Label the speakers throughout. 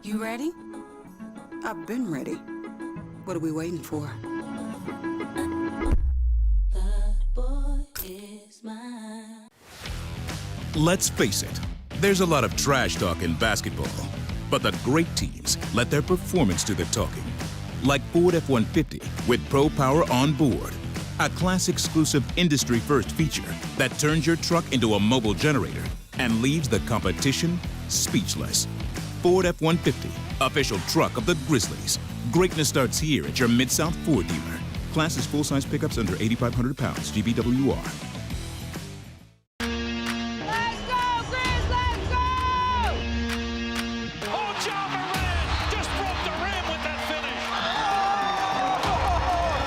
Speaker 1: You ready? I've been ready. What are we waiting for?
Speaker 2: That boy is mine.
Speaker 3: Let's face it, there's a lot of trash talk in basketball, but the great teams let their performance do the talking. Like Ford F-150 with Pro Power on board, a class-exclusive industry-first feature that turns your truck into a mobile generator and leaves the competition speechless. Ford F-150, official truck of the Grizzlies. Greatness starts here at your Mid-South Ford dealer. Class is full-size pickups under 8,500 pounds, GBWR.
Speaker 4: Let's go, Grizz, let's go!
Speaker 5: Oh, John Moran just broke the rim with that finish.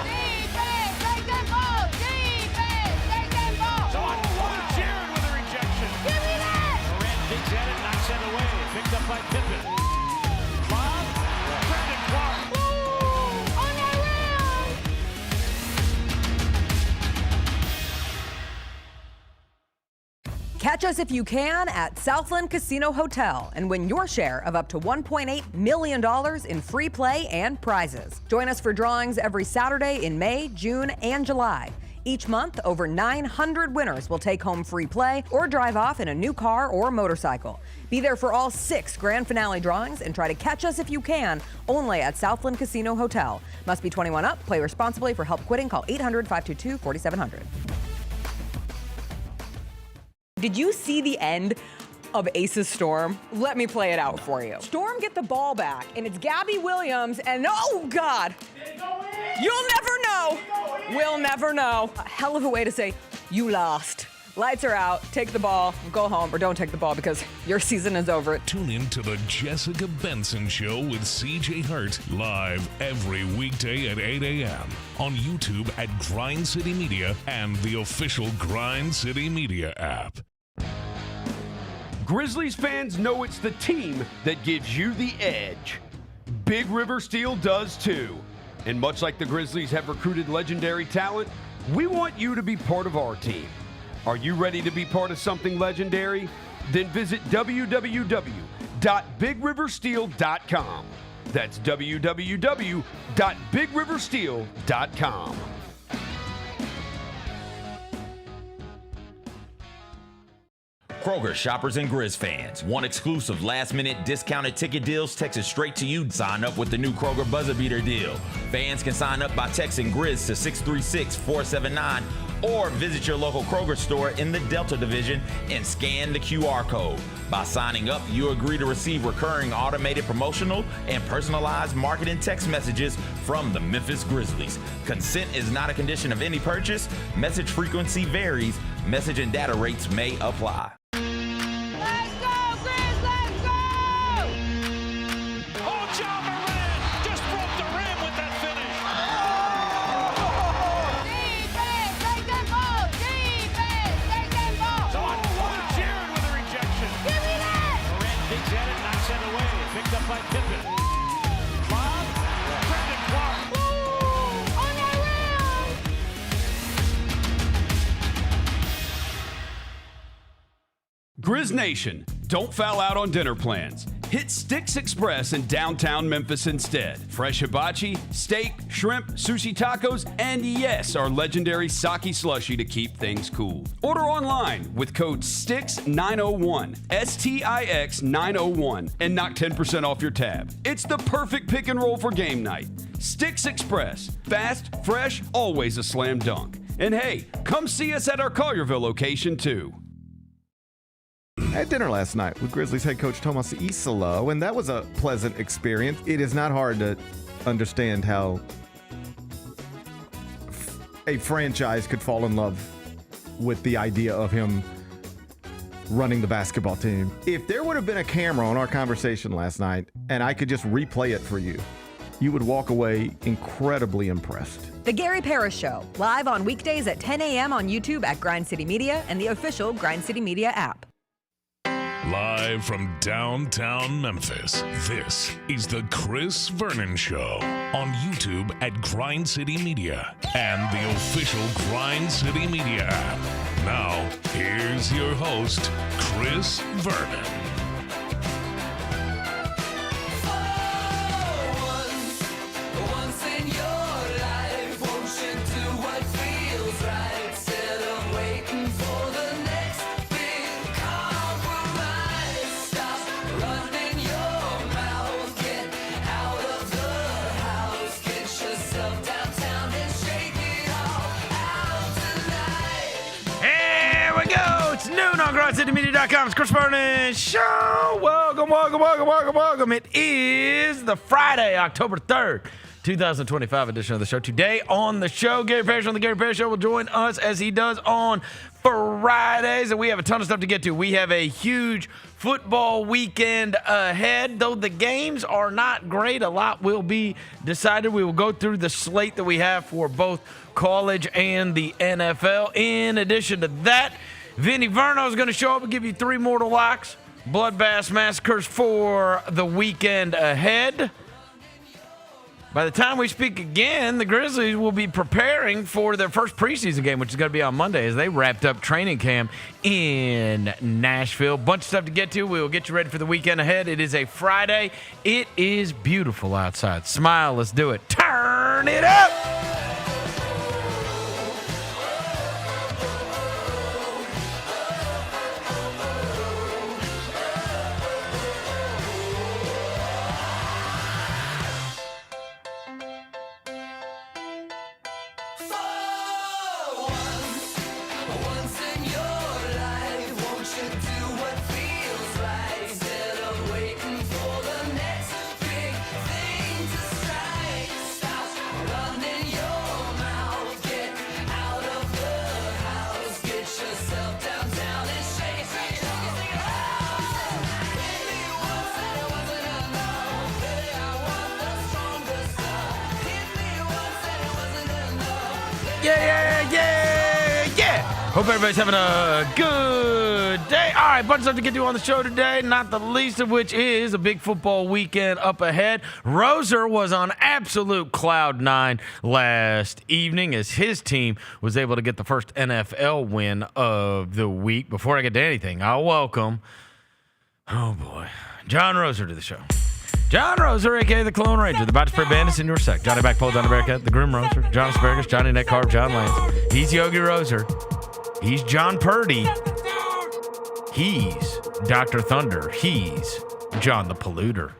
Speaker 4: Defense, take that ball! Defense, take that ball!
Speaker 5: So Jared with a rejection.
Speaker 4: Give me that!
Speaker 5: Moran digs at it, knocks it away. Picked up by Pippen. Bob, Brandon Clark.
Speaker 4: Ooh, on that rim!
Speaker 6: Catch us if you can at Southland Casino Hotel and win your share of up to $1.8 million in free play and prizes. Join us for drawings every Saturday in May, June, and July. Each month, over 900 winners will take home free play or drive off in a new car or motorcycle. Be there for all 6 grand finale drawings and try to catch us if you can, only at Southland Casino Hotel. Must be 21 up. Play responsibly. For help quitting, call 800-522-4700. Did you see the end of Ace's Storm? Let me play it out for you. Storm get the ball back, and it's Gabby Williams, and oh God, you'll never know. We'll never know. A hell of a way to say you lost. Lights are out, take the ball, go home, or don't take the ball because your season is over.
Speaker 7: Tune in to the Jessica Benson Show with CJ Hurt, live every weekday at 8 a.m. on YouTube at Grind City Media and the official Grind City Media app.
Speaker 8: Grizzlies fans know it's the team that gives you the edge. Big River Steel does too. And much like the Grizzlies have recruited legendary talent, we want you to be part of our team. Are you ready to be part of something legendary? Then visit www.bigriversteel.com. That's www.bigriversteel.com.
Speaker 9: Kroger shoppers and Grizz fans. Want exclusive last-minute discounted ticket deals texted straight to you? Sign up with the new Kroger Buzzer Beater deal. Fans can sign up by texting Grizz to 636-479 or visit your local Kroger store in the Delta Division and scan the QR code. By signing up, you agree to receive recurring automated promotional and personalized marketing text messages from the Memphis Grizzlies. Consent is not a condition of any purchase. Message frequency varies. Message and data rates may apply.
Speaker 4: Let's go, Grizz, let's go!
Speaker 5: Oh, John Moran just broke the rim with that finish.
Speaker 4: Defense, take that ball! Defense, take that ball!
Speaker 5: So Jared with a rejection.
Speaker 4: Give me that!
Speaker 5: Moran digs at it, knocks it away. Picked up by Pippen. Bob, Brandon Clark.
Speaker 4: Ooh, on that rim!
Speaker 8: Grizz Nation, don't foul out on dinner plans. Hit Sticks Express in downtown Memphis instead. Fresh hibachi, steak, shrimp, sushi tacos, and yes, our legendary sake slushy to keep things cool. Order online with code STIX901, STIX901, and knock 10% off your tab. It's the perfect pick and roll for game night. Sticks Express, fast, fresh, always a slam dunk. And hey, come see us at our Collierville location too.
Speaker 10: I had dinner last night with Grizzlies head coach Tomas Isolo, and that was a pleasant experience. It is not hard to understand how a franchise could fall in love with the idea of him running the basketball team. If there would have been a camera on our conversation last night and I could just replay it for you, you would walk away incredibly impressed.
Speaker 6: The Gary Parrish Show, live on weekdays at 10 a.m. on YouTube at Grind City Media and the official Grind City Media app.
Speaker 7: Live from downtown Memphis, this is the Chris Vernon Show on YouTube at Grind City Media and the official Grind City Media app. Now, here's your host, Chris Vernon.
Speaker 11: GrindCityMedia.com. It's Chris Vernon Show. Welcome. It is the Friday, October 3rd, 2025 edition of the show. Today on the show, Gary Parrish on the Gary Parrish Show will join us as he does on Fridays, and we have a ton of stuff to get to. We have a huge football weekend ahead. Though the games are not great, a lot will be decided. We will go through the slate that we have for both college and the NFL. In addition to that, Vinnie Verno is going to show up and give you 3 mortal locks, bloodbath massacres for the weekend ahead. By the time we speak again, the Grizzlies will be preparing for their first preseason game, which is going to be on Monday as they wrapped up training camp in Nashville. Bunch of stuff to get to. We will get you ready for the weekend ahead. It is a Friday. It is beautiful outside. Smile. Let's do it. Turn it up. Yeah. Hope everybody's having a good day. All right, bunch of stuff to get to on the show today, not the least of which is a big football weekend up ahead. Roser was on absolute cloud 9 last evening as his team was able to get the first NFL win of the week. Before I get to anything, I'll welcome, oh boy, John Roser to the show. John Roser, a.k.a. the Clone Ranger, the body spray bandits in your sect. Johnny Backpole, Johnny Bearcat, the Grim Roser, John Asparagus, Johnny Neck Carve, John Lance. He's Yogi Roser. He's John Purdy. He's Dr. Thunder. He's John the Polluter.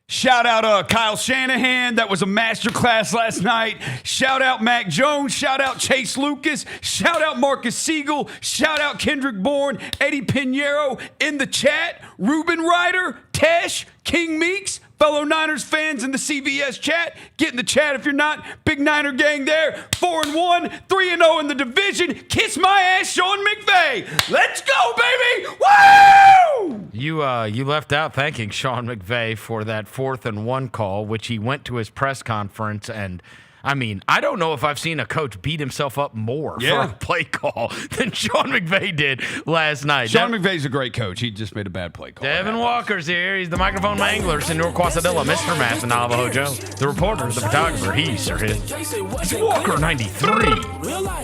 Speaker 8: Shout out Kyle Shanahan. That was a masterclass last night. Shout out Mac Jones. Shout out Chase Lucas. Shout out Marcus Siegel. Shout out Kendrick Bourne. Eddie Pinheiro in the chat. Ruben Ryder. Tesh. King Meeks. Fellow Niners fans in the CVS chat. Get in the chat if you're not. Big Niner gang there. 4-1. 3-0 in the division. Kiss my ass, Sean McVay. Let's go, baby. Woo!
Speaker 11: You left out thanking Sean McVay for that 4th and 1 call, which he went to his press conference and, I mean, I don't know if I've seen a coach beat himself up more for a play call than Sean McVay did last night.
Speaker 8: Sean McVay's a great coach. He just made a bad play call.
Speaker 11: Devin Walker's here. He's the microphone mangler, Senor Quasadilla, Mr. Math, and Navajo Joe. The reporter, the photographer, he's Sir Hit. It's Walker 93.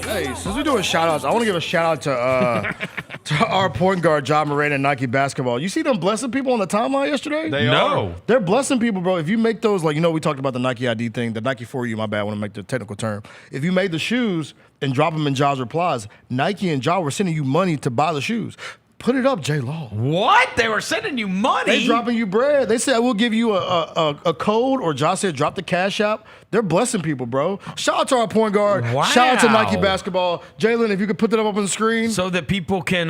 Speaker 12: Hey, since we're doing shout-outs, I want to give a shout-out to our point guard, John Moran, and Nike Basketball. You see them blessing people on the timeline yesterday?
Speaker 8: They are.
Speaker 12: They're blessing people, bro. If you make those, like, we talked about the Nike ID thing, the Nike for you, my bad, I want to make the technical term. If you made the shoes and drop them in Ja's replies, Nike and Ja were sending you money to buy the shoes. Put it up, Jaylon.
Speaker 11: What? They were sending you money?
Speaker 12: They dropping you bread. They said, we'll give you a code, or Ja said, drop the Cash App. They're blessing people, bro. Shout out to our point guard.
Speaker 11: Wow.
Speaker 12: Shout out to Nike Basketball. Jaylon, if you could put that up on the screen.
Speaker 11: So that people can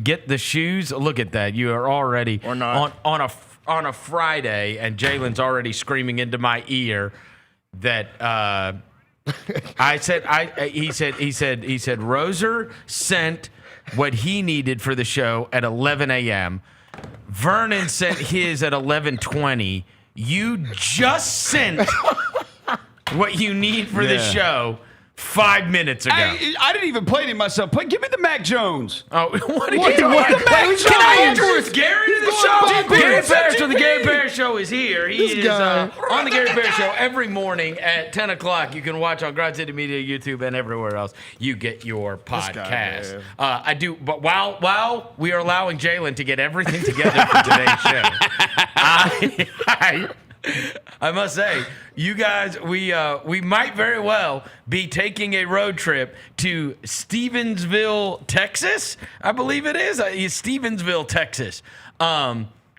Speaker 11: get the shoes. Look at that. You are already
Speaker 12: or not.
Speaker 11: on a Friday, and Jalen's already screaming into my ear that he said Roser sent what he needed for the show at 11 a.m. Vernon sent his at 11:20. You just sent what you need for the show 5 minutes ago.
Speaker 8: I didn't even play it myself. Give me the Mac Jones.
Speaker 11: Oh, what are you doing? Can I introduce Gary to the show? Gary Parrish of the Gary Parrish Show is here. He is on the Gary Parrish Show every morning at 10 o'clock. You can watch on Grind City Media, YouTube, and everywhere else you get your podcast. I do, but while we are allowing Jaylon to get everything together for today's show, I must say, you guys, we might very well be taking a road trip to Stevensville, Texas. I believe it is. Stevensville, Texas.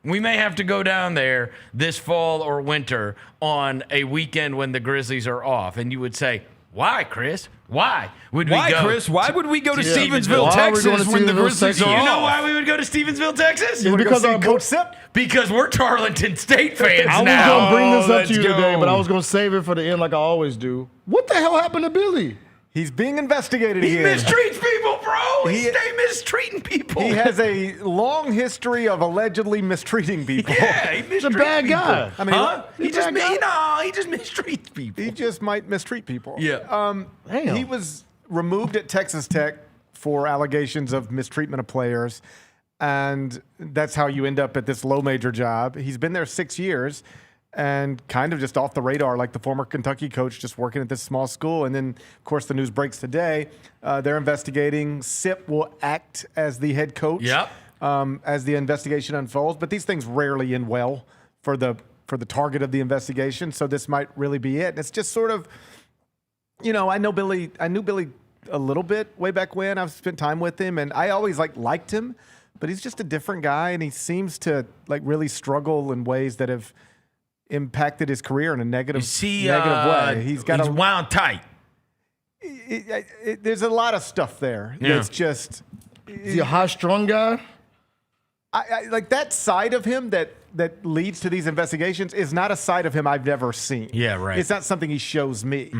Speaker 11: We may have to go down there this fall or winter on a weekend when the Grizzlies are off. And you would say, why, Chris? Why would we
Speaker 8: Why,
Speaker 11: go?
Speaker 8: Chris? Why would we go to Stevensville,
Speaker 12: Why are we going
Speaker 8: Texas
Speaker 12: to
Speaker 8: when the
Speaker 12: Stevensville,
Speaker 8: Grizzlies
Speaker 12: Texas?
Speaker 8: are
Speaker 11: You know
Speaker 8: off?
Speaker 11: why we would go to Stevensville, Texas?
Speaker 12: It's because our
Speaker 10: Coach Sip.
Speaker 11: Because we're Tarleton State fans
Speaker 12: I was
Speaker 11: now.
Speaker 12: going to bring this up
Speaker 8: let's
Speaker 12: to you
Speaker 8: go.
Speaker 12: today, but I was going to save it for the end like I always do. What the hell happened to Billy?
Speaker 10: He's being investigated
Speaker 11: He
Speaker 10: again.
Speaker 11: mistreats people, bro.
Speaker 10: He-
Speaker 11: Stay mistreating people.
Speaker 10: He has a long history of allegedly mistreating people.
Speaker 11: Yeah, he
Speaker 12: He's a
Speaker 11: mistreats
Speaker 12: bad
Speaker 11: people.
Speaker 12: guy.
Speaker 10: I mean,
Speaker 11: He just mistreats people.
Speaker 10: he just might mistreat people.
Speaker 11: Yeah.
Speaker 12: Damn.
Speaker 10: He was removed at Texas Tech for allegations of mistreatment of players, and that's how you end up at this low major job. He's been there 6 years and kind of just off the radar, like the former Kentucky coach, just working at this small school. And then, of course, the news breaks today. They're investigating. Sip will act as the head coach as the investigation unfolds. But these things rarely end well for the target of the investigation. So this might really be it. And it's just sort of, I knew Billy a little bit way back when. I've spent time with him, and I always liked him. But he's just a different guy, and he seems to really struggle in ways that have impacted his career in a negative way. He's
Speaker 11: wound tight.
Speaker 10: There's a lot of stuff there.
Speaker 11: Yeah.
Speaker 10: It's just
Speaker 12: Is he a high-strung guy?
Speaker 10: I like that side of him that leads to these investigations is not a side of him I've never seen.
Speaker 11: Yeah, right.
Speaker 10: It's not something he shows me.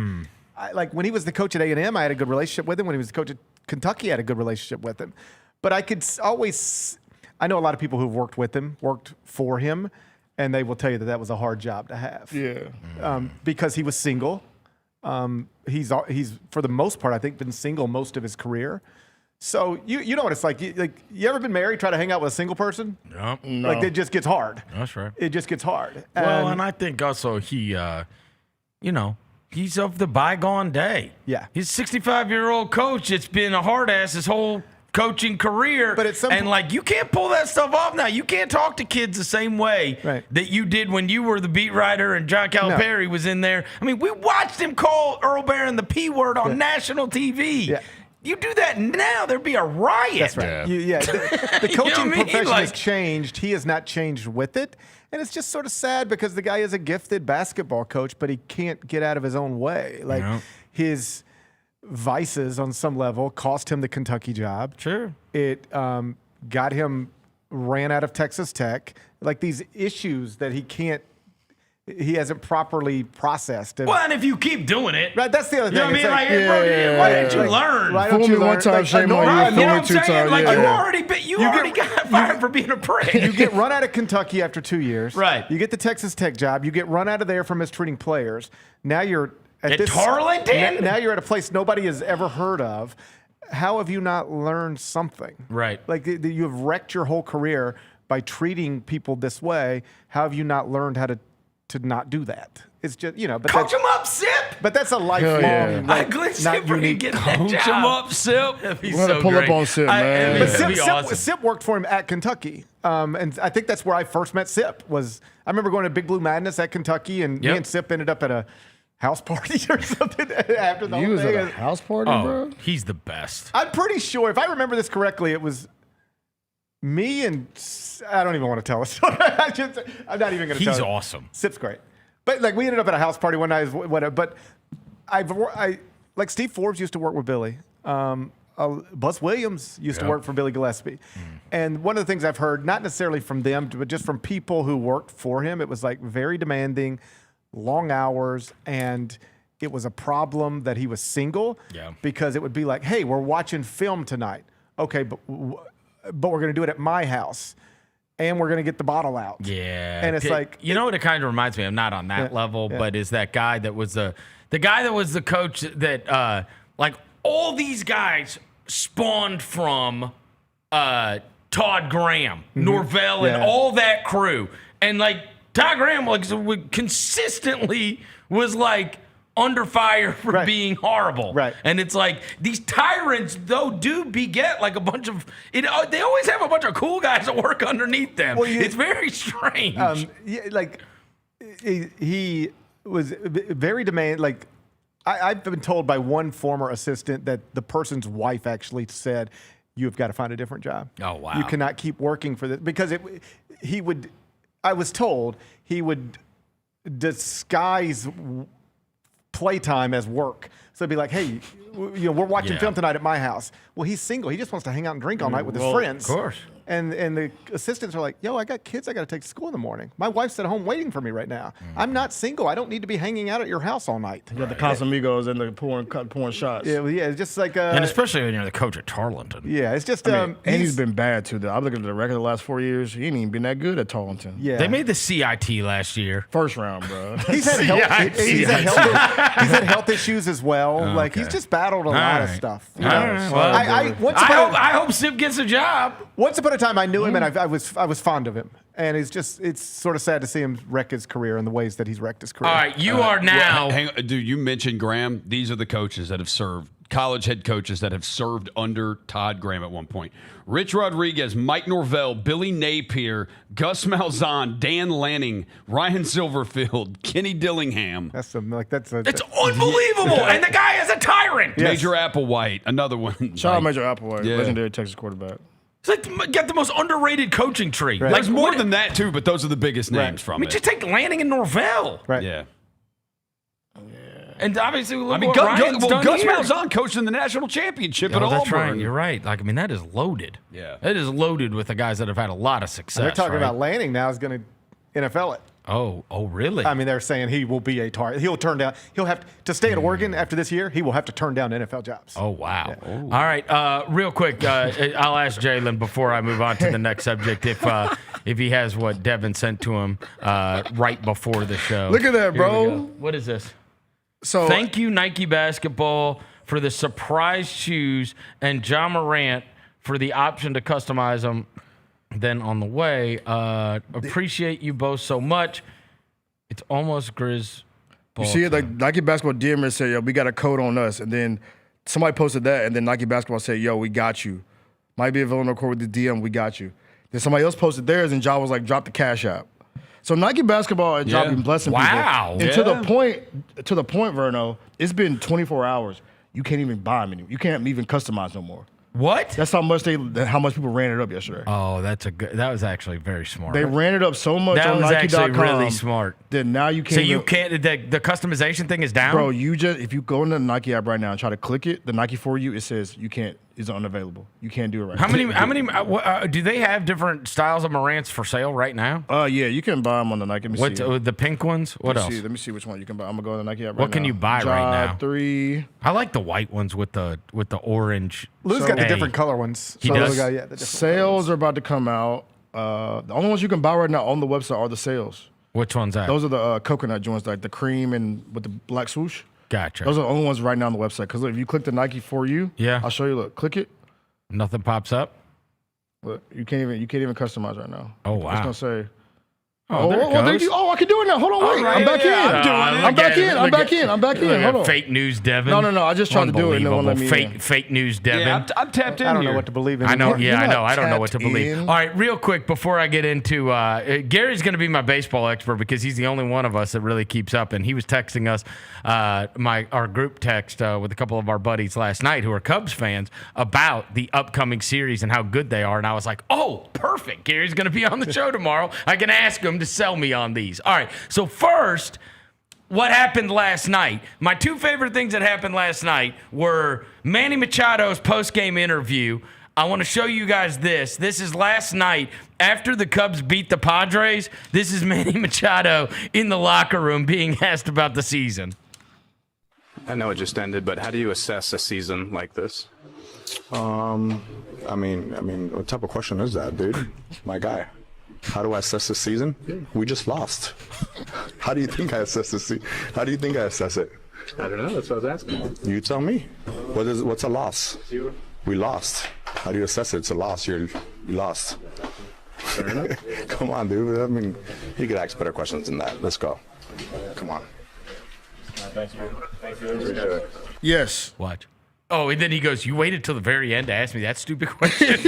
Speaker 10: Like when he was the coach at A&M, I had a good relationship with him. When he was the coach at Kentucky, I had a good relationship with him. But I could always – I know a lot of people who've worked with him, worked for him, and they will tell you that was a hard job to have.
Speaker 12: Yeah.
Speaker 10: Because he was single. He's for the most part, I think, been single most of his career. So you know what it's like. You ever been married, try to hang out with a single person?
Speaker 11: Yep.
Speaker 12: No.
Speaker 10: Like it just gets hard.
Speaker 11: That's right.
Speaker 10: It just gets hard.
Speaker 11: And I think also he, he's of the bygone day.
Speaker 10: Yeah.
Speaker 11: He's a 65-year-old coach. It's been a hard ass his whole coaching career.
Speaker 10: But at some
Speaker 11: you can't pull that stuff off now. You can't talk to kids the same way that you did when you were the beat writer and John Calipari was in there. I mean, we watched him call Earl Barron the P word on national TV.
Speaker 10: Yeah.
Speaker 11: You do that now, there'd be a riot.
Speaker 10: That's right. The coaching profession has changed. He has not changed with it. And it's just sort of sad because the guy is a gifted basketball coach, but he can't get out of his own way. His vices on some level cost him the Kentucky job.
Speaker 11: Sure.
Speaker 10: It got him ran out of Texas Tech. Like these issues that he hasn't properly processed.
Speaker 11: Well, and if you keep doing it.
Speaker 10: Right, that's the other thing.
Speaker 11: You know what I mean? Why didn't you learn?
Speaker 10: Why don't you learn?
Speaker 12: One time, shame on you.
Speaker 11: You know what I'm saying? Like, you
Speaker 10: You
Speaker 11: already got fired for being a prick.
Speaker 10: You get run out of Kentucky after 2 years.
Speaker 11: Right.
Speaker 10: You get the Texas Tech job. You get run out of there for mistreating players. Now you're
Speaker 11: At Tarleton?
Speaker 10: Now you're at a place nobody has ever heard of. How have you not learned something?
Speaker 11: Right.
Speaker 10: Like you have wrecked your whole career by treating people this way. How have you not learned how to not do that? It's just, but
Speaker 11: Coach him up, Sip.
Speaker 10: But that's a lifelong, not unique.
Speaker 11: Coach
Speaker 8: him up, Sip.
Speaker 12: We're going to pull up on Sip, man.
Speaker 10: But Sip worked for him at Kentucky. And I think that's where I first met Sip. I remember going to Big Blue Madness at Kentucky, and me and Sip ended up at a house party or something after the whole
Speaker 12: was
Speaker 10: thing.
Speaker 12: at a house party, bro?
Speaker 11: He's the best.
Speaker 10: I'm pretty sure, if I remember this correctly, it was me and I don't even want to tell a story. I'm not even going to tell
Speaker 11: He's
Speaker 10: it.
Speaker 11: awesome.
Speaker 10: Sip's great. But we ended up at a house party one night. But like Steve Forbes used to work with Billy. Buzz Williams used to work for Billy Gillispie. And one of the things I've heard, not necessarily from them, but just from people who worked for him, it was like very demanding, long hours, and it was a problem that he was single.
Speaker 11: Yeah.
Speaker 10: Because it would be like, hey, we're watching film tonight. Okay, but we're going to do it at my house. And we're going to get the bottle out.
Speaker 11: Yeah.
Speaker 10: And it's like...
Speaker 11: You know what it kind of reminds me of? Not on that level, but is that guy that was the guy that was the coach that, all these guys spawned from Todd Graham, Norvell, and all that crew. And, Todd Graham consistently was, under fire for being horrible.
Speaker 10: Right.
Speaker 11: And it's like these tyrants, though, do beget a bunch of they always have a bunch of cool guys that work underneath them. Well, it's very strange.
Speaker 10: He was very demanding. I've been told by one former assistant that the person's wife actually said, "You've got to find a different job.
Speaker 11: Oh, wow.
Speaker 10: You cannot keep working for this." Because I was told he would disguise playtime as work. So it'd be like, hey, we're watching film tonight at my house. Well, he's single. He just wants to hang out and drink all night with his friends.
Speaker 11: Of course.
Speaker 10: And the assistants are like, yo, I got kids I got to take to school in the morning. My wife's at home waiting for me right now. I'm not single. I don't need to be hanging out at your house all night.
Speaker 12: You got the Casamigos and the pouring shots.
Speaker 10: Yeah, it's just like...
Speaker 11: and especially when you're the coach at Tarleton.
Speaker 10: Yeah, it's just...
Speaker 12: and he's been bad, too. I'm looking at the record the last 4 years. He ain't even been that good at Tarleton.
Speaker 10: Yeah.
Speaker 11: They made the CIT last year.
Speaker 12: First round, bro.
Speaker 10: He's had health issues as well.
Speaker 11: Okay.
Speaker 10: Like, he's just battled a lot of stuff. You know?
Speaker 11: Right. Well, I hope Sip gets a job.
Speaker 10: Once upon a time, I knew him, and I was fond of him. And it's sort of sad to see him wreck his career in the ways that he's wrecked his career.
Speaker 11: All right, you are now.
Speaker 8: Well, hang on, dude, you mentioned Graham. These are the coaches that have served, college head coaches that have served under Todd Graham at one point. Rich Rodriguez, Mike Norvell, Billy Napier, Gus Malzahn, Dan Lanning, Ryan Silverfield, Kenny Dillingham.
Speaker 10: It's
Speaker 11: unbelievable. And the guy is a tyrant.
Speaker 8: Yes. Major Applewhite, another one.
Speaker 12: Shout out Major Applewhite, legendary Texas quarterback.
Speaker 11: It's like got the most underrated coaching tree.
Speaker 10: Right.
Speaker 8: Like more than that too, but those are the biggest names from it.
Speaker 11: Just take Lanning and Norvell.
Speaker 10: Right.
Speaker 8: Yeah.
Speaker 11: And obviously, look
Speaker 8: Gus
Speaker 11: here.
Speaker 8: Malzahn coached in the national championship at Auburn.
Speaker 11: That's right. You're right. Like, I mean, that is loaded.
Speaker 8: Yeah.
Speaker 11: That is loaded with the guys that have had a lot of success.
Speaker 10: And they're talking about Lanning now is going to NFL it.
Speaker 11: Oh, really?
Speaker 10: I mean, they're saying he will be a target. He'll have to stay at Oregon after this year. He will have to turn down NFL jobs.
Speaker 11: Oh, wow. Yeah. All right. Real quick, I'll ask Jaylon before I move on to the next subject if he has what Devin sent to him right before the show.
Speaker 12: Look at that, bro.
Speaker 11: What is this?
Speaker 12: So
Speaker 11: thank you, Nike Basketball, for the surprise shoes, and John Morant for the option to customize them. Then on the way, appreciate you both so much. It's almost Grizz.
Speaker 12: You see it, like Nike Basketball DM said, yo, we got a code on us. And then somebody posted that, and then Nike Basketball said, yo, we got you. Might be a villain record with the DM, we got you. Then somebody else posted theirs, and John was like, drop the cash app. So Nike Basketball and John been blessing people. And to the point, Verno, it's been 24 hours. You can't even buy them anymore. You can't even customize no more.
Speaker 11: What?
Speaker 12: That's how much people ran it up yesterday.
Speaker 11: Oh, that was actually very smart.
Speaker 12: They ran it up so much on Nike.com.
Speaker 11: That was actually really smart.
Speaker 12: That now you can't.
Speaker 11: So you can't. The customization thing is down,
Speaker 12: bro. If you go into the Nike app right now and try to click it, the Nike for you, it says you can't. It's unavailable. You can't do it right now.
Speaker 11: How many? Do they have different styles of Morants for sale right now?
Speaker 12: Yeah, you can buy them on the Nike.
Speaker 11: The pink ones? What else?
Speaker 12: Let me see which one you can buy. I'm gonna go to the Nike app right now.
Speaker 11: What can you buy right now?
Speaker 12: 3.
Speaker 11: I like the white ones with the orange.
Speaker 10: Lou's got the different color ones.
Speaker 11: He does.
Speaker 10: The
Speaker 12: sales are about to come out. The only ones you can buy right now on the website are the sales.
Speaker 11: Which one's that?
Speaker 12: Those are the coconut joints, like the cream and with the black swoosh.
Speaker 11: Gotcha.
Speaker 12: Those are the only ones right now on the website. Because if you click the Nike for you, I'll show you. Look, click it.
Speaker 11: Nothing pops up.
Speaker 12: Look, you can't even customize right now.
Speaker 11: Oh wow!
Speaker 12: It's gonna say.
Speaker 11: Oh, there it goes.
Speaker 12: I can do it now. Hold on, wait. I'm back in. I'm back in. Hold on.
Speaker 11: Fake news, Devin.
Speaker 12: No. I just tried to do it and it won't let me in.
Speaker 11: Fake news, Devin.
Speaker 8: Yeah, I'm tapped in.
Speaker 10: I don't know what to believe in.
Speaker 11: I know. Yeah, I know. I don't know
Speaker 12: tapped
Speaker 11: what to believe.
Speaker 12: in.
Speaker 11: All right, real quick before I get into Gary's going to be my baseball expert because he's the only one of us that really keeps up. And he was texting us our group text with a couple of our buddies last night who are Cubs fans about the upcoming series and how good they are. And I was like, oh, perfect. Gary's going to be on the show tomorrow. I can ask him to sell me on these. All right. So first, what happened last night? My two favorite things that happened last night were Manny Machado's post-game interview. I want to show you guys this. This is last night after the Cubs beat the Padres. This is Manny Machado in the locker room being asked about the season.
Speaker 13: I know it just ended, but how do you assess a season like this?
Speaker 14: I mean, what type of question is that, dude? My guy. How do I assess the season? We just lost. How do you think I assess the season? How do you think I assess it?
Speaker 13: I don't know. That's what I was asking.
Speaker 14: You tell me. What's a loss? Zero. We lost. How do you assess it? It's a loss. You lost.
Speaker 13: Fair enough.
Speaker 14: Come on, dude. I mean, you could ask better questions than that. Let's go. Come on.
Speaker 13: Thanks, man. Thank you.
Speaker 12: Yes.
Speaker 11: Watch. Oh, and then he goes, you waited till the very end to ask me that stupid question?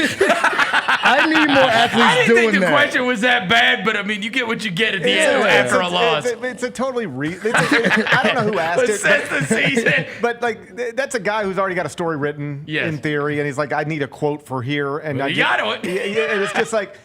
Speaker 12: I need more athletes doing that.
Speaker 11: I didn't think the question was that bad, but I mean, you get what you get at the end after a loss.
Speaker 10: It's a totally I don't know who asked it.
Speaker 11: But the season.
Speaker 10: But like, that's a guy who's already got a story written in theory, and he's like, I need a quote for here, and
Speaker 11: well, you got it.
Speaker 10: Yeah, and it's just like,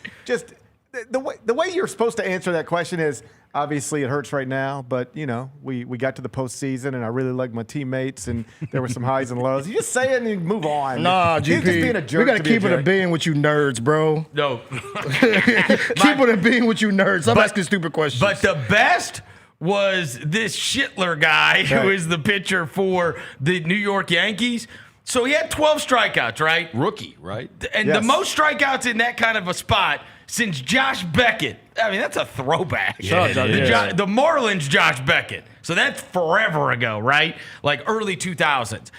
Speaker 10: the way you're supposed to answer that question is, obviously it hurts right now, but, we got to the postseason, and I really like my teammates, and there were some highs and lows. You just say it and you move on.
Speaker 12: Nah,
Speaker 10: He's
Speaker 12: GP,
Speaker 10: just being a jerk
Speaker 12: we got to
Speaker 10: be a
Speaker 12: keep it a
Speaker 10: jerk.
Speaker 12: being with you nerds, bro.
Speaker 11: No.
Speaker 12: Keep it a being with you nerds. Stop asking stupid questions.
Speaker 11: But the best was this Schittler guy who is the pitcher for the New York Yankees. So he had 12 strikeouts, right?
Speaker 8: Rookie, right?
Speaker 11: And the most strikeouts in that kind of a spot since Josh Beckett. I mean, that's a throwback.
Speaker 12: Yeah,
Speaker 11: The Marlins Josh Beckett. So that's forever ago, right? Like early 2000s.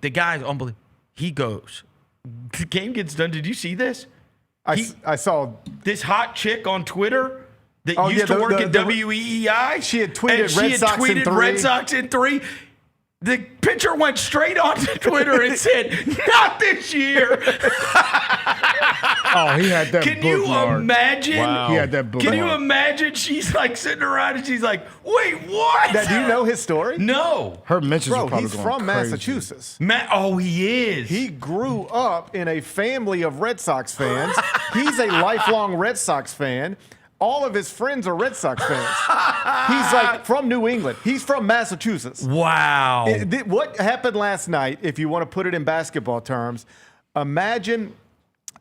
Speaker 11: The guy's unbelievable. He goes. The game gets done. Did you see this?
Speaker 10: I saw
Speaker 11: this hot chick on Twitter that
Speaker 10: Oh,
Speaker 11: used
Speaker 10: yeah,
Speaker 11: to
Speaker 10: the-
Speaker 11: work
Speaker 10: the-
Speaker 11: at
Speaker 10: the-
Speaker 11: WEEI.
Speaker 10: She had tweeted
Speaker 11: and she
Speaker 10: Red
Speaker 11: had
Speaker 10: Sox in
Speaker 11: tweeted
Speaker 10: three.
Speaker 11: Red Sox in 3. The pitcher went straight onto Twitter and said, "Not this year."
Speaker 12: Oh, he had that
Speaker 11: Can you
Speaker 12: bookmark.
Speaker 11: imagine?
Speaker 12: Wow. He had that
Speaker 11: Can you
Speaker 12: bookmark.
Speaker 11: imagine? She's like sitting around and she's like, "Wait, what?"
Speaker 10: Now, do you know his story?
Speaker 11: No.
Speaker 12: Her mentions are
Speaker 10: Bro,
Speaker 12: probably
Speaker 10: he's
Speaker 12: going
Speaker 10: from
Speaker 12: crazy.
Speaker 10: Massachusetts.
Speaker 11: Oh, he is.
Speaker 10: He grew up in a family of Red Sox fans. He's a lifelong Red Sox fan. All of his friends are Red Sox fans. He's like from New England. He's from Massachusetts.
Speaker 11: Wow.
Speaker 10: What happened last night, if you want to put it in basketball terms, imagine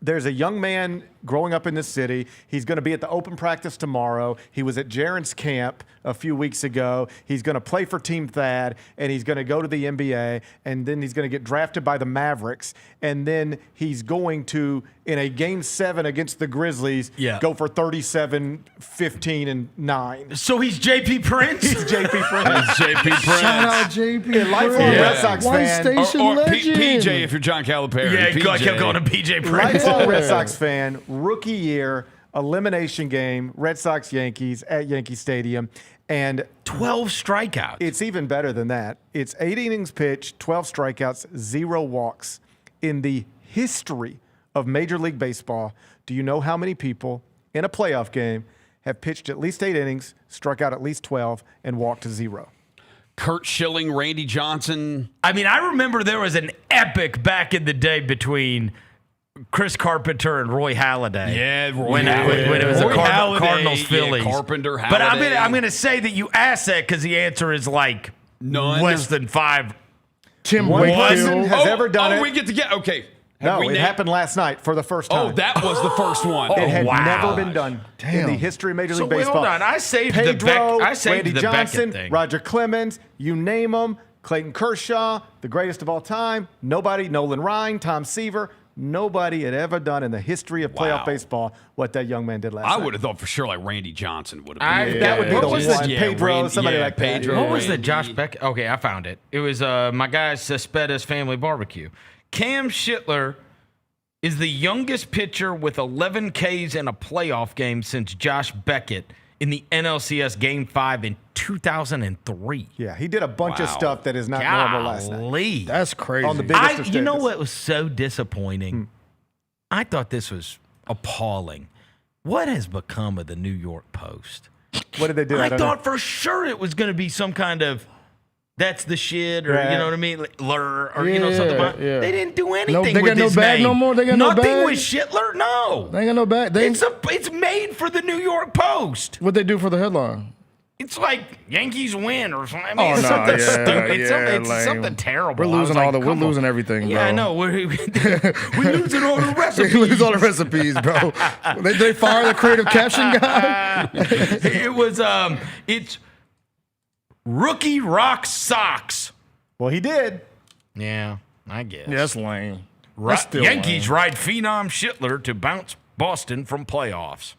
Speaker 10: there's a young man growing up in this city. He's going to be at the open practice tomorrow. He was at Jaron's camp a few weeks ago. He's going to play for Team Thad, and he's going to go to the NBA, and then he's going to get drafted by the Mavericks, and then he's going to, in a Game 7 against the Grizzlies, go for 37, 15, and 9.
Speaker 11: So he's JP Prince?
Speaker 10: He's JP Prince.
Speaker 8: JP Prince.
Speaker 12: Shout out JP.
Speaker 10: A lifelong Red Sox
Speaker 12: White
Speaker 10: fan.
Speaker 12: Station
Speaker 8: Or
Speaker 12: legend.
Speaker 8: PJ if you're John Calipari.
Speaker 11: Yeah,
Speaker 8: PJ.
Speaker 11: I kept going to PJ Prince.
Speaker 10: Lifelong Red Sox fan, rookie year, elimination game, Red Sox Yankees at Yankee Stadium. And
Speaker 11: 12 strikeouts.
Speaker 10: It's even better than that. It's 8 innings pitched, 12 strikeouts, 0 walks. In the history of Major League Baseball, do you know how many people in a playoff game have pitched at least 8 innings, struck out at least 12, and walked to 0?
Speaker 8: Kurt Schilling, Randy Johnson.
Speaker 11: I mean, I remember there was an epic back in the day between Chris Carpenter and Roy Halladay.
Speaker 8: Yeah,
Speaker 11: when it was
Speaker 8: Roy
Speaker 11: the
Speaker 8: Halladay,
Speaker 11: Cardinals
Speaker 8: yeah,
Speaker 11: Phillies.
Speaker 8: Carpenter,
Speaker 11: But
Speaker 8: Halladay.
Speaker 11: I'm gonna say that you asked that because the answer is like
Speaker 8: None.
Speaker 11: less than 5.
Speaker 12: Tim
Speaker 10: One person
Speaker 12: Wakefield.
Speaker 10: has ever done it.
Speaker 8: we get to get okay.
Speaker 10: No,
Speaker 8: we
Speaker 10: it
Speaker 8: named-
Speaker 10: happened last night for the first time.
Speaker 8: Oh, that was the first one.
Speaker 10: It had
Speaker 11: wow.
Speaker 10: never been done in
Speaker 12: Damn.
Speaker 10: the history of Major
Speaker 11: So
Speaker 10: League
Speaker 11: wait,
Speaker 10: Baseball.
Speaker 11: hold on. I saved
Speaker 10: Pedro,
Speaker 11: Randy
Speaker 10: Randy Johnson,
Speaker 11: thing.
Speaker 10: Roger Clemens, you name them. Clayton Kershaw, the greatest of all time. Nobody, Nolan Ryan, Tom Seaver. Nobody had ever done in the history of playoff
Speaker 8: Wow.
Speaker 10: baseball what that young man did last
Speaker 8: I
Speaker 10: night.
Speaker 8: would have thought for sure like Randy Johnson would have been.
Speaker 10: That would be
Speaker 11: What
Speaker 10: the
Speaker 11: was
Speaker 10: one.
Speaker 11: the-
Speaker 10: Pedro,
Speaker 8: Randy-
Speaker 10: somebody
Speaker 8: yeah,
Speaker 10: like that.
Speaker 8: Pedro.
Speaker 11: What was the
Speaker 8: Randy.
Speaker 11: Josh Beck? Okay, I found it. It was my guy's Cespedes Family Barbecue. Cam Schittler is the youngest pitcher with 11 Ks in a playoff game since Josh Beckett in the NLCS Game 5 in 2003.
Speaker 10: Yeah, he did a bunch of
Speaker 8: Wow.
Speaker 10: stuff that is not normal last night.
Speaker 11: Golly.
Speaker 12: That's crazy.
Speaker 10: On the biggest of
Speaker 11: You know
Speaker 10: stages.
Speaker 11: what was so disappointing? I thought this was appalling. What has become of the New York Post?
Speaker 10: What did they do?
Speaker 11: I
Speaker 10: don't know.
Speaker 11: thought for sure it was going to be some kind of that's the shit, or
Speaker 10: Right.
Speaker 11: you know what I mean, like, lure, or you know something. About,
Speaker 12: Yeah.
Speaker 11: They didn't do anything.
Speaker 12: No, they
Speaker 11: with
Speaker 12: got no
Speaker 11: his
Speaker 12: bag
Speaker 11: name.
Speaker 12: no more? They got no
Speaker 11: nothing
Speaker 12: bag?
Speaker 11: with Schittler. No,
Speaker 12: They ain't got no back.
Speaker 11: it's made for the New York Post.
Speaker 12: What they do for the headline?
Speaker 11: It's like Yankees win or something. I mean,
Speaker 12: Oh,
Speaker 11: it's
Speaker 12: no,
Speaker 11: something
Speaker 12: yeah,
Speaker 11: stupid. It's,
Speaker 12: yeah,
Speaker 11: something, it's
Speaker 12: lame.
Speaker 11: something terrible.
Speaker 12: We're
Speaker 11: I was
Speaker 12: losing
Speaker 11: like,
Speaker 12: all the. We're
Speaker 11: come on.
Speaker 12: losing everything, bro.
Speaker 11: Yeah, I know. We're losing all the recipes.
Speaker 12: We lose all the recipes, bro. they fire the creative caption guy.
Speaker 11: It was it's rookie rock socks.
Speaker 10: Well, he did.
Speaker 11: Yeah, I guess.
Speaker 12: Yeah, that's lame. That's still
Speaker 11: Yankees
Speaker 12: lame.
Speaker 11: ride phenom Schittler to bounce Boston from playoffs.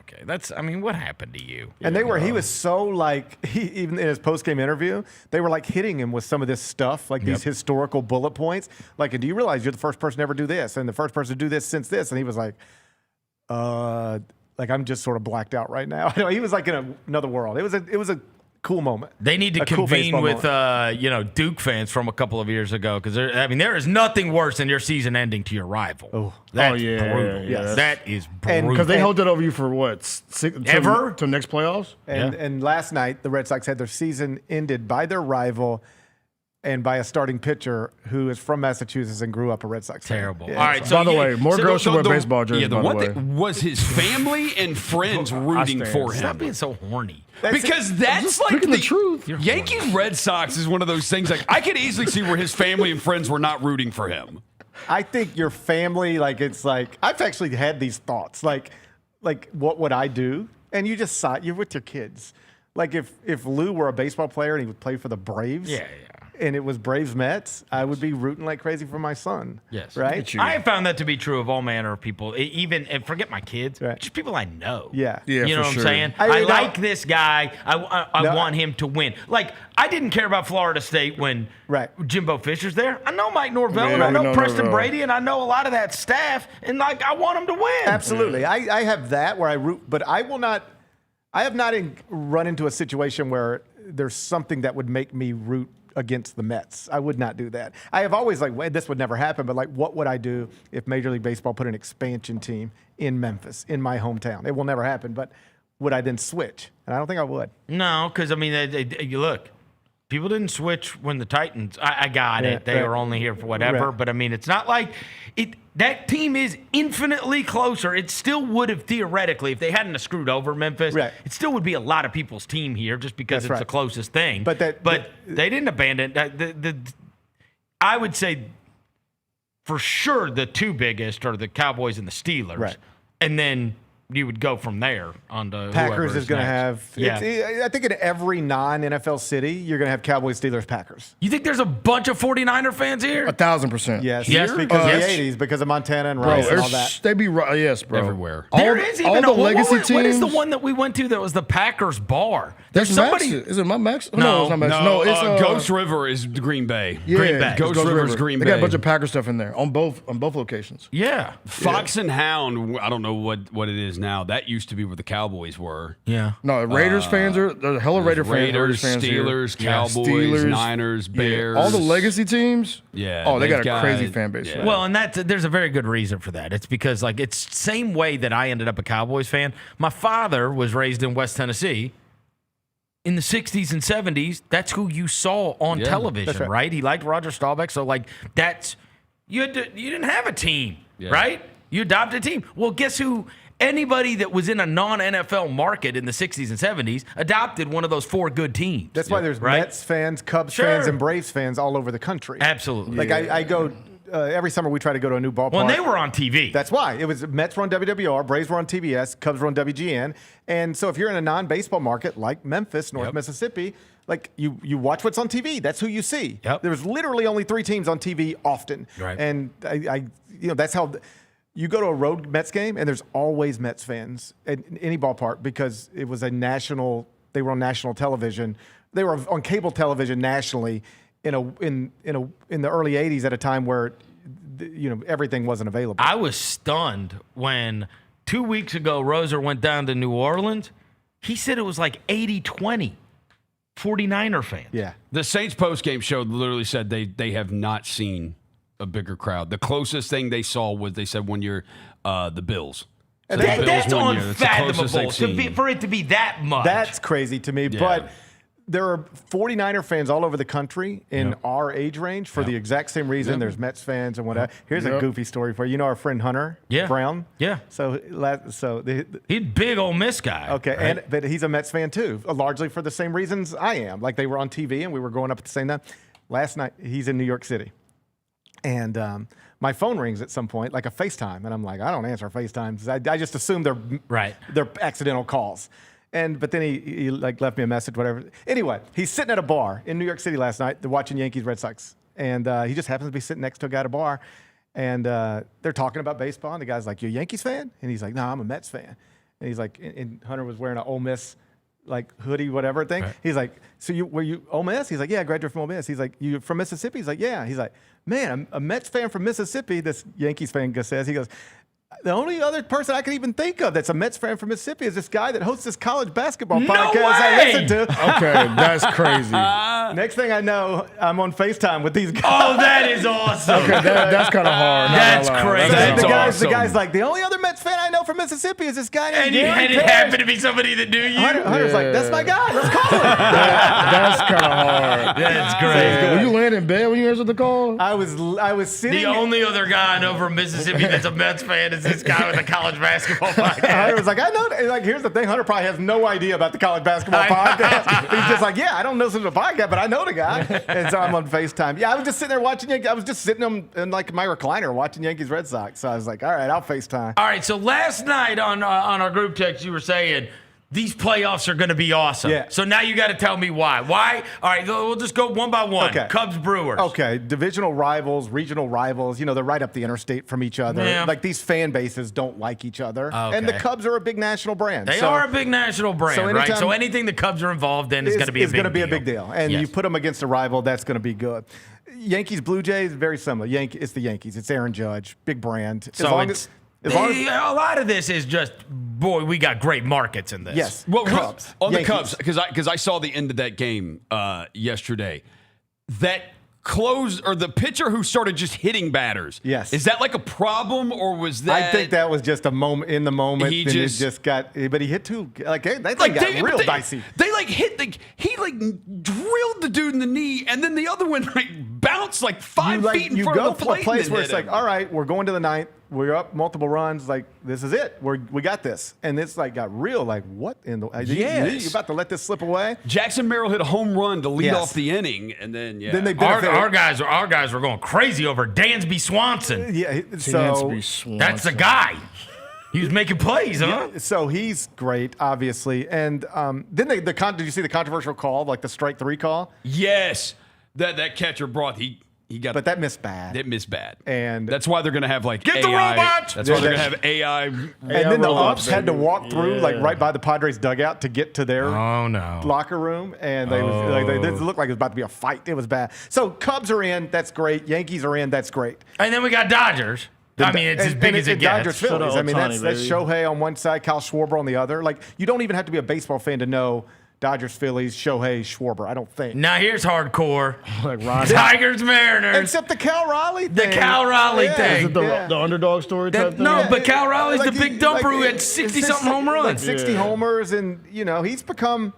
Speaker 11: Okay, I mean, what happened to you?
Speaker 10: And he was so like, even in his post-game interview, they were like hitting him with some of this stuff, like these historical bullet points. Like, do you realize you're the first person to ever do this and the first person to do this since this? And he was like, I'm just sort of blacked out right now. He was like in another world. It was a cool moment.
Speaker 11: They need to
Speaker 10: A cool
Speaker 11: convene
Speaker 10: baseball
Speaker 11: with
Speaker 10: moment.
Speaker 11: Duke fans from a couple of years ago, because there is nothing worse than your season ending to your rival.
Speaker 10: Oh,
Speaker 11: that's
Speaker 12: yeah,
Speaker 11: brutal.
Speaker 12: yeah,
Speaker 11: That is
Speaker 10: And-
Speaker 11: brutal.
Speaker 12: Because they hold it over you for what?
Speaker 11: Ever?
Speaker 12: Till next playoffs?
Speaker 10: And last night, the Red Sox had their season ended by their rival and by a starting pitcher who is from Massachusetts and grew up a Red Sox fan.
Speaker 11: Terrible.
Speaker 10: Yeah.
Speaker 11: All right. So
Speaker 12: by the way, more girls should wear baseball jerseys.
Speaker 8: Yeah, the
Speaker 12: by
Speaker 8: one
Speaker 12: the way.
Speaker 8: thing was his family and friends rooting for him.
Speaker 11: Stop being so horny.
Speaker 8: Because that's like
Speaker 12: the truth.
Speaker 8: Yankees Red Sox is one of those things. Like I could easily see where his family and friends were not rooting for him.
Speaker 10: I think your family, like it's like I've actually had these thoughts, like what would I do? And you just saw you're with your kids. Like if Lou were a baseball player and he would play for the Braves, and it was Braves Mets, I would be rooting like crazy for my son.
Speaker 11: Yes.
Speaker 10: Right?
Speaker 11: I have found that to be true of all manner of people, even, and forget my kids, just people I know.
Speaker 10: Yeah.
Speaker 11: You know what I'm saying?
Speaker 10: I
Speaker 11: I like this guy. I want him to win. Like, I didn't care about Florida State when Jimbo Fisher's there. I know Mike Norvell, and I know Preston Brady, and I know a lot of that staff, and, like, I want them to win.
Speaker 10: Absolutely. I have that where I root, but I will not – I have not run into a situation where there's something that would make me root against the Mets. I would not do that. I have always this would never happen, but what would I do if Major League Baseball put an expansion team in Memphis, in my hometown? It will never happen, but would I then switch? And I don't think I would.
Speaker 11: No, because, I mean, you look, people didn't switch when the Titans, I got it. They were only here for whatever, but, I mean, it's not like that team is infinitely closer. It still would have theoretically, if they hadn't have screwed over Memphis, it still would be a lot of people's team here just because it's the closest thing. But they didn't abandon I would say for sure the two biggest are the Cowboys and the Steelers. Right. And then you would go from there on to
Speaker 10: Packers is going to have. I think in every non-NFL city, you're going to have Cowboys, Steelers, Packers.
Speaker 11: You think there's a bunch of 49er fans here?
Speaker 12: 1,000%.
Speaker 10: Yes.
Speaker 11: Yes.
Speaker 10: Because of the 80s, because of Montana and Rice and all that.
Speaker 12: They be yes, bro.
Speaker 8: Everywhere.
Speaker 11: There is even
Speaker 12: all the legacy teams.
Speaker 11: What is the one that we went to that was the Packers bar?
Speaker 12: There's somebody. Is it my Max?
Speaker 11: No,
Speaker 12: it's not Max. No, it's
Speaker 8: Ghost River is Green Bay.
Speaker 12: Yeah,
Speaker 11: Green Bay.
Speaker 8: Ghost River is Green Bay.
Speaker 12: They got a bunch of Packer stuff in there on both locations.
Speaker 11: Yeah.
Speaker 8: Fox and Hound. I don't know what it is now. That used to be where the Cowboys were.
Speaker 11: Yeah.
Speaker 12: No, Raiders fans are there's a hell of Raiders,
Speaker 8: Steelers,
Speaker 12: here.
Speaker 8: Cowboys,
Speaker 12: Steelers,
Speaker 8: Niners, Bears.
Speaker 12: All the legacy teams.
Speaker 8: Yeah.
Speaker 12: Oh, they got a crazy fan base.
Speaker 8: Yeah.
Speaker 11: Well, and there's a very good reason for that. It's because it's same way that I ended up a Cowboys fan. My father was raised in West Tennessee. In the 60s and 70s, that's who you saw on television, right? He liked Roger Staubach, so that's you didn't have a team, right? You adopted a team. Well, guess who? Anybody that was in a non-NFL market in the 60s and 70s adopted one of those four good teams.
Speaker 10: That's why there's Mets fans, Cubs fans, and Braves fans all over the country.
Speaker 11: Absolutely.
Speaker 10: I go every summer. We try to go to a new ballpark.
Speaker 11: Well, and they were on TV.
Speaker 10: That's why it was Mets were on WWR, Braves were on TBS, Cubs were on WGN, and so if you're in a non-baseball market like Memphis, North Mississippi, you watch what's on TV. That's who you see. There's literally only 3 teams on TV often, and I that's how. You go to a road Mets game, and there's always Mets fans at any ballpark because it was they were on national television. They were on cable television nationally in the early 80s at a time where everything wasn't available.
Speaker 11: I was stunned when 2 weeks ago Roser went down to New Orleans. He said it was like 80-20 49er fans.
Speaker 10: Yeah.
Speaker 8: The Saints postgame show literally said they have not seen a bigger crowd. The closest thing they saw was they said 1 year the Bills. So
Speaker 11: that's unfathomable for it to be that much.
Speaker 10: That's crazy to me. But there are 49er fans all over the country in our age range for the exact same reason. There's Mets fans and whatever. Here's a goofy story for you. You know our friend Hunter Brown?
Speaker 11: Yeah.
Speaker 10: So he's
Speaker 11: a big Ole Miss guy.
Speaker 10: Okay,
Speaker 11: right?
Speaker 10: but he's a Mets fan too, largely for the same reasons I am. Like they were on TV and we were growing up at the same time. Last night, he's in New York City. And my phone rings at some point, like a FaceTime, and I'm like, I don't answer FaceTimes. I just assume they're accidental calls. But then he left me a message, whatever. Anyway, he's sitting at a bar in New York City last night. They're watching Yankees Red Sox, and he just happens to be sitting next to a guy at a bar, and they're talking about baseball. And the guy's like, "You a Yankees fan?" And he's like, "No, I'm a Mets fan." And he's like, and Hunter was wearing an Ole Miss hoodie, whatever thing. Right. He's like, "So were you Ole Miss?" He's like, "Yeah, I graduated from Ole Miss." He's like, "You from Mississippi?" He's like, "Yeah." He's like, "Man, I'm a Mets fan from Mississippi." This Yankees fan says, he goes, "The only other person I can even think of that's a Mets fan from Mississippi is this guy that hosts this college basketball podcast I listen to."
Speaker 12: Okay, that's crazy.
Speaker 10: Next thing I know, I'm on FaceTime with these guys.
Speaker 11: Oh, that is awesome.
Speaker 12: Okay, that's kind of hard.
Speaker 11: That's crazy.
Speaker 10: The guy's like, "The only other Mets fan I know from from Mississippi is this guy
Speaker 11: And
Speaker 10: named Gary
Speaker 11: it
Speaker 10: Parrish."
Speaker 11: happened to be somebody that knew you.
Speaker 10: Hunter's like, "That's my guy. Let's call him."
Speaker 12: That's kind of hard.
Speaker 11: That's great.
Speaker 12: Were you laying in bed when you answered the call?
Speaker 10: I was sitting.
Speaker 11: The only other guy I know from Mississippi that's a Mets fan is this guy with a college basketball podcast.
Speaker 10: Hunter was like, "I know." Like, here's the thing: Hunter probably has no idea about the college basketball podcast. He's just like, "Yeah, I don't listen to the podcast, but I know the guy." And so I'm on FaceTime. Yeah, I was just sitting there watching Yankees. I was just sitting in like my recliner watching Yankees Red Sox. So I was like, "All right, I'll FaceTime."
Speaker 11: All right, so last night on our group text, you were saying these playoffs are going to be awesome.
Speaker 10: Yeah.
Speaker 11: So now you got to tell me why. Why? All right, we'll just go one by one.
Speaker 10: Okay.
Speaker 11: Cubs, Brewers.
Speaker 10: Okay, divisional rivals, regional rivals. You know, they're right up the interstate from each other.
Speaker 11: Yeah.
Speaker 10: Like these fan bases don't like each other,
Speaker 11: Okay.
Speaker 10: and the Cubs are a big national brand.
Speaker 11: They are a big national brand, right? So anything the Cubs are involved in is going to be a big deal.
Speaker 10: It's going to be a big deal, and
Speaker 11: Yes.
Speaker 10: you put them against a rival, that's going to be good. Yankees, Blue Jays, very similar. It's the Yankees. It's Aaron Judge, big brand.
Speaker 11: So a lot of this is just, boy, we got great markets in this.
Speaker 10: Yes.
Speaker 8: Well,
Speaker 10: Cubs.
Speaker 8: on
Speaker 10: Yankees.
Speaker 8: the Cubs, because I saw the end of that game yesterday. That close or the pitcher who started just hitting batters.
Speaker 10: Yes.
Speaker 8: Is that like a problem or was that?
Speaker 10: I think that was just a moment in the moment.
Speaker 8: He
Speaker 10: and
Speaker 8: just
Speaker 10: got, but he hit two. Like that thing got real dicey.
Speaker 8: They like hit he like drilled the dude in the knee, and then the other one like bounced like 5 feet in front of the plate.
Speaker 10: A place
Speaker 8: and
Speaker 10: where
Speaker 8: hit
Speaker 10: it's like,
Speaker 8: him.
Speaker 10: all right, we're going to the ninth. We're up multiple runs. Like, this is it. We got this. And it's like got real. Like, what in the?
Speaker 8: Yes.
Speaker 10: You about to let this slip away?
Speaker 8: Jackson Merrill hit a home run to lead off the inning, and then
Speaker 10: Then they
Speaker 11: our guys were going crazy over Dansby Swanson.
Speaker 10: Yeah. So
Speaker 12: Dansby Swanson.
Speaker 11: That's the guy. He was making plays, huh?
Speaker 10: Yeah, so he's great, obviously. And then did you see the controversial call, like the strike 3 call?
Speaker 8: Yes, that catcher brought he got,
Speaker 10: but that missed bad.
Speaker 8: It missed bad,
Speaker 10: and
Speaker 8: that's why they're going to have like
Speaker 11: Get
Speaker 8: AI.
Speaker 11: the robot!
Speaker 8: That's why they're going to have AI.
Speaker 10: And then the
Speaker 12: robots,
Speaker 10: ups had to walk through like right by the Padres dugout to get to their locker room, and they looked like it was about to be a fight. It was bad. So Cubs are in, that's great. Yankees are in, that's great.
Speaker 11: And then we got Dodgers. I mean, it's as big as it gets.
Speaker 10: Dodgers, Phillies. I mean, that's Shohei on one side, Kyle Schwarber on the other. Like, you don't even have to be a baseball fan to know Dodgers, Phillies, Shohei, Schwarber. I don't think.
Speaker 11: Now here's hardcore.
Speaker 12: Like Ron.
Speaker 11: Tigers, Mariners.
Speaker 10: Except the Cal Raleigh thing.
Speaker 11: The Cal Raleigh
Speaker 10: Yeah.
Speaker 11: thing.
Speaker 12: Is it the underdog story type thing?
Speaker 11: No, but Cal Raleigh's
Speaker 10: Like
Speaker 11: the big dumper who had 60-something home runs.
Speaker 10: Like 60 homers, and, you know, he's become...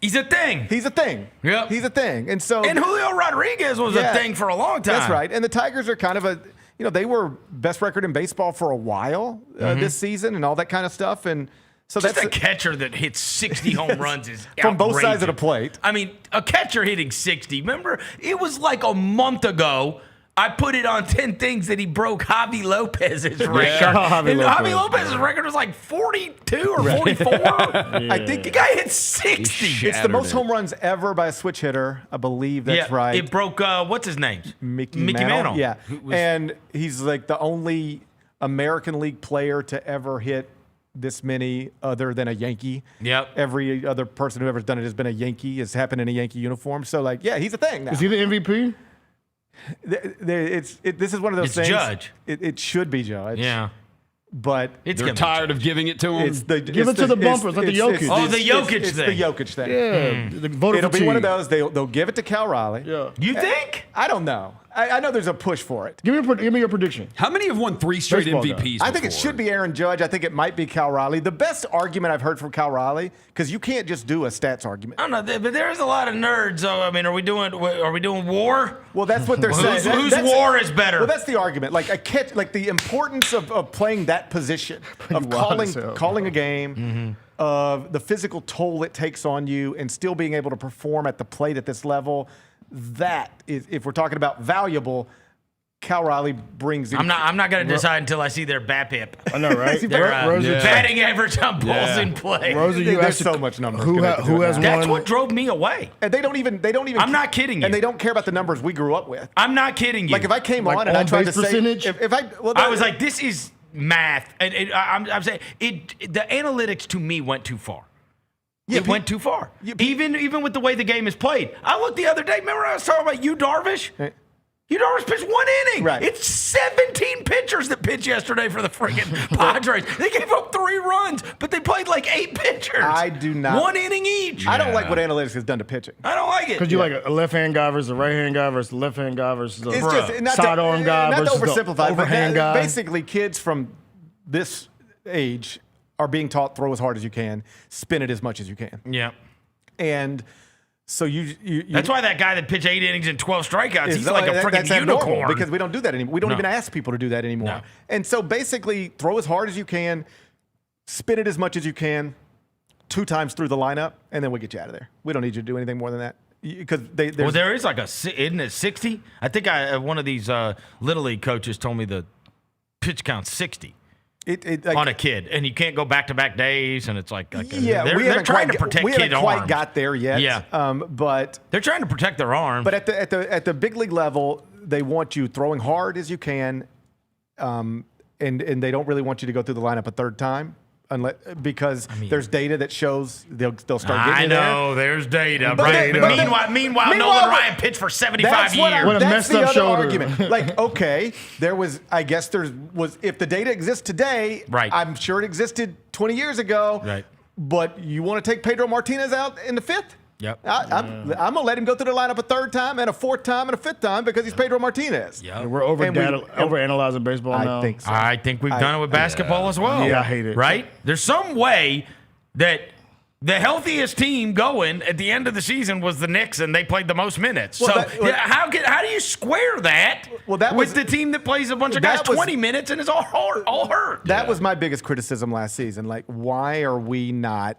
Speaker 11: He's a thing.
Speaker 10: He's a thing.
Speaker 11: Yep.
Speaker 10: He's a thing. And so...
Speaker 11: And Julio Rodriguez was a thing for a long time.
Speaker 10: That's right. And the Tigers are kind of a... You know, they were best record in baseball for a while this season and all that kind of stuff. And so
Speaker 11: Just
Speaker 10: that's
Speaker 11: a catcher that hits 60 home runs is
Speaker 10: from both sides of the
Speaker 11: outrageous.
Speaker 10: plate.
Speaker 11: I mean, a catcher hitting 60. Remember, it was like a month ago. I put it on 10 things that he broke Javi Lopez's record. Javi Lopez's record was like 42 or 44.
Speaker 10: I think
Speaker 11: the guy hit 60.
Speaker 10: It's the most home runs ever by a switch hitter. I believe that's right.
Speaker 11: It broke, what's his name?
Speaker 10: Mickey
Speaker 11: Mantle.
Speaker 10: Yeah. And he's like the only American League player to ever hit this many other than a Yankee.
Speaker 11: Yep.
Speaker 10: Every other person who ever's done it has been a Yankee, has happened in a Yankee uniform. So, like, yeah, he's a thing now.
Speaker 12: Is he the MVP?
Speaker 10: This is one of those things.
Speaker 11: Judge.
Speaker 10: It should be Judge.
Speaker 11: Yeah.
Speaker 10: But
Speaker 8: they're tired of giving it to him.
Speaker 12: Give it to the bumpers, like the Jokic.
Speaker 11: Oh, the Jokic
Speaker 10: It's the
Speaker 11: thing.
Speaker 10: Jokic thing.
Speaker 12: Yeah. The voter
Speaker 10: It'll be
Speaker 12: fatigue.
Speaker 10: one of those. They'll give it to Cal Raleigh.
Speaker 12: Yeah.
Speaker 11: You think?
Speaker 10: I don't know. I know there's a push for it.
Speaker 12: Give me your prediction.
Speaker 8: How many have won 3 straight
Speaker 12: Baseball guy.
Speaker 8: MVPs?
Speaker 10: I think it should be Aaron Judge. I think it might be Cal Raleigh. The best argument I've heard from Cal Raleigh, because you can't just do a stats argument.
Speaker 11: I don't know, but there's a lot of nerds. So I mean, are we doing war?
Speaker 10: Well, that's what they're saying.
Speaker 11: Whose war is better?
Speaker 10: Well, that's the argument. Like a catch, like the importance of playing that position, of calling a game, of the physical toll it takes on you, and still being able to perform at the plate at this level. That is, if we're talking about valuable, Cal Raleigh brings in.
Speaker 11: I'm not going to decide until I see their BAPIP.
Speaker 12: I know, right?
Speaker 11: Their
Speaker 12: Rosie,
Speaker 11: batting average on balls in play.
Speaker 12: Rosie, you
Speaker 10: There's
Speaker 12: asked
Speaker 10: so much numbers.
Speaker 12: who has
Speaker 11: That's
Speaker 12: won?
Speaker 11: what drove me away.
Speaker 10: And they don't even.
Speaker 11: I'm not kidding you.
Speaker 10: And they don't care about the numbers we grew up with.
Speaker 11: I'm not kidding you.
Speaker 10: Like if I came
Speaker 12: Like
Speaker 10: on and I tried to
Speaker 12: on-base percentage?
Speaker 10: say, if I, well,
Speaker 11: I was like, this is math. And I'm saying the analytics to me went too far.
Speaker 10: Yeah,
Speaker 11: it went too far. Even with the way the game is played. I looked the other day. Remember I was talking about Yu Darvish? Yu Darvish pitched 1 inning.
Speaker 10: Right.
Speaker 11: It's 17 pitchers that pitched yesterday for the freaking Padres. They gave up 3 runs, but they played like 8 pitchers.
Speaker 10: I do not.
Speaker 11: 1 inning each.
Speaker 10: I don't like what analytics has done to pitching.
Speaker 11: I don't like it.
Speaker 12: Because you like a left-hand guy versus a right-hand guy versus a left-hand guy versus a
Speaker 10: It's just not
Speaker 12: sidearm guy
Speaker 10: not
Speaker 12: versus
Speaker 10: to oversimplify,
Speaker 12: the overhand
Speaker 10: but
Speaker 12: guy.
Speaker 10: basically kids from this age are being taught throw as hard as you can, spin it as much as you can.
Speaker 11: Yeah.
Speaker 10: And so you
Speaker 11: that's why that guy that pitched 8 innings and 12 strikeouts, he's like a freaking unicorn.
Speaker 10: Because we don't do that anymore. We don't even ask people to do that anymore.
Speaker 11: No.
Speaker 10: And so basically, throw as hard as you can, spin it as much as you can, 2 times through the lineup, and then we get you out of there. We don't need you to do anything more than that. Because
Speaker 11: well, there is like isn't it 60? I think one of these Little League coaches told me the pitch count's 60. On a kid, and you can't go back-to-back days, and it's like
Speaker 10: yeah,
Speaker 11: they're trying to protect kids' arms.
Speaker 10: We haven't quite got there yet.
Speaker 11: Yeah,
Speaker 10: but
Speaker 11: they're trying to protect their arms.
Speaker 10: But at the big league level, they want you throwing hard as you can, and they don't really want you to go through the lineup a third time. Because there's data that shows they'll start getting there.
Speaker 11: I know, there's data. Right? Meanwhile, Nolan Ryan pitched for 75 years.
Speaker 12: What a
Speaker 10: that's
Speaker 12: messed
Speaker 10: the
Speaker 12: up
Speaker 10: other
Speaker 12: shoulder.
Speaker 10: argument. Like, okay, I guess if the data exists today,
Speaker 11: right.
Speaker 10: I'm sure it existed 20 years ago.
Speaker 11: Right.
Speaker 10: But you want to take Pedro Martinez out in the 5th?
Speaker 11: Yep.
Speaker 10: I'm going to let him go through the lineup a 3rd time and a 4th time and a 5th time because he's Pedro Martinez.
Speaker 11: Yep.
Speaker 12: We're overanalyzing baseball now.
Speaker 10: I think so.
Speaker 11: I think we've done it with basketball as well.
Speaker 12: Yeah, I hate it.
Speaker 11: Right? There's some way that the healthiest team going at the end of the season was the Knicks, and they played the most minutes.
Speaker 10: Well,
Speaker 11: how do you square that, with the team that plays a bunch of guys 20 minutes and is all hurt?
Speaker 10: That was my biggest criticism last season. Like, why are we not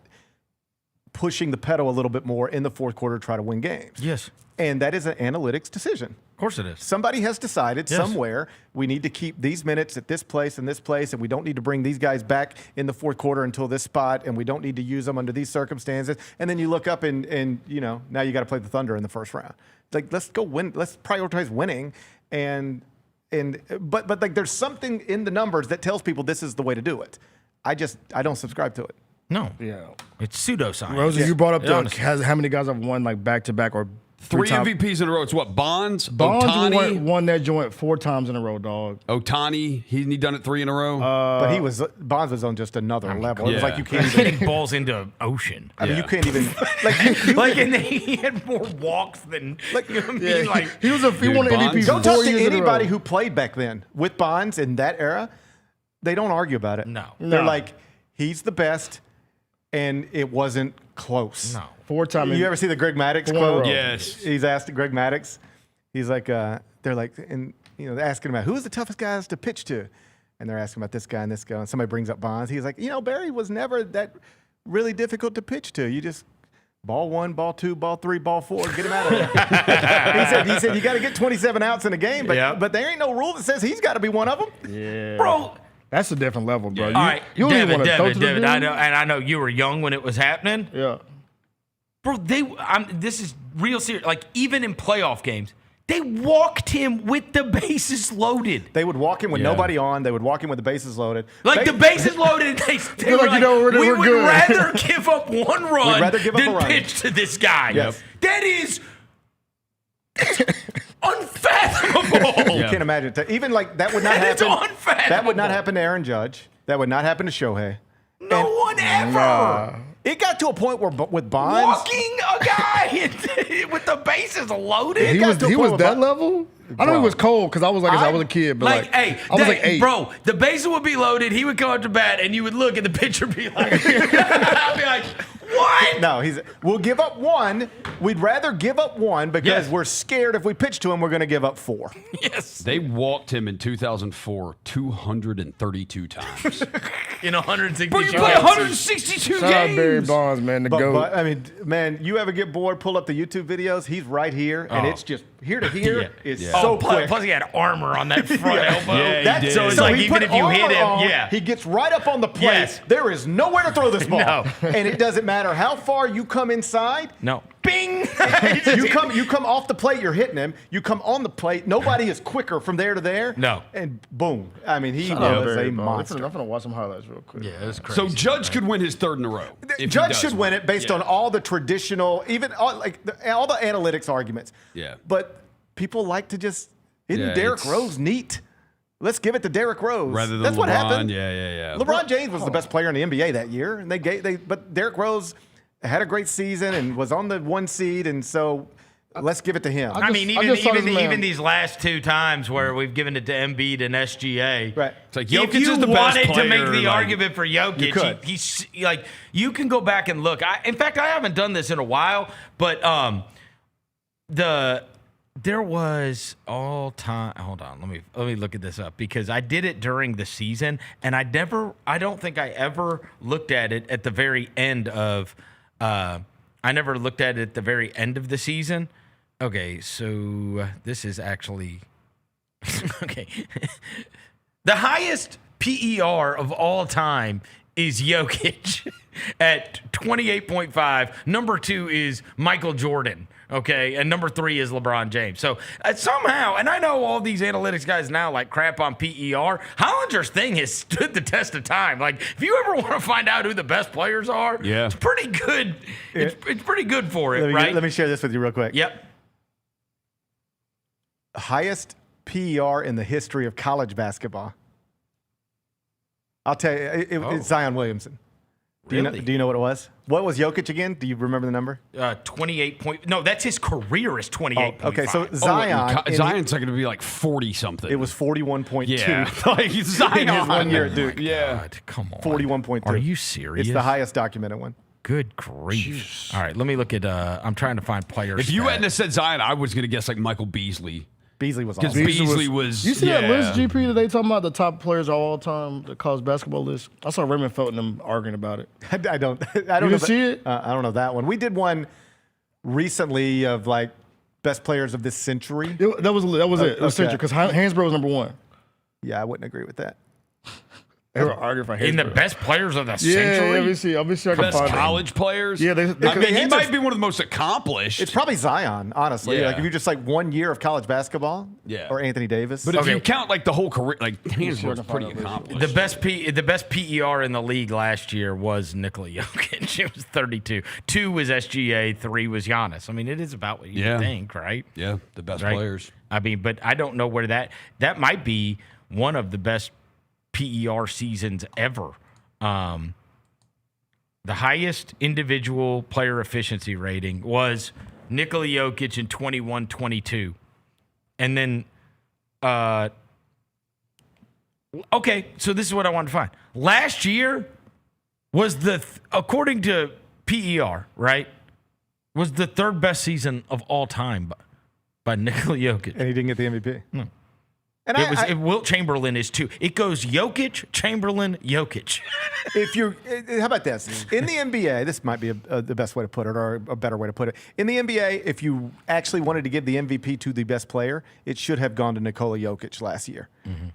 Speaker 10: pushing the pedal a little bit more in the 4th quarter to try to win games?
Speaker 11: Yes.
Speaker 10: And that is an analytics decision.
Speaker 11: Of course it is.
Speaker 10: Somebody has decided somewhere we need to keep these minutes at this place and this place, and we don't need to bring these guys back in the 4th quarter until this spot, and we don't need to use them under these circumstances. And then you look up and now you got to play the Thunder in the 1st round. It's like, let's go win. Let's prioritize winning. But like there's something in the numbers that tells people this is the way to do it. I don't subscribe to it.
Speaker 11: No.
Speaker 12: Yeah.
Speaker 11: It's pseudoscience.
Speaker 12: Rosie, you brought up how many guys have won like back-to-back or
Speaker 8: 3 MVPs in a row. It's what? Bonds
Speaker 12: Ohtani won that joint 4 times in a row, dog.
Speaker 8: Ohtani, he done it 3 in a row.
Speaker 10: But Bonds was on just another level. It was like you can't even
Speaker 11: hitting balls into an ocean.
Speaker 10: I mean, you can't even
Speaker 11: and he had more walks than
Speaker 10: like.
Speaker 11: You know what I mean? Like
Speaker 12: he won an MVP.
Speaker 10: Don't talk to
Speaker 12: years in a
Speaker 10: anybody
Speaker 12: row.
Speaker 10: who played back then with Bonds in that era. They don't argue about it.
Speaker 11: No.
Speaker 10: They're like, he's the best, and it wasn't close.
Speaker 11: No.
Speaker 12: 4 times.
Speaker 10: You ever see the Greg Maddux quote?
Speaker 8: Yes.
Speaker 10: He's asked Greg Maddux. He's like, they're like, and they're asking about who's the toughest guys to pitch to, and they're asking about this guy and this guy, and somebody brings up Bonds. He's like, Barry was never that really difficult to pitch to. You just ball 1, ball 2, ball 3, ball 4, get him out of there. he said you got to get 27 outs in a game, but there ain't no rule that says he's got to be one of them.
Speaker 12: Yeah,
Speaker 11: bro.
Speaker 12: That's a different level, bro.
Speaker 11: All right,
Speaker 12: you don't even want to throw to the
Speaker 11: Devin,
Speaker 12: dude.
Speaker 11: I know you were young when it was happening.
Speaker 12: Yeah.
Speaker 11: Bro, this is real serious. Like, even in playoff games, they walked him with the bases loaded.
Speaker 10: They would walk him with nobody on. They would walk him with the bases loaded.
Speaker 11: Like, the bases loaded, they were like, we would rather give up 1 run than pitch to this guy.
Speaker 10: Yes.
Speaker 11: That is unfathomable.
Speaker 10: You can't imagine. Even like that would not happen.
Speaker 11: It's unfathomable.
Speaker 10: That would not happen to Aaron Judge. That would not happen to Shohei.
Speaker 11: No one ever.
Speaker 10: It got to a point where with Bonds,
Speaker 11: walking a guy with the bases loaded.
Speaker 12: He was that level. I know he was cold because I was I was a kid, but
Speaker 11: hey,
Speaker 12: I was like 8.
Speaker 11: Bro, the bases would be loaded. He would come up to bat, and you would look, and the pitcher would be like, I'd be like, what?
Speaker 10: No, we'll give up 1. We'd rather give up 1 because we're scared if we pitch to him, we're going to give up 4.
Speaker 11: Yes.
Speaker 8: They walked him in 2004 232 times.
Speaker 11: In 162
Speaker 8: Bro, you play 162 games.
Speaker 12: Shout out Barry Bonds, man, the GOAT.
Speaker 10: But, I mean, man, you ever get bored, pull up the YouTube videos. He's right here, and it's just here to here is so quick.
Speaker 11: Plus, he had armor on that front elbow.
Speaker 8: Yeah, he did.
Speaker 11: So it's like, even if you hit him,
Speaker 10: he gets right up on the plate.
Speaker 11: Yes.
Speaker 10: There is nowhere to throw this ball.
Speaker 11: No.
Speaker 10: And it doesn't matter how far you come inside.
Speaker 11: No. Bing!
Speaker 10: you come off the plate, you're hitting him. You come on the plate, nobody is quicker from there to there.
Speaker 11: No.
Speaker 10: And boom. I mean, he was a monster.
Speaker 12: I'm going to watch some highlights real quick.
Speaker 11: Yeah, it was crazy.
Speaker 8: So Judge could win his 3rd in a row.
Speaker 10: Judge should win it based on all the traditional, even all the analytics arguments.
Speaker 8: Yeah.
Speaker 10: But people like to just, isn't Derrick Rose neat? Let's give it to Derrick Rose.
Speaker 8: Rather than
Speaker 10: That's
Speaker 8: LeBron.
Speaker 10: what happened.
Speaker 8: Yeah.
Speaker 10: LeBron James was the best player in the NBA that year, and but Derrick Rose had a great season and was on the 1 seed, and so Let's give it to him.
Speaker 11: Even these last two times where we've given it to Embiid and SGA.
Speaker 10: Right.
Speaker 8: It's like
Speaker 11: If
Speaker 8: Jokic
Speaker 11: you
Speaker 8: is the best
Speaker 11: wanted
Speaker 8: player.
Speaker 11: to make the
Speaker 8: like,
Speaker 11: argument for Jokic, he's like, you can go back and look. In fact, I haven't done this in a while, but there was all time. Hold on, let me look at this up because I did it during the season, and I don't think I ever looked at it at the very end of. I never looked at it at the very end of the season. Okay, so this is actually okay. The highest PER of all time is Jokic at 28.5. Number 2 is Michael Jordan. Okay, and number 3 is LeBron James. So somehow, and I know all these analytics guys now like crap on PER. Hollinger's thing has stood the test of time. Like, if you ever want to find out who the best players are, it's pretty good. It's pretty good for it, right?
Speaker 10: Let me share this with you real quick.
Speaker 11: Yep.
Speaker 10: Highest PER in the history of college basketball. I'll tell you, it's Zion Williamson. Do you know what it was? What was Jokic again? Do you remember the number?
Speaker 11: 28 No, that's his career is 28.5.
Speaker 10: Okay, so Zion.
Speaker 8: Zion's going to be like 40 something.
Speaker 10: It was 41.2.
Speaker 8: Yeah, like Zion
Speaker 10: in his 1 year at Duke.
Speaker 8: Yeah,
Speaker 11: God, come on.
Speaker 10: 41.2.
Speaker 11: Are you serious?
Speaker 10: It's the highest documented one.
Speaker 11: Good grief! All right, let me look at. I'm trying to find players.
Speaker 8: If you hadn't have said Zion, I was going to guess like Michael Beasley.
Speaker 10: Beasley was
Speaker 8: because
Speaker 10: awesome.
Speaker 8: Beasley was.
Speaker 12: You see that list, GP, that they talking about the top players of all time, the college basketball list? I saw Raymond Felton them arguing about it.
Speaker 10: I don't
Speaker 12: You
Speaker 10: know.
Speaker 12: didn't see it?
Speaker 10: I don't know that one. We did one recently of like best players of this century.
Speaker 12: That was it. It was century because Hansbrough was number 1.
Speaker 10: Yeah, I wouldn't agree with that.
Speaker 12: They were arguing for Hansbrough.
Speaker 11: In the best players of the century?
Speaker 12: Yeah, let me see. I can
Speaker 8: Best
Speaker 12: find
Speaker 8: college players?
Speaker 12: Yeah,
Speaker 8: I mean, he might be one of the most accomplished.
Speaker 10: It's probably Zion, honestly.
Speaker 8: Yeah.
Speaker 10: Like if you just like 1 year of college basketball, or Anthony Davis.
Speaker 8: But if you count like the whole career, like Hansbrough's pretty accomplished.
Speaker 11: The best PER in the league last year was Nikola Jokic. It was 32. 2 was SGA. 3 was Giannis. I mean, it is about what you think, right?
Speaker 8: Yeah, the best players.
Speaker 11: I mean, but I don't know where that might be one of the best PER seasons ever. The highest individual player efficiency rating was Nikola Jokic in 21-22. And then, okay, so this is what I wanted to find. Last year was according to PER, right, was the 3rd best season of all time by Nikola Jokic.
Speaker 10: And he didn't get the MVP.
Speaker 11: No.
Speaker 10: And
Speaker 11: Wilt Chamberlain is 2. It goes Jokic, Chamberlain, Jokic.
Speaker 10: How about this? In the NBA, this might be the best way to put it, or a better way to put it. In the NBA, if you actually wanted to give the MVP to the best player, it should have gone to Nikola Jokic last year. Mm-hmm.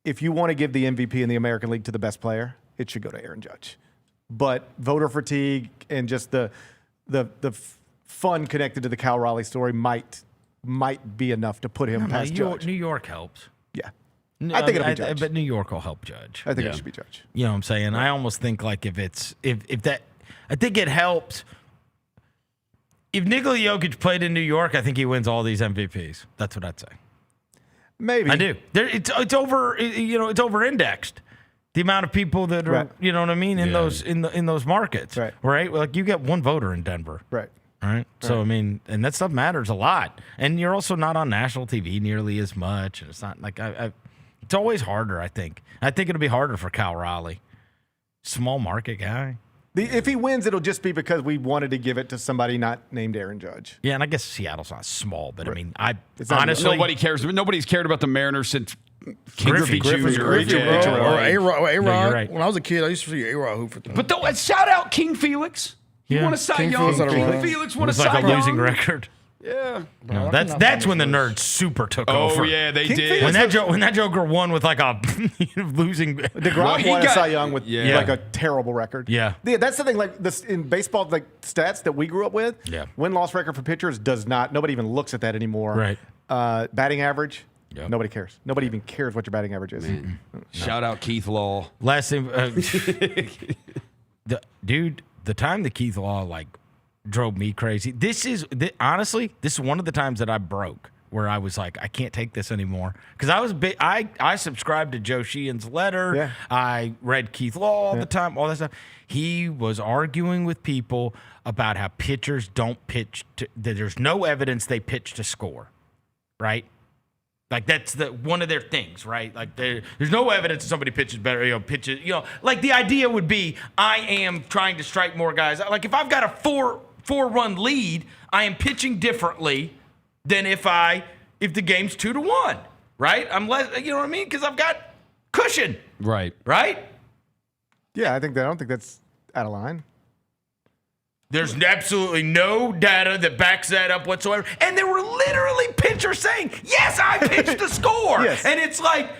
Speaker 10: If you want to give the MVP in the American League to the best player, it should go to Aaron Judge. But voter fatigue and just the fun connected to the Cal Raleigh story might be enough to put him past Judge.
Speaker 11: New York helps.
Speaker 10: Yeah. I think it'll be Judge.
Speaker 11: But New York will help Judge.
Speaker 10: I think it should be Judge.
Speaker 11: You know what I'm saying? I almost think like if that, I think it helps. If Nikola Jokic played in New York, I think he wins all these MVPs. That's what I'd say.
Speaker 10: Maybe.
Speaker 11: I do. It's over-indexed. The amount of people that are, you know what I mean, in those markets. Right? Like you get one voter in Denver.
Speaker 10: Right.
Speaker 11: All right. So, I mean, and that stuff matters a lot. And you're also not on national TV nearly as much. And it's not like it's always harder, I think. I think it'll be harder for Cal Raleigh. Small market guy.
Speaker 10: If he wins, it'll just be because we wanted to give it to somebody not named Aaron Judge.
Speaker 11: Yeah, and I guess Seattle's not small, but I mean,
Speaker 8: honestly, nobody cares. Nobody's cared about the Mariners since
Speaker 11: Griffey
Speaker 8: Jr.
Speaker 12: Or A-Rod.
Speaker 11: Right.
Speaker 12: When I was a kid, I used to see A-Rod hoop for them.
Speaker 8: But shout out King Felix. He won a Cy Young. King Felix won a Cy Young.
Speaker 11: Like a losing record.
Speaker 8: Yeah.
Speaker 11: No, that's when the nerds super took over.
Speaker 8: Oh, yeah, they did.
Speaker 11: When that Joker won with like a losing.
Speaker 10: DeGrom won a Cy Young with like a terrible record.
Speaker 11: Yeah.
Speaker 10: That's the thing. Like this in baseball, like stats that we grew up with.
Speaker 11: Yeah.
Speaker 10: Win-loss record for pitchers does not. Nobody even looks at that anymore.
Speaker 11: Right.
Speaker 10: Batting average.
Speaker 11: Yep.
Speaker 10: Nobody cares. Nobody even cares what your batting average is.
Speaker 8: No. Shout out Keith Law.
Speaker 11: Last thing, the time that Keith Law like drove me crazy. Honestly, this is one of the times that I broke where I was like, I can't take this anymore. Because I was I subscribed to Joe Sheehan's letter.
Speaker 10: Yeah.
Speaker 11: I read Keith Law all the time, all that stuff. He was arguing with people about how pitchers don't pitch, that there's no evidence they pitch to score, right? Like that's one of their things, right? Like there's no evidence that somebody pitches better, pitches, like the idea would be I am trying to strike more guys. Like if I've got a four-run lead, I am pitching differently than if the game's 2-1, right? I'm less, you know what I mean? Because I've got cushion.
Speaker 8: Right.
Speaker 11: Right?
Speaker 10: Yeah, I don't think that's out of line.
Speaker 11: There's absolutely no data that backs that up whatsoever. And there were literally pitchers saying, yes, I pitched to score.
Speaker 10: Yes.
Speaker 11: And it's like,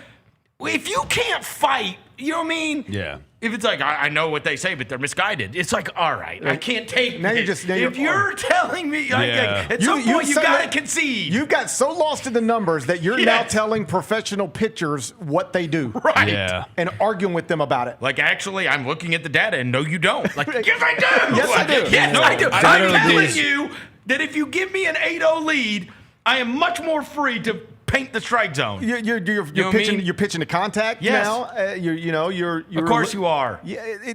Speaker 11: if you can't fight, you know what I mean?
Speaker 8: Yeah.
Speaker 11: If it's like, I know what they say, but they're misguided. It's like, all right, I can't take
Speaker 10: now
Speaker 11: this.
Speaker 10: You're
Speaker 11: telling me, at some point you got to concede.
Speaker 10: You got so lost in the numbers that you're now telling professional pitchers what they do.
Speaker 11: Right.
Speaker 8: Yeah.
Speaker 10: And arguing with them about it.
Speaker 11: Like, actually, I'm looking at the data, and no, you don't. Like, yes, I do.
Speaker 10: Yes, I do.
Speaker 11: Yes, I do.
Speaker 8: I
Speaker 11: I'm
Speaker 8: literally
Speaker 11: telling
Speaker 8: did.
Speaker 11: you that if you give me an 8-0 lead, I am much more free to paint the strike zone.
Speaker 10: You're
Speaker 11: know what I
Speaker 10: pitching.
Speaker 11: mean?
Speaker 10: You're pitching to contact
Speaker 11: Yes.
Speaker 10: now. You're.
Speaker 11: Of course you are.
Speaker 10: Yeah.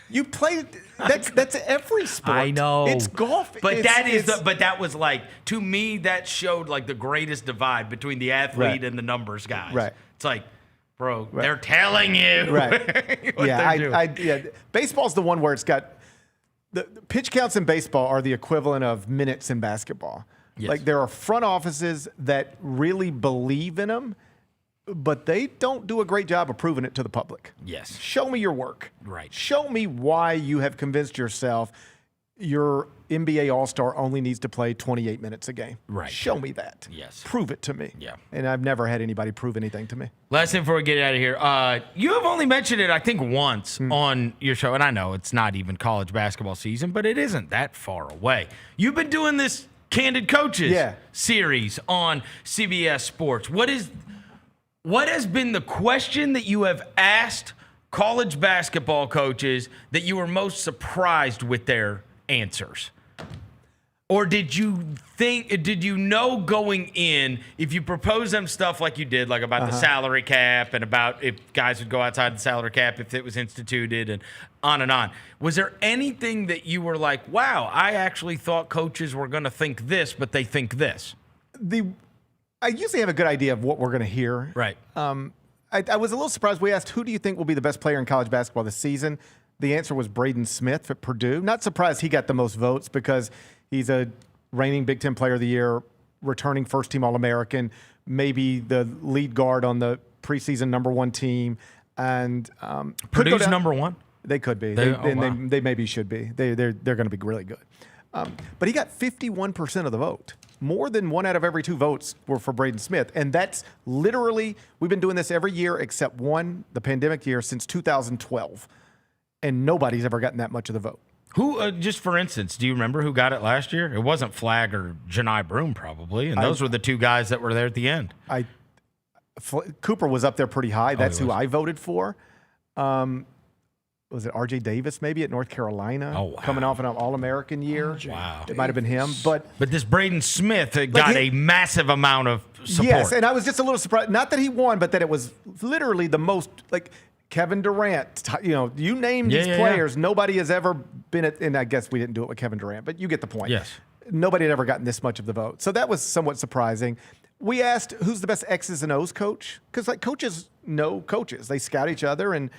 Speaker 10: You play. That's every sport.
Speaker 11: I know.
Speaker 10: It's golf.
Speaker 11: But that was like, to me, that showed like the greatest divide between the athlete
Speaker 10: Right.
Speaker 11: and the numbers guys.
Speaker 10: Right.
Speaker 11: It's like, bro, they're telling you.
Speaker 10: Right.
Speaker 11: what they're doing.
Speaker 10: Yeah. Baseball's the one where it's got the pitch counts in baseball are the equivalent of minutes in basketball.
Speaker 11: Yes.
Speaker 10: Like there are front offices that really believe in them, but they don't do a great job of proving it to the public.
Speaker 11: Yes.
Speaker 10: Show me your work.
Speaker 11: Right.
Speaker 10: Show me why you have convinced yourself your NBA All-Star only needs to play 28 minutes a game.
Speaker 11: Right.
Speaker 10: Show me that.
Speaker 11: Yes.
Speaker 10: Prove it to me.
Speaker 11: Yeah.
Speaker 10: And I've never had anybody prove anything to me.
Speaker 11: Last thing before we get out of here. You have only mentioned it, I think, once on your show, and I know it's not even college basketball season, but it isn't that far away. You've been doing this Candid Coaches series on CBS Sports. What has been the question that you have asked college basketball coaches that you were most surprised with their answers? Or did you know going in, if you propose them stuff like you did, like about the salary cap and about if guys would go outside the salary cap if it was instituted and on, was there anything that you were like, wow, I actually thought coaches were going to think this, but they think this?
Speaker 10: I usually have a good idea of what we're going to hear.
Speaker 11: Right.
Speaker 10: I was a little surprised. We asked, who do you think will be the best player in college basketball this season? The answer was Braden Smith at Purdue. Not surprised he got the most votes because he's a reigning Big Ten Player of the Year, returning first-team All-American, maybe the lead guard on the preseason #1 team. And
Speaker 11: Purdue's #1?
Speaker 10: They could be. They maybe should be. They're going to be really good. But he got 51% of the vote. More than 1 out of every 2 votes were for Braden Smith. And that's literally, we've been doing this every year except one, the pandemic year, since 2012. And nobody's ever gotten that much of the vote.
Speaker 11: Who, just for instance, do you remember who got it last year? It wasn't Flagg or Janai Broom, probably. And those were the 2 guys that were there at the end.
Speaker 10: Cooper was up there pretty high. That's who I voted for. Was it R.J. Davis maybe at North Carolina?
Speaker 11: Oh, wow.
Speaker 10: Coming off an All-American year.
Speaker 11: Wow.
Speaker 10: It might have been him. But
Speaker 11: this Braden Smith got a massive amount of support.
Speaker 10: Yes, and I was just a little surprised. Not that he won, but that it was literally the most, like Kevin Durant. You name these players. Nobody has ever been at, and I guess we didn't do it with Kevin Durant, but you get the point.
Speaker 11: Yes.
Speaker 10: Nobody had ever gotten this much of the vote. So that was somewhat surprising. We asked, who's the best X's and O's coach? Because coaches know coaches. They scout each other, and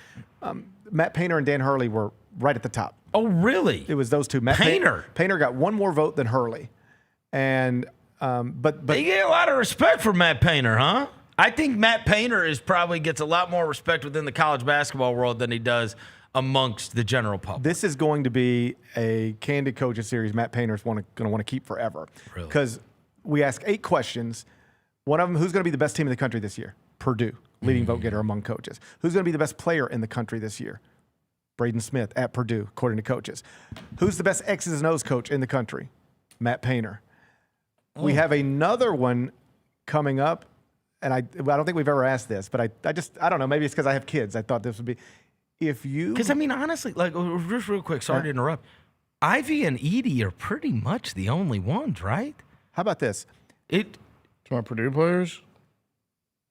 Speaker 10: Matt Painter and Dan Hurley were right at the top.
Speaker 11: Oh, really?
Speaker 10: It was those two. Matt Painter got 1 more vote than Hurley. And but
Speaker 11: they get a lot of respect for Matt Painter, huh? I think Matt Painter probably gets a lot more respect within the college basketball world than he does amongst the general public.
Speaker 10: This is going to be a Candid Coaches series Matt Painter's going to want to keep forever.
Speaker 11: Really?
Speaker 10: Because we ask 8 questions. One of them, who's going to be the best team in the country this year? Purdue, leading vote getter among coaches. Who's going to be the best player in the country this year? Braden Smith at Purdue, according to coaches. Who's the best X's and O's coach in the country? Matt Painter. We have another one coming up, and I don't think we've ever asked this, but I don't know. Maybe it's because I have kids. I thought this would be,
Speaker 11: because honestly, just real quick, sorry to interrupt. Ivy and Edie are pretty much the only ones, right?
Speaker 10: How about this?
Speaker 12: To my Purdue players?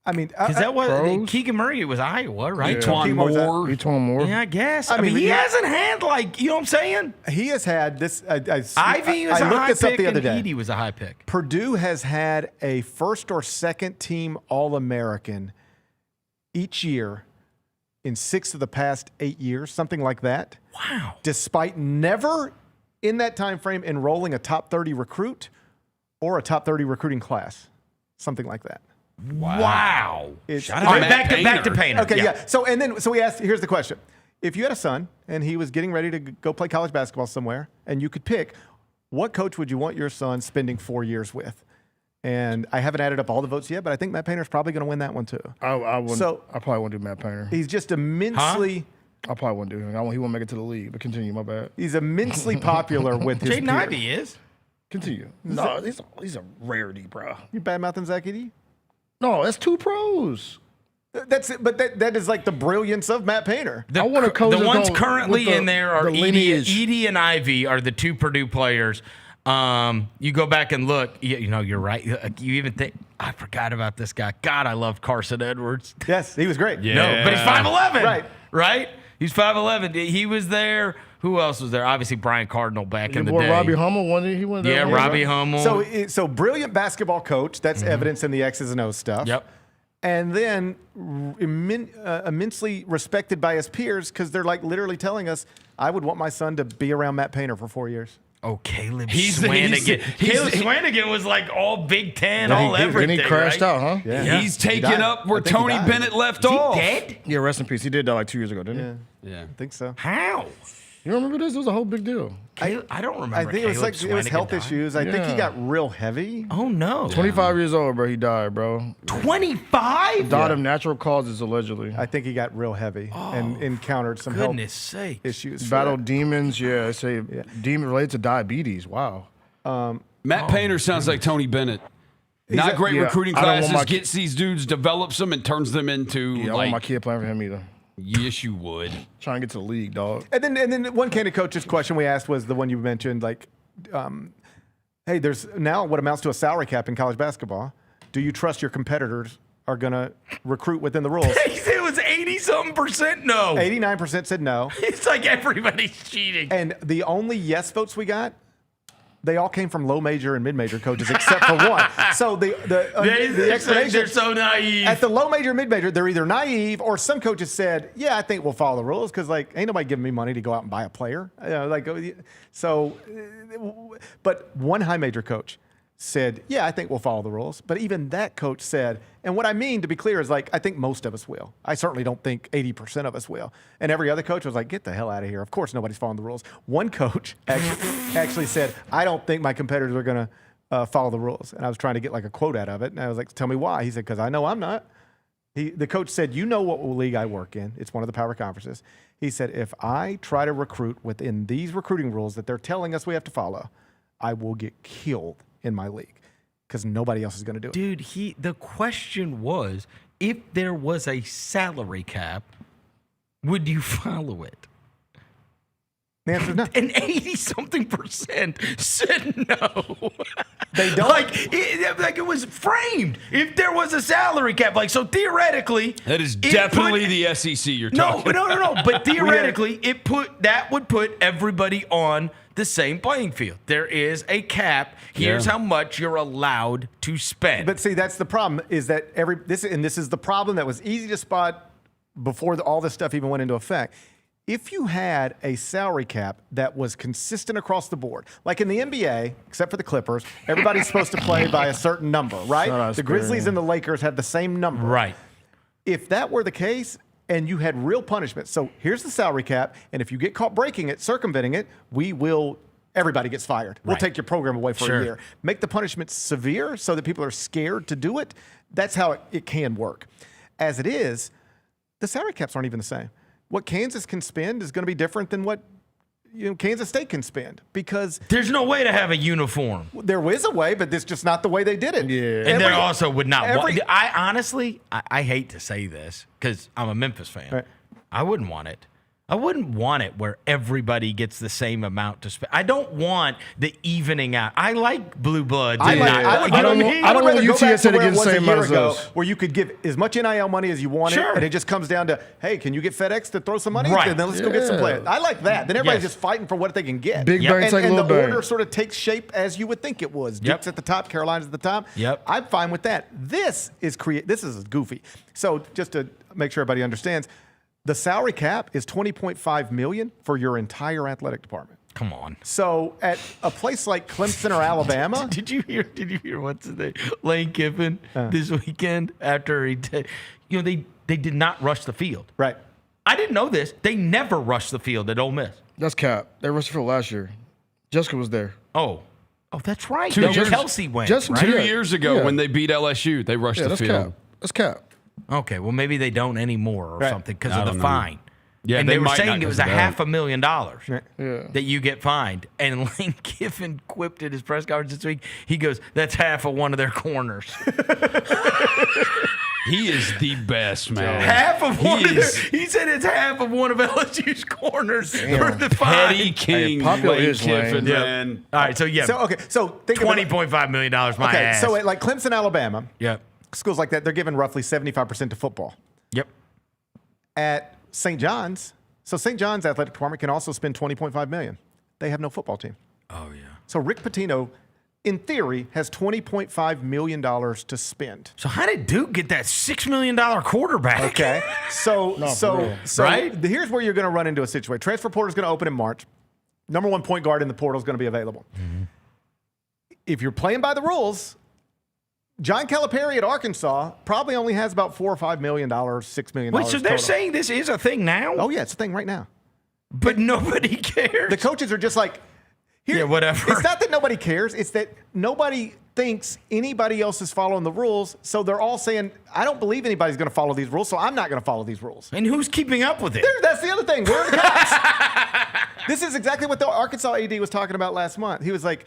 Speaker 10: I mean,
Speaker 11: Because that was
Speaker 12: pros?
Speaker 11: Keegan Murray was Iowa, right?
Speaker 8: Etuan Moore.
Speaker 12: Etuan Moore.
Speaker 11: Yeah, I guess. I
Speaker 10: mean,
Speaker 11: mean, he
Speaker 10: yeah.
Speaker 11: hasn't had like, you know what I'm saying?
Speaker 10: he has had this.
Speaker 11: Ivy was
Speaker 10: I
Speaker 11: a
Speaker 10: looked
Speaker 11: high
Speaker 10: this up
Speaker 11: pick
Speaker 10: the other
Speaker 11: and
Speaker 10: day.
Speaker 11: Edey was a high pick.
Speaker 10: Purdue has had a first or second team All-American each year in 6 of the past 8 years, something like that.
Speaker 11: Wow.
Speaker 10: Despite never in that time frame enrolling a top 30 recruit or a top 30 recruiting class, something like that.
Speaker 11: Wow.
Speaker 10: It's,
Speaker 11: All right, back to Painter.
Speaker 10: Okay, yeah. So we asked. Here's the question: if you had a son and he was getting ready to go play college basketball somewhere, and you could pick, what coach would you want your son spending 4 years with? And I haven't added up all the votes yet, but I think Matt Painter's probably going to win that one too.
Speaker 12: I probably wouldn't do Matt Painter.
Speaker 10: He's just immensely.
Speaker 12: I probably wouldn't do him. He won't make it to the league. But continue. My bad.
Speaker 10: He's immensely popular with his
Speaker 11: Jaden
Speaker 10: peers.
Speaker 11: Ivey is.
Speaker 12: Continue. No, he's a rarity, bro.
Speaker 10: You bad mouthing Zach Edey?
Speaker 12: No, that's 2 pros.
Speaker 10: That's it, but that is like the brilliance of Matt Painter.
Speaker 12: I want a coach
Speaker 11: The
Speaker 12: that's
Speaker 11: ones
Speaker 12: gonna-
Speaker 11: currently
Speaker 12: with
Speaker 11: in there are Edey and Ivy are the 2 Purdue players. You go back and look. You know, you're right. You even think I forgot about this guy. God, I love Carson Edwards.
Speaker 10: Yes, he was great.
Speaker 11: Yeah. No, but he's 5'11".
Speaker 10: Right.
Speaker 11: He's 5'11". He was there. Who else was there? Obviously, Brian Cardinal back in the day.
Speaker 12: Robbie Hummel, he went there.
Speaker 11: Yeah, Robbie Hummel.
Speaker 10: So brilliant basketball coach. That's evidence in the X's and O's stuff.
Speaker 11: Yep.
Speaker 10: And then immensely respected by his peers because they're like literally telling us, I would want my son to be around Matt Painter for 4 years.
Speaker 11: Oh, Caleb Swanigan. Caleb Swanigan was like all Big Ten, all everything.
Speaker 12: Then he crashed out, huh?
Speaker 10: Yeah.
Speaker 8: He's taking up where Tony Bennett left
Speaker 11: Is he
Speaker 8: off.
Speaker 11: dead?
Speaker 12: Yeah, rest in peace. He did die like 2 years ago, didn't he?
Speaker 8: Yeah.
Speaker 10: I think so.
Speaker 11: How?
Speaker 12: You remember this? It was a whole big deal.
Speaker 11: I don't remember.
Speaker 10: I think it was
Speaker 11: Caleb
Speaker 10: like it was health
Speaker 11: Swanigan died.
Speaker 10: issues. I think he got real heavy.
Speaker 11: Oh no!
Speaker 12: 25 years old, bro. He died, bro.
Speaker 11: 25?
Speaker 12: Died of natural causes, allegedly.
Speaker 10: I think he got real heavy and encountered some health
Speaker 11: Goodness sake!
Speaker 10: issues. for
Speaker 12: Battled
Speaker 10: that.
Speaker 12: demons. Yeah, they say demon related to diabetes. Wow.
Speaker 8: Matt Painter sounds like Tony Bennett. Not great recruiting
Speaker 12: I don't want
Speaker 8: classes, gets these dudes, develops them, and turns them into
Speaker 12: I don't want my kid playing for him either.
Speaker 8: Yes, you would.
Speaker 12: Trying to get to the league, dog.
Speaker 10: And then one Candid Coaches question we asked was the one you mentioned, like, hey, there's now what amounts to a salary cap in college basketball. Do you trust your competitors are going to recruit within the rules?
Speaker 11: It was 80-something% no.
Speaker 10: 89% said no.
Speaker 11: It's like everybody's cheating.
Speaker 10: And the only yes votes we got, they all came from low major and mid major coaches except for one. So the explanation,
Speaker 11: they're so naive.
Speaker 10: At the low major, mid major, they're either naive or some coaches said, "Yeah, I think we'll follow the rules because like ain't nobody giving me money to go out and buy a player." But one high major coach said, "Yeah, I think we'll follow the rules." But even that coach said, and what I mean to be clear is like I think most of us will. I certainly don't think 80% of us will. And every other coach was like, "Get the hell out of here!" Of course, nobody's following the rules. One coach actually said, "I don't think my competitors are going to follow the rules." And I was trying to get like a quote out of it, and I was like, "Tell me why?" He said, "Because I know I'm not." The coach said, "You know what league I work in? It's one of the power conferences." He said, "If I try to recruit within these recruiting rules that they're telling us we have to follow, I will get killed in my league because nobody else is going to do it."
Speaker 11: Dude, the question was, if there was a salary cap, would you follow it?
Speaker 10: The answer is no.
Speaker 11: And 80-something% said no.
Speaker 10: They don't.
Speaker 11: Like it was framed. If there was a salary cap, like so theoretically,
Speaker 8: That is definitely the SEC you're talking about.
Speaker 11: No. But theoretically, that would put everybody on the same playing field. There is a cap. Here's how much you're allowed to spend.
Speaker 10: But see, that's the problem. Is that this is the problem that was easy to spot before all this stuff even went into effect. If you had a salary cap that was consistent across the board, like in the NBA, except for the Clippers, everybody's supposed to play by a certain number, right? The Grizzlies and the Lakers have the same number.
Speaker 11: Right.
Speaker 10: If that were the case and you had real punishment, so here's the salary cap, and if you get caught breaking it, circumventing it, everybody gets fired. We'll take your program away for a year. Make the punishment severe so that people are scared to do it. That's how it can work. As it is, the salary caps aren't even the same. What Kansas can spend is going to be different than what Kansas State can spend because
Speaker 11: there's no way to have a uniform.
Speaker 10: There is a way, but it's just not the way they did it.
Speaker 12: Yeah.
Speaker 11: And there also would not want. I honestly hate to say this because I'm a Memphis fan.
Speaker 10: Right.
Speaker 11: I wouldn't want it. I wouldn't want it where everybody gets the same amount to spend. I don't want the evening out. I like blue bloods.
Speaker 10: I don't want UTSA to get the same amount as those. Where you could give as much NIL money as you wanted, and it just comes down to, hey, can you get FedEx to throw some money?
Speaker 11: Right.
Speaker 10: And then let's go get some players. I like that. Then everybody's just fighting for what they can get.
Speaker 12: Big bang, take
Speaker 10: and
Speaker 12: little
Speaker 10: the
Speaker 12: bang.
Speaker 10: order sort of takes shape as you would think it was. Duke's at the top, Carolina's at the top. I'm fine with that. This is goofy. So just to make sure everybody understands, the salary cap is $20.5 million for your entire athletic department.
Speaker 11: Come on.
Speaker 10: So at a place like Clemson or Alabama,
Speaker 11: Did you hear what's his name? Lane Kiffin this weekend after they did not rush the field.
Speaker 10: Right.
Speaker 11: I didn't know this. They never rushed the field at Ole Miss.
Speaker 12: That's cap. They rushed the field last year. Jessica was there.
Speaker 11: Oh, that's right. Kelsey went.
Speaker 12: Just
Speaker 11: right?
Speaker 8: 2 years ago when they beat LSU, they rushed the field.
Speaker 12: Cap. That's cap.
Speaker 11: Okay, well, maybe they don't anymore or something because of the fine.
Speaker 8: Yeah,
Speaker 11: and they were
Speaker 8: might
Speaker 11: saying
Speaker 8: not
Speaker 11: it was
Speaker 8: because of that.
Speaker 11: $500,000 that you get fined. And Lane Kiffin quipped at his press conference this week. He goes, "That's half of one of their corners."
Speaker 8: He is the best, man.
Speaker 11: Half of one. He said it's half of one of LSU's corners for the fine.
Speaker 8: Petty King, Lane Kiffin, man.
Speaker 11: All right, so
Speaker 10: so think
Speaker 11: $20.5 million. My ass.
Speaker 10: So at like Clemson, Alabama,
Speaker 11: Yep.
Speaker 10: schools like that, they're giving roughly 75% to football.
Speaker 11: Yep.
Speaker 10: At St. John's, so St. John's athletic department can also spend $20.5 million. They have no football team.
Speaker 11: Oh yeah.
Speaker 10: So Rick Pitino, in theory, has $20.5 million to spend.
Speaker 11: So how did Duke get that $6 million quarterback?
Speaker 10: Okay. So
Speaker 11: right?
Speaker 10: Here's where you're going to run into a situation. Transfer portal is going to open in March. Number one point guard in the portal is going to be available.
Speaker 11: Mm-hmm.
Speaker 10: If you're playing by the rules, John Calipari at Arkansas probably only has about $4 or $5 million, $6 million.
Speaker 11: Wait, so they're
Speaker 10: total.
Speaker 11: saying this is a thing now?
Speaker 10: Oh yeah, it's a thing right now.
Speaker 11: But nobody cares.
Speaker 10: The coaches are just like, here,
Speaker 11: whatever.
Speaker 10: It's not that nobody cares. It's that nobody thinks anybody else is following the rules. So they're all saying, I don't believe anybody's going to follow these rules, so I'm not going to follow these rules.
Speaker 11: And who's keeping up with it?
Speaker 10: That's the other thing. Where are the cops? This is exactly what the Arkansas AD was talking about last month. He was like,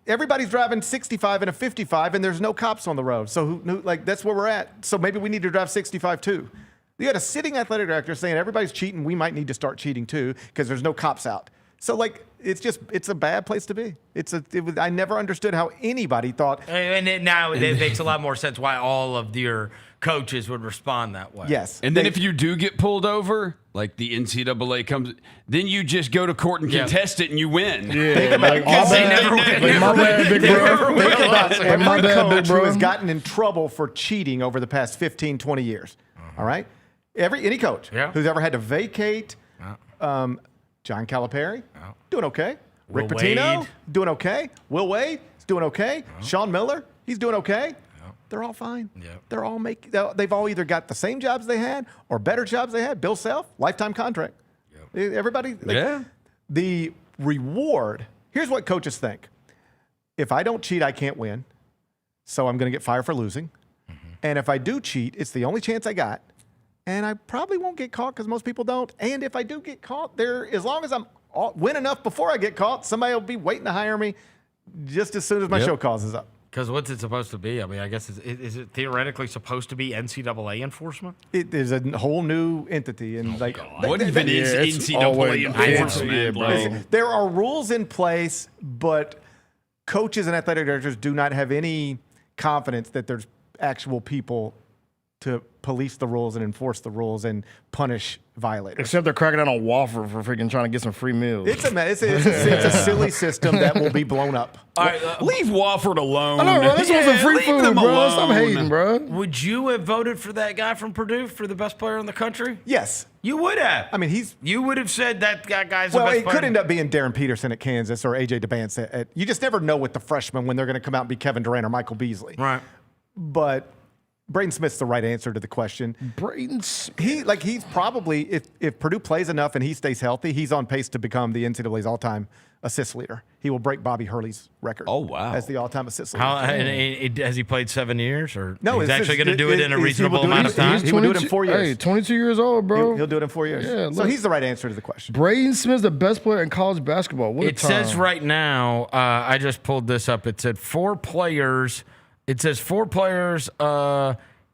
Speaker 10: everybody's driving 65 and a 55, and there's no cops on the road. So that's where we're at. So maybe we need to drive 65 too. You had a sitting athletic director saying everybody's cheating. We might need to start cheating too because there's no cops out. So it's a bad place to be. I never understood how anybody thought.
Speaker 11: And now it makes a lot more sense why all of your coaches would respond that way.
Speaker 10: Yes.
Speaker 8: And then if you do get pulled over, like the NCAA comes, then you just go to court and contest it and you win.
Speaker 12: Yeah.
Speaker 10: Think about it.
Speaker 12: My bad, big bro.
Speaker 10: Think about every
Speaker 12: My bad,
Speaker 10: coach
Speaker 12: big bro.
Speaker 10: who has gotten in trouble for cheating over the past 15, 20 years. All right? Any coach who's ever had to vacate, John Calipari, doing okay. Rick Pitino, doing okay. Will Wade, is doing okay. Sean Miller, he's doing okay. They're all fine. They're all they've all either got the same jobs they had or better jobs they had. Bill Self, lifetime contract. Everybody, the reward, here's what coaches think. If I don't cheat, I can't win. So I'm going to get fired for losing. And if I do cheat, it's the only chance I got. And I probably won't get caught because most people don't. And if I do get caught, as long as I'm win enough before I get caught, somebody will be waiting to hire me just as soon as my show calls is up.
Speaker 11: Because what's it supposed to be? I mean, I guess is it theoretically supposed to be NCAA enforcement?
Speaker 10: It is a whole new entity, and
Speaker 8: what even is NCAA enforcement, bro?
Speaker 10: There are rules in place, but coaches and athletic directors do not have any confidence that there's actual people to police the rules and enforce the rules and punish violators.
Speaker 12: Except they're cracking down on Wofford for freaking trying to get some free meals.
Speaker 10: It's a silly system that will be blown up.
Speaker 11: All right,
Speaker 8: leave Wofford alone.
Speaker 12: I know, bro. This was some free food, bro. Stop hating, bro.
Speaker 11: Would you have voted for that guy from Purdue for the best player in the country?
Speaker 10: Yes.
Speaker 11: You would have.
Speaker 10: I mean, you
Speaker 11: would have said that guy's the best player.
Speaker 10: Well, it could end up being Darren Peterson at Kansas or A.J. DeBance. You just never know with the freshmen when they're going to come out and be Kevin Durant or Michael Beasley.
Speaker 11: Right.
Speaker 10: But Braden Smith's the right answer to the question.
Speaker 12: Braden Smith.
Speaker 10: He's probably, if Purdue plays enough and he stays healthy, he's on pace to become the NCAA's all-time assist leader. He will break Bobby Hurley's record.
Speaker 8: Oh, wow.
Speaker 10: As the all-time assist leader.
Speaker 11: Has he played 7 years? Or
Speaker 10: no,
Speaker 11: he's actually going to do it in a reasonable amount of time?
Speaker 10: He will do it in 4 years.
Speaker 12: Hey, 22 years old, bro.
Speaker 10: He'll do it in 4 years.
Speaker 12: Yeah,
Speaker 10: so he's the right answer to the question.
Speaker 12: Braden Smith's the best player in college basketball. What
Speaker 11: it says right now, I just pulled this up. It said 4 players. It says 4 players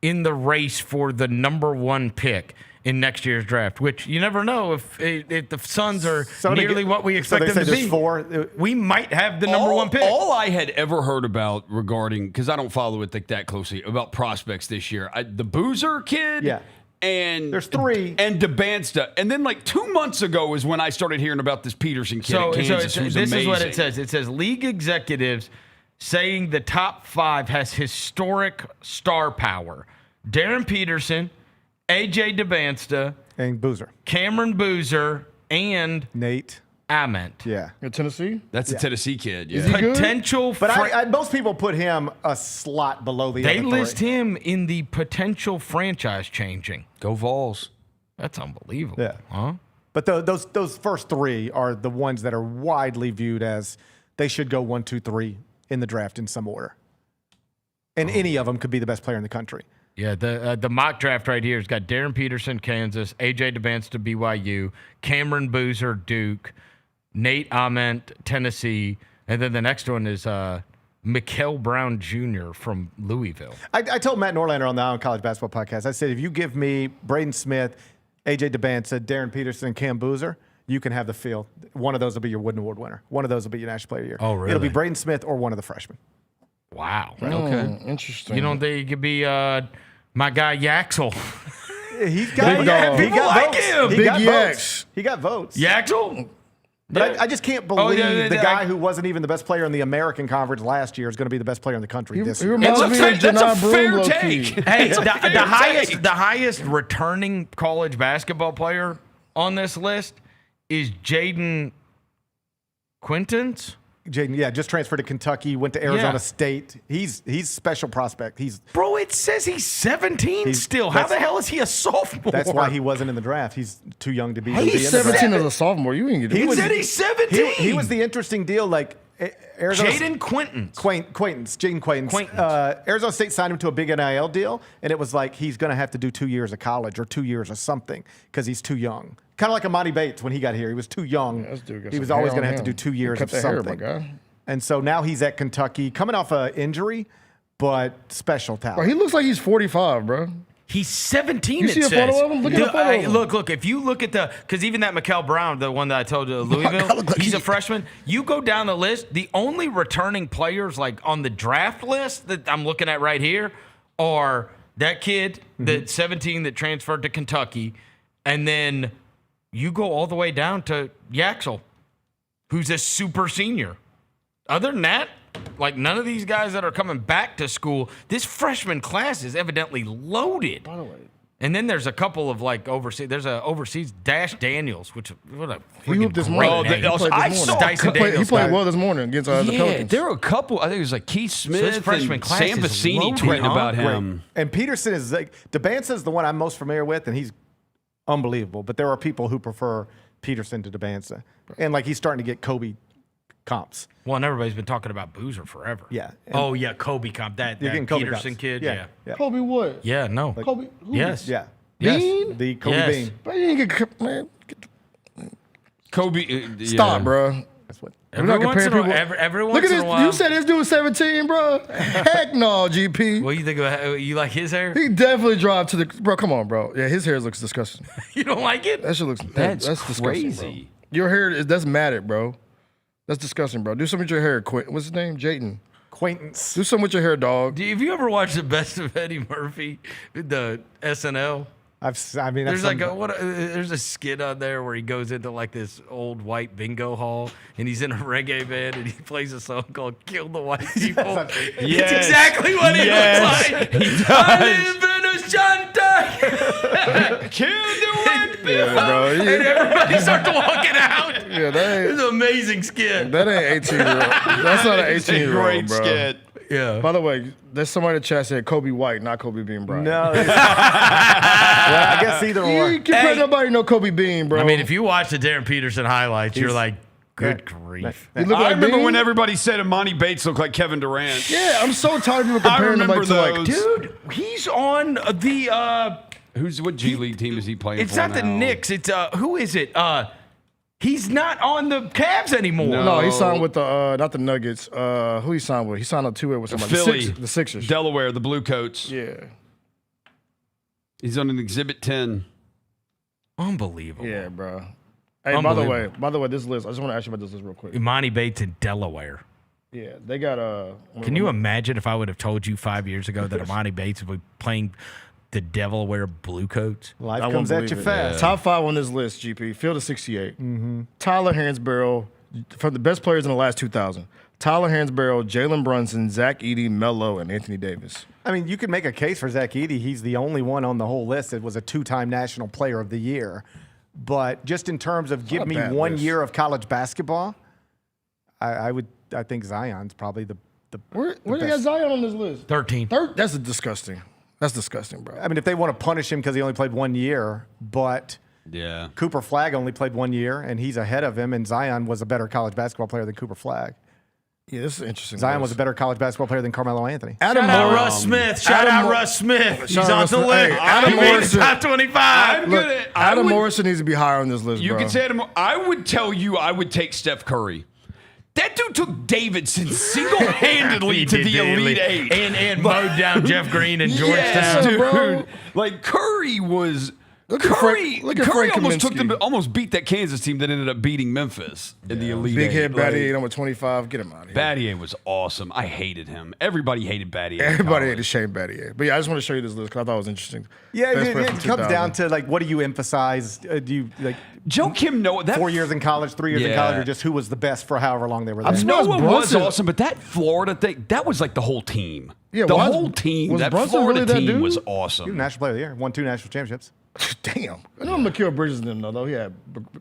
Speaker 11: in the race for the number 1 pick. in next year's draft, which you never know if the Suns are nearly what we expect them to be.
Speaker 10: 4.
Speaker 11: We might have the number 1 pick.
Speaker 8: All I had ever heard about regarding, because I don't follow it that closely, about prospects this year, the Boozer kid.
Speaker 10: Yeah.
Speaker 8: And
Speaker 10: there's 3.
Speaker 8: And DeBansta. And then like 2 months ago is when I started hearing about this Peterson kid at Kansas, who's
Speaker 11: this
Speaker 8: amazing.
Speaker 11: is what it says. It says league executives saying the top 5 has historic star power. Darren Peterson, A.J. DeBansta,
Speaker 10: and Boozer,
Speaker 11: Cameron Boozer, and
Speaker 10: Nate
Speaker 11: Ament.
Speaker 10: Yeah.
Speaker 12: In Tennessee?
Speaker 8: That's a Tennessee kid. Yeah.
Speaker 12: Is he good?
Speaker 11: Potential.
Speaker 10: But most people put him a slot below the
Speaker 11: They
Speaker 10: other
Speaker 11: list
Speaker 10: 3.
Speaker 11: him in the potential franchise changing.
Speaker 8: Go Vols.
Speaker 11: That's unbelievable.
Speaker 10: Yeah.
Speaker 11: Huh?
Speaker 10: But those first 3 are the ones that are widely viewed as they should go 1, 2, 3 in the draft in some order. And any of them could be the best player in the country.
Speaker 11: Yeah, the mock draft right here has got Darren Peterson, Kansas, A.J. DeBansta, BYU, Cameron Boozer, Duke, Nate Ament, Tennessee, and then the next one is Mikael Brown Jr. from Louisville.
Speaker 10: I told Matt Norlander on the Island College Basketball Podcast, I said, if you give me Braden Smith, A.J. DeBansta, Darren Peterson, and Cam Boozer, you can have the field. One of those will be your Wooden Award winner. One of those will be your National Player of the Year.
Speaker 11: Oh, really?
Speaker 10: It'll be Braden Smith or one of the freshmen.
Speaker 11: Wow.
Speaker 12: Okay. Interesting.
Speaker 11: You don't think it could be my guy Yaxel?
Speaker 10: He's got
Speaker 11: votes.
Speaker 10: He
Speaker 12: Big
Speaker 10: got
Speaker 12: Yax.
Speaker 10: votes. He got votes.
Speaker 11: Yaxel?
Speaker 10: But I just can't believe the guy who wasn't even the best player in the American Conference last year is going to be the best player in the country this year.
Speaker 12: reminds me of
Speaker 8: That's a
Speaker 12: Janai Broom,
Speaker 8: fair
Speaker 12: low-key.
Speaker 8: take.
Speaker 11: Hey,
Speaker 8: Take.
Speaker 11: the highest returning college basketball player on this list is Jaden Quintons.
Speaker 10: Jaden, yeah, just transferred to Kentucky, went to Arizona
Speaker 11: Yeah.
Speaker 10: State. He's special prospect.
Speaker 11: Bro, it says he's 17 still. How the hell is he a sophomore?
Speaker 10: That's why he wasn't in the draft. He's too young to be.
Speaker 12: He's 17 as a sophomore. You ain't get
Speaker 11: He said he's 17.
Speaker 10: He was the interesting deal. Like Arizona.
Speaker 11: Jaden Quintons.
Speaker 10: Jaden Quaintance. Arizona State signed him to a big NIL deal, and it was like he's going to have to do 2 years of college or 2 years of something because he's too young. Kind of like Amani Bates when he got here. He was too young. He was always going to have to do 2 years of something. And so now he's at Kentucky, coming off an injury, but special talent.
Speaker 12: Bro, he looks like he's 45, bro.
Speaker 11: He's 17.
Speaker 12: You see a photo of him? Look at the photo of him.
Speaker 11: Look. If you look at because even that Mikael Brown, the one that I told you, Louisville, he's a freshman. You go down the list. The only returning players like on the draft list that I'm looking at right here are that kid, that 17 that transferred to Kentucky, and then you go all the way down to Yaxel, who's a super senior. Other than that, like none of these guys that are coming back to school, this freshman class is evidently loaded.
Speaker 12: By the way.
Speaker 11: And then there's a couple of like overseas. There's a overseas Dash Daniels, which what a
Speaker 12: He hooped this
Speaker 11: great
Speaker 12: morning.
Speaker 11: name.
Speaker 8: I saw
Speaker 11: Dyson Daniels.
Speaker 12: He played well this morning against the Pelicans.
Speaker 8: There were a couple. I think it was like Keith Smith
Speaker 11: his freshman
Speaker 8: and
Speaker 11: class
Speaker 8: Sam
Speaker 11: is
Speaker 8: Vecini
Speaker 11: loaded,
Speaker 8: tweeting
Speaker 11: huh?
Speaker 8: about him.
Speaker 10: And Peterson is like, DeBansta is the one I'm most familiar with, and he's unbelievable. But there are people who prefer Peterson to DeBansta. And like he's starting to get Kobe comps.
Speaker 11: Well, and everybody's been talking about Boozer forever.
Speaker 10: Yeah.
Speaker 11: Oh yeah, Kobe comp. That
Speaker 10: getting Kobe
Speaker 11: Peterson
Speaker 10: comps.
Speaker 11: kid.
Speaker 10: Yeah.
Speaker 12: Kobe what?
Speaker 11: Yeah. No.
Speaker 12: Kobe? Who?
Speaker 11: Yes.
Speaker 10: Yeah.
Speaker 11: Yes.
Speaker 12: Bean?
Speaker 10: The Kobe
Speaker 11: Yes.
Speaker 10: Bean.
Speaker 12: Bro, you ain't get, man.
Speaker 8: Kobe.
Speaker 12: Stop, bro.
Speaker 10: That's what.
Speaker 11: Every once in a while. Every
Speaker 12: Look
Speaker 11: once
Speaker 12: at
Speaker 11: in
Speaker 12: this.
Speaker 11: a while.
Speaker 12: You said this dude was 17, bro. Heck no, GP.
Speaker 11: What do you think about? You like his hair?
Speaker 12: He definitely drive to the bro. Come on, bro. Yeah, his hair looks disgusting.
Speaker 11: You don't like it?
Speaker 12: That shit looks.
Speaker 8: That's
Speaker 12: disgusting,
Speaker 8: crazy.
Speaker 12: bro. Your hair that's matted, bro. That's disgusting, bro. Do something with your hair. What's his name? Jayden.
Speaker 10: Acquaintance.
Speaker 12: Do something with your hair, dog.
Speaker 11: Have you ever watched the Best of Eddie Murphy, the SNL?
Speaker 10: There's
Speaker 11: There's a skit on there where he goes into like this old white bingo hall and he's in a reggae band and he plays a song called "Kill the White People." It's exactly what he looks like. I live in Ashanti. Kill the white people.
Speaker 12: Yeah, bro.
Speaker 11: And everybody starts walking out.
Speaker 12: Yeah, that
Speaker 11: It's an amazing skit.
Speaker 12: That ain't 18-year-old. That's not an 18-year-old,
Speaker 8: Great
Speaker 12: bro.
Speaker 8: skit.
Speaker 11: Yeah.
Speaker 12: By the way, there's somebody in the chat said Kobe White, not Kobe Bean Bryant.
Speaker 10: No. Well, I guess either or.
Speaker 12: You can't nobody know Kobe Bean, bro.
Speaker 11: I mean, if you watch the Darren Peterson highlights, you're like, good grief.
Speaker 12: He look
Speaker 8: I
Speaker 12: like
Speaker 8: remember
Speaker 12: Bean?
Speaker 8: when everybody said Imani Bates looked like Kevin Durant.
Speaker 12: Yeah, I'm so tired of people comparing him
Speaker 8: remember
Speaker 12: like to like.
Speaker 8: those.
Speaker 11: Dude, he's on the
Speaker 8: What G League team is he playing
Speaker 11: it's
Speaker 8: for
Speaker 11: not the
Speaker 8: now?
Speaker 11: Knicks. It's who is it? He's not on the Cavs anymore.
Speaker 12: No, he signed with the not the Nuggets. Who he signed with? He signed a two-way with somebody.
Speaker 8: Philly.
Speaker 12: The Sixers.
Speaker 8: Delaware, the Blue Coats.
Speaker 12: Yeah.
Speaker 8: He's on an Exhibit 10.
Speaker 11: Unbelievable.
Speaker 12: Yeah, bro. Hey, by the way, this list, I just want to ask you about this list real quick.
Speaker 11: Imani Bates in Delaware.
Speaker 12: Yeah, they got
Speaker 11: Can you imagine if I would have told you 5 years ago that Imani Bates would be playing the Delaware Bluecoats?
Speaker 10: Life comes at you fast.
Speaker 12: Yeah. Top 5 on this list, GP. Field of 68. Tyler Hansborough, from the best players in the last 2,000. Tyler Hansborough, Jalen Brunson, Zach Edey, Melo, and Anthony Davis.
Speaker 10: I mean, you could make a case for Zach Edey. He's the only one on the whole list that was a 2-time National Player of the Year. But just in terms of give me 1 year of college basketball, I think Zion's probably the
Speaker 12: Where they got Zion on this list?
Speaker 11: 13.
Speaker 12: That's disgusting. That's disgusting, bro.
Speaker 10: I mean, if they want to punish him because he only played 1 year, but Cooper Flagg only played 1 year, and he's ahead of him, and Zion was a better college basketball player than Cooper Flagg.
Speaker 12: Yeah, this is interesting.
Speaker 10: Zion was a better college basketball player than Carmelo Anthony.
Speaker 11: Shout out Russ Smith. Shout out Russ Smith. He's on the list.
Speaker 12: Hey, Adam
Speaker 11: he made
Speaker 12: Morrison.
Speaker 11: the top 25.
Speaker 12: Adam Morrison needs to be higher on this list,
Speaker 8: You
Speaker 12: bro.
Speaker 8: can say Adam. I would tell you I would take Steph Curry. That dude took Davidson single-handedly to the Elite Eight.
Speaker 11: And mowed down Jeff Green and Georgetown.
Speaker 8: Yes, dude.
Speaker 12: bro.
Speaker 8: Like, Curry was...
Speaker 12: Look at
Speaker 8: Curry
Speaker 12: Frank
Speaker 8: almost beat that Kansas team that ended up beating Memphis in the Elite
Speaker 12: Big
Speaker 8: Eight.
Speaker 12: head Battier number 25. Get him out of here.
Speaker 8: Battier was awesome. I hated him. Everybody hated Battier.
Speaker 12: Everybody hated Shane Battier. But yeah, I just want to show you this list because I thought it was interesting.
Speaker 10: Yeah,
Speaker 12: Best
Speaker 10: it
Speaker 12: player from
Speaker 10: comes
Speaker 12: 2000.
Speaker 10: down to, like, what do you emphasize? Do you, like,
Speaker 8: Joe Kim Noah.
Speaker 10: 4 years in college, 3 years in college, or just who was the best for however long they were there?
Speaker 8: Noah was awesome, but that Florida thing, that was like the whole team.
Speaker 12: Yeah,
Speaker 8: the whole team. That
Speaker 12: Brunson
Speaker 8: Florida
Speaker 12: really that
Speaker 8: team
Speaker 12: dude?
Speaker 8: was
Speaker 10: He
Speaker 8: awesome.
Speaker 10: was National Player of the Year, won 2 national championships.
Speaker 12: Damn. I know Mikal Bridges in them, though. He had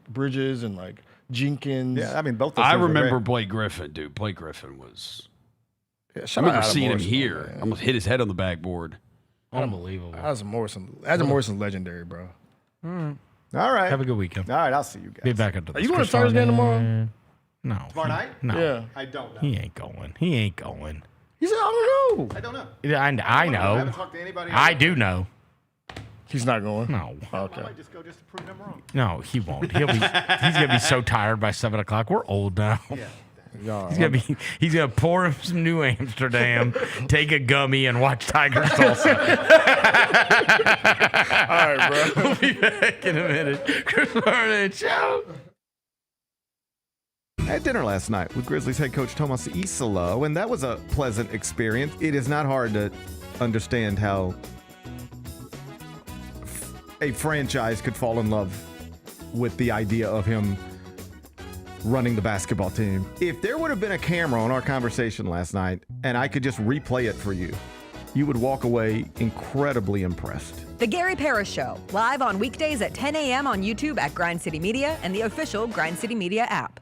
Speaker 12: Bridges and, like, Jenkins.
Speaker 10: Yeah, I mean, both those
Speaker 8: I
Speaker 10: teams were
Speaker 8: remember
Speaker 10: great.
Speaker 8: Blake Griffin, dude. Blake Griffin was...
Speaker 12: Yeah,
Speaker 8: I
Speaker 12: shout out
Speaker 8: remember
Speaker 12: Adam
Speaker 8: seeing him
Speaker 12: Morrison,
Speaker 8: here.
Speaker 12: man.
Speaker 8: Almost hit his head on the backboard.
Speaker 11: Unbelievable.
Speaker 12: Adam Morrison's legendary, bro.
Speaker 10: All right.
Speaker 11: Have a good weekend.
Speaker 10: All right, I'll see you guys.
Speaker 11: Be back under the
Speaker 12: Are you going to Thursday tomorrow?
Speaker 11: No.
Speaker 10: Tomorrow night?
Speaker 11: No.
Speaker 12: Yeah.
Speaker 10: I don't know.
Speaker 11: He ain't going. He ain't going.
Speaker 12: He said, I don't know.
Speaker 10: I don't know.
Speaker 11: Yeah, I
Speaker 10: I
Speaker 11: know.
Speaker 10: haven't talked to anybody.
Speaker 11: I do know.
Speaker 12: He's not going.
Speaker 11: No.
Speaker 12: Okay.
Speaker 10: I might just go just to prove them wrong.
Speaker 11: No, he won't. He's gonna be so tired by 7 o'clock. We're old now.
Speaker 12: Yeah.
Speaker 11: He's gonna pour him some New Amsterdam, take a gummy, and watch Tiger Tulsa.
Speaker 12: All right, bro.
Speaker 11: We'll be back in a minute. Chris Vernon Show.
Speaker 10: At dinner last night with Grizzlies head coach Tomas Isalo, and that was a pleasant experience. It is not hard to understand how a franchise could fall in love with the idea of him running the basketball team. If there would have been a camera on our conversation last night and I could just replay it for you, you would walk away incredibly impressed.
Speaker 6: The Gary Parrish Show, live on weekdays at 10 a.m. on YouTube at Grind City Media and the official Grind City Media app.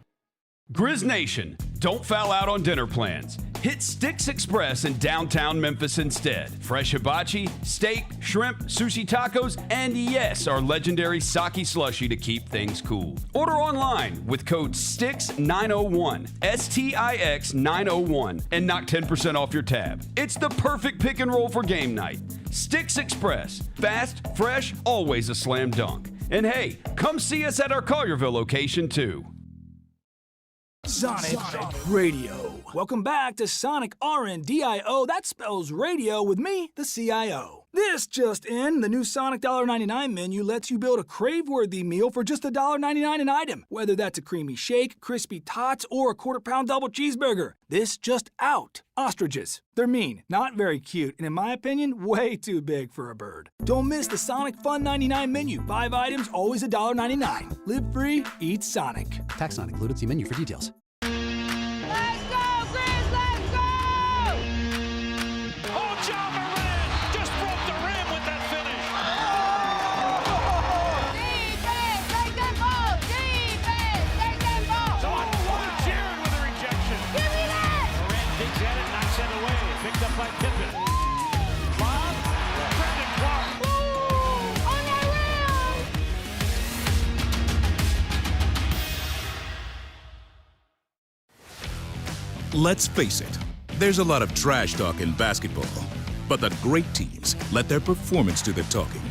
Speaker 8: Grizz Nation, don't foul out on dinner plans. Hit Sticks Express in downtown Memphis instead. Fresh hibachi, steak, shrimp, sushi tacos, and yes, our legendary sake slushy to keep things cool. Order online with code STIX901, STIX901, and knock 10% off your tab. It's the perfect pick and roll for game night. Sticks Express, fast, fresh, always a slam dunk. And hey, come see us at our Collierville location too.
Speaker 15: Sonic Radio. Welcome back to Sonic RNDIO. That spells radio with me, the CIO. This just in, the new Sonic $1.99 menu lets you build a crave-worthy meal for just $1.99 an item. Whether that's a creamy shake, crispy tots, or a quarter-pound double cheeseburger. This just out. Ostriches. They're mean, not very cute, and in my opinion, way too big for a bird. Don't miss the Sonic Fun 99 menu. 5 items, always $1.99. Live free, eat Sonic.
Speaker 16: Tax not included. See menu for details.
Speaker 4: Let's go, Grizz, let's go!
Speaker 5: Oh, John Moran just broke the rim with that finish.
Speaker 4: Defense, take them ball! Defense, take them ball!
Speaker 5: Jared with a rejection.
Speaker 4: Give me that!
Speaker 5: Moran digs at it, knocks it away. Picked up by Pippen. Bob, Brandon Clark.
Speaker 4: On that rim!
Speaker 3: Let's face it, there's a lot of trash talk in basketball, but the great teams let their performance do the talking.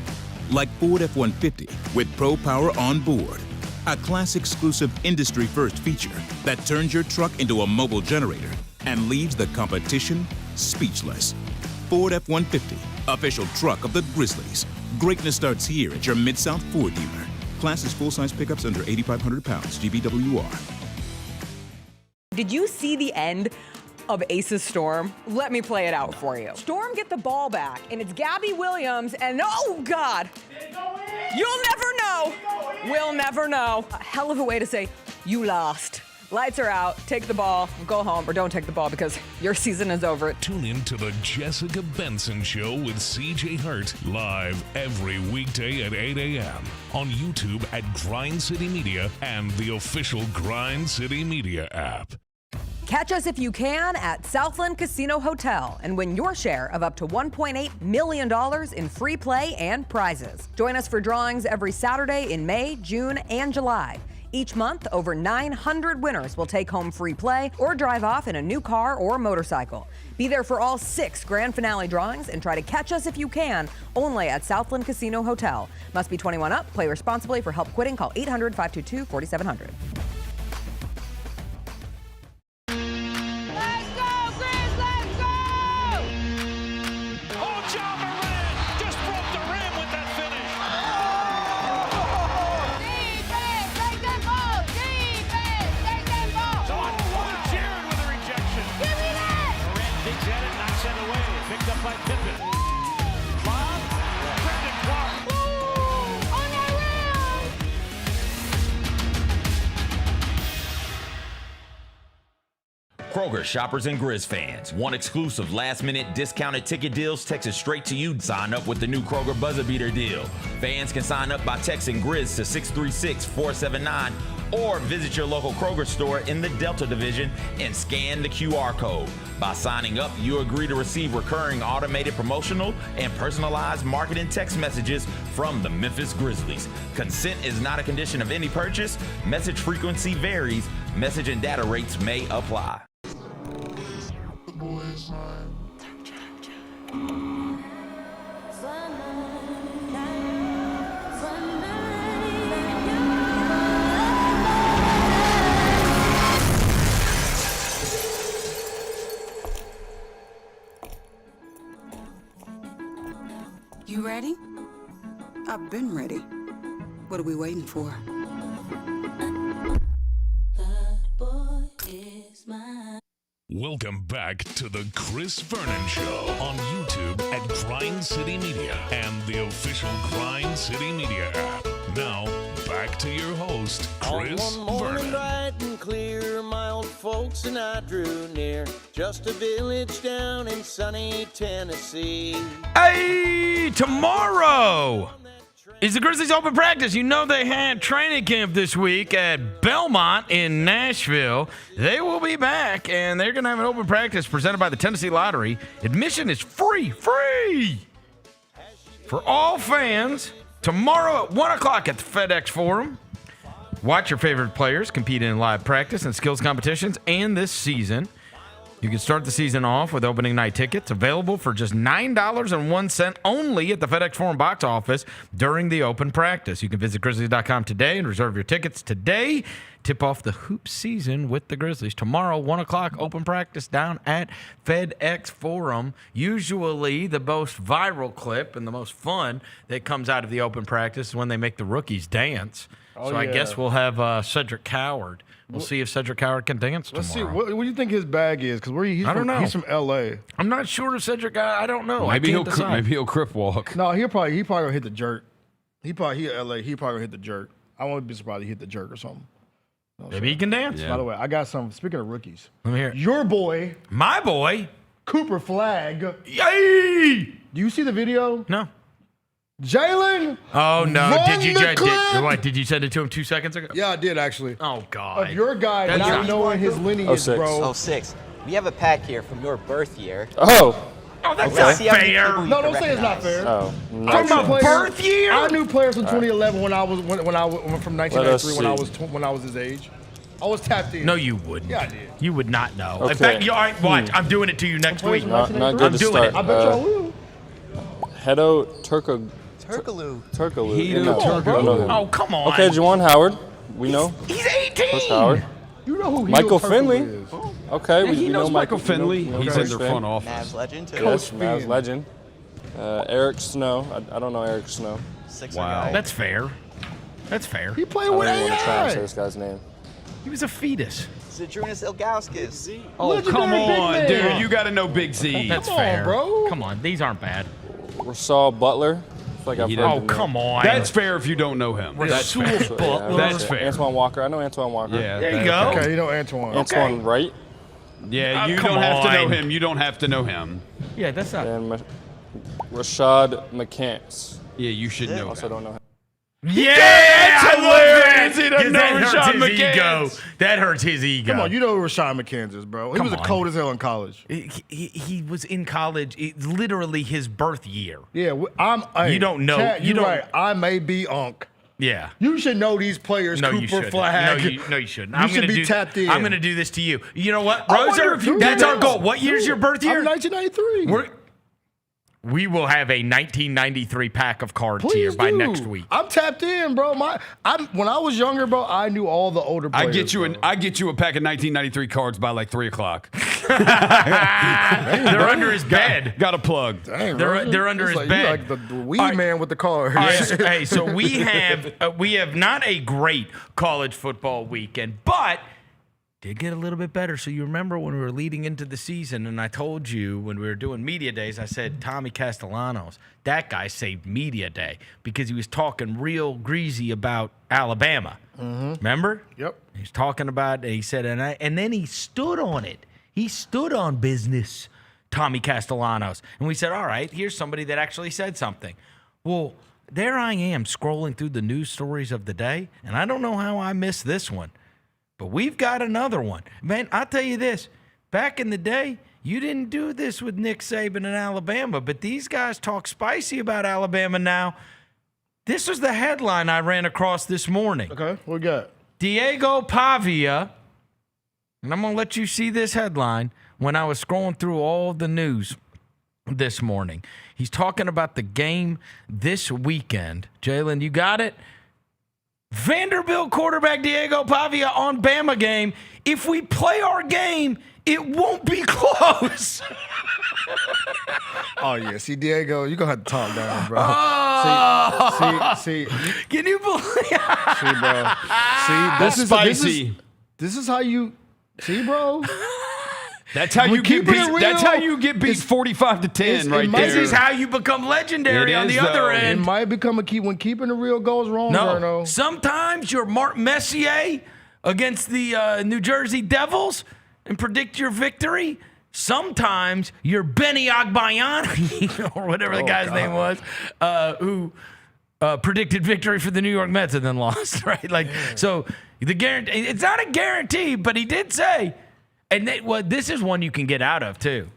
Speaker 3: Like Ford F-150 with Pro Power on board, a class-exclusive industry-first feature that turns your truck into a mobile generator and leaves the competition speechless. Ford F-150, official truck of the Grizzlies. Greatness starts here at your Mid-South Ford dealer. Class is full-size pickups under 8,500 pounds. GBWR.
Speaker 6: Did you see the end of Ace's Storm? Let me play it out for you. Storm get the ball back, and it's Gabby Williams, and oh God, you'll never know. We'll never know. A hell of a way to say you lost. Lights are out, take the ball, go home, or don't take the ball because your season is over.
Speaker 7: Tune in to the Jessica Benson Show with CJ Hurt, live every weekday at 8 a.m. on YouTube at Grind City Media and the official Grind City Media app.
Speaker 6: Catch us if you can at Southland Casino Hotel and win your share of up to $1.8 million in free play and prizes. Join us for drawings every Saturday in May, June, and July. Each month, over 900 winners will take home free play or drive off in a new car or motorcycle. Be there for all 6 grand finale drawings and try to catch us if you can, only at Southland Casino Hotel. Must be 21 up. Play responsibly. For help quitting, call 800-522-4700.
Speaker 9: Kroger shoppers and Grizz fans want exclusive last-minute discounted ticket deals texted straight to you. Sign up with the new Kroger Buzzer Beater deal. Fans can sign up by texting Grizz to 636-479 or visit your local Kroger store in the Delta Division and scan the QR code. By signing up, you agree to receive recurring automated promotional and personalized marketing text messages from the Memphis Grizzlies. Consent is not a condition of any purchase. Message frequency varies. Message and data rates may apply.
Speaker 1: You ready? I've been ready. What are we waiting for?
Speaker 7: Welcome back to the Chris Vernon Show on YouTube at Grind City Media and the official Grind City Media app. Now, back to your host, Chris
Speaker 17: On one morning
Speaker 7: Vernon.
Speaker 17: bright and clear, my old folks and I drew near, just a village down in sunny Tennessee.
Speaker 11: Hey, tomorrow is the Grizzlies open practice. You know they had training camp this week at Belmont in Nashville. They will be back, and they're going to have an open practice presented by the Tennessee Lottery. Admission is free for all fans. Tomorrow at 1 o'clock at the FedEx Forum. Watch your favorite players compete in live practice and skills competitions. And this season, you can start the season off with opening night tickets available for just $9.01 only at the FedEx Forum box office during the open practice. You can visit Grizzlies.com today and reserve your tickets today. Tip off the hoop season with the Grizzlies. Tomorrow, 1 o'clock, open practice down at FedEx Forum. Usually the most viral clip and the most fun that comes out of the open practice is when they make the rookies dance. So I guess we'll have Cedric Coward. We'll see if Cedric Coward can dance tomorrow.
Speaker 12: Let's see. What do you think his bag is? Because I don't know. He's from L.A.
Speaker 11: I'm not sure if Cedric. I don't know.
Speaker 8: Maybe he'll crip walk.
Speaker 12: No, he probably gonna hit the jerk. He L.A. He probably gonna hit the jerk. I wouldn't be surprised if he hit the jerk or something.
Speaker 11: Maybe he can dance.
Speaker 12: Yeah. By the way, I got some. Speaking of rookies,
Speaker 11: let me hear it.
Speaker 12: Your boy,
Speaker 11: my boy,
Speaker 12: Cooper Flagg.
Speaker 11: Yay!
Speaker 12: Do you see the video?
Speaker 11: No.
Speaker 12: Jaylon.
Speaker 11: Oh no!
Speaker 12: Did
Speaker 11: you send it to him 2 seconds ago?
Speaker 12: Yeah, I did actually.
Speaker 11: Oh God!
Speaker 12: Of your guy not knowing his lineage, bro.
Speaker 18: 06. We have a pack here from your birth year.
Speaker 11: Oh, that's not fair.
Speaker 12: No, don't say it's not fair.
Speaker 18: Oh,
Speaker 11: from my birth year?
Speaker 12: I knew players from 2011 when I went from 1993 when I was his age. I was tapped in.
Speaker 11: No, you wouldn't.
Speaker 12: Yeah, I did.
Speaker 11: You would not know.
Speaker 8: Okay.
Speaker 11: In fact, all right, watch. I'm doing it to you next week.
Speaker 8: Not good
Speaker 11: I'm
Speaker 8: to
Speaker 11: doing
Speaker 8: start.
Speaker 11: it.
Speaker 12: I bet y'all will.
Speaker 18: Turkaloo.
Speaker 11: Oh, come on.
Speaker 18: Okay, Juwan Howard. We know.
Speaker 11: He's 18.
Speaker 18: Coach Howard.
Speaker 12: You know who
Speaker 18: Michael
Speaker 12: Turkaloo
Speaker 18: Finley.
Speaker 12: is.
Speaker 18: Okay,
Speaker 8: He knows Michael Finley. He's in their front
Speaker 18: office.
Speaker 8: office.
Speaker 18: Mavs legend, too.
Speaker 12: Coach
Speaker 18: Mavs
Speaker 12: Finn.
Speaker 18: legend. Eric Snow. I don't know Eric Snow.
Speaker 11: Wow. That's fair. That's fair.
Speaker 12: He played
Speaker 18: I
Speaker 12: with
Speaker 18: don't even want to try and say
Speaker 12: AI.
Speaker 18: this guy's name.
Speaker 11: He was a fetus.
Speaker 18: Zadrunas Ilgauskas.
Speaker 8: Oh,
Speaker 12: Legendary
Speaker 8: come
Speaker 12: big
Speaker 8: on,
Speaker 12: man.
Speaker 8: dude. You got to know Big Z.
Speaker 11: That's
Speaker 12: Come on,
Speaker 11: fair.
Speaker 12: bro.
Speaker 11: Come on. These aren't bad.
Speaker 18: Rashawn Butler. I feel like I've heard the name.
Speaker 11: Come on.
Speaker 8: That's fair if you don't know him. That's fair.
Speaker 18: So, yeah,
Speaker 8: That's fair.
Speaker 18: Antoine Walker. I know Antoine Walker.
Speaker 8: Yeah.
Speaker 11: There you go.
Speaker 12: Okay, you know Antoine.
Speaker 18: Antoine Wright.
Speaker 8: Yeah, you
Speaker 11: come
Speaker 8: don't have to know
Speaker 11: on.
Speaker 8: him. You don't have to know him.
Speaker 11: Yeah, that's not.
Speaker 18: And Rashad McCants.
Speaker 8: Yeah, you should know
Speaker 18: Also
Speaker 8: him.
Speaker 18: don't know him.
Speaker 11: Yeah,
Speaker 8: that's
Speaker 11: I love
Speaker 8: hilarious. He
Speaker 11: that.
Speaker 8: doesn't
Speaker 11: 'Cause
Speaker 8: know
Speaker 11: that hurts
Speaker 8: Rashad
Speaker 11: his ego.
Speaker 8: McCants.
Speaker 11: That hurts his ego.
Speaker 12: Come on, you know who Rashad McCants is, bro. He
Speaker 11: Come
Speaker 12: was
Speaker 11: on.
Speaker 12: cold as hell in college.
Speaker 11: He was in college. It's literally his birth year.
Speaker 12: Yeah,
Speaker 11: You don't know-
Speaker 12: Chad,
Speaker 11: you
Speaker 12: you're
Speaker 11: don't-
Speaker 12: right. I may be Unc.
Speaker 11: Yeah.
Speaker 12: You should know these players.
Speaker 11: No, you
Speaker 12: Cooper
Speaker 11: shouldn't.
Speaker 12: Flagg.
Speaker 11: No, you shouldn't.
Speaker 12: You should be tapped in.
Speaker 11: I'm going to do this to you. You know what,
Speaker 12: I wonder
Speaker 11: Roser?
Speaker 12: if you
Speaker 11: That's
Speaker 12: do
Speaker 11: our
Speaker 12: this.
Speaker 11: goal. What year's your birth year?
Speaker 12: I'm 1993.
Speaker 11: We will have a 1993 pack of cards
Speaker 12: Please
Speaker 11: here by
Speaker 12: do.
Speaker 11: next week.
Speaker 12: I'm tapped in, bro. When I was younger, bro, I knew all the older players.
Speaker 8: I get you a pack of 1993 cards by like 3 o'clock.
Speaker 11: They're under his bed.
Speaker 8: Got a plug.
Speaker 12: Dang,
Speaker 11: They're under his
Speaker 12: like,
Speaker 11: bed.
Speaker 12: You like the weed man with the cards.
Speaker 11: All right, hey, so we have not a great college football weekend, but did get a little bit better. So you remember when we were leading into the season, and I told you when we were doing media days, I said Tommy Castellanos, that guy saved media day because he was talking real greasy about Alabama. Remember?
Speaker 12: Yep.
Speaker 11: He's talking about. He said, and then he stood on it. He stood on business, Tommy Castellanos, and we said, all right, here's somebody that actually said something. Well, there I am scrolling through the news stories of the day, and I don't know how I missed this one. But we've got another one. Man, I'll tell you this. Back in the day, you didn't do this with Nick Saban in Alabama, but these guys talk spicy about Alabama now. This was the headline I ran across this morning.
Speaker 12: Okay, what we got?
Speaker 11: Diego Pavia, and I'm going to let you see this headline when I was scrolling through all the news this morning. He's talking about the game this weekend. Jaylon, you got it? Vanderbilt quarterback Diego Pavia on Bama game. If we play our game, it won't be close.
Speaker 12: Oh yeah, see Diego, you gonna have to talk down, bro. See,
Speaker 11: Can you believe?
Speaker 12: see, bro. See,
Speaker 8: That's spicy.
Speaker 12: This is how you see, bro.
Speaker 8: That's how
Speaker 12: We're
Speaker 8: you get
Speaker 12: keeping
Speaker 8: beat.
Speaker 12: it real.
Speaker 8: That's how you get beat 45-10 right there.
Speaker 11: This is how you become legendary
Speaker 8: It
Speaker 11: on
Speaker 8: is,
Speaker 11: the other
Speaker 8: though.
Speaker 11: end.
Speaker 12: It might become a key when keeping it real goes wrong.
Speaker 11: No,
Speaker 12: Verno.
Speaker 11: sometimes you're Mark Messier against the New Jersey Devils and predict your victory. Sometimes you're Benny Agbayani, or whatever the guy's name was, who predicted victory for the New York Mets and then lost, right? Like, so the guarantee, it's not a guarantee, but he did say, and this is one you can get out of too.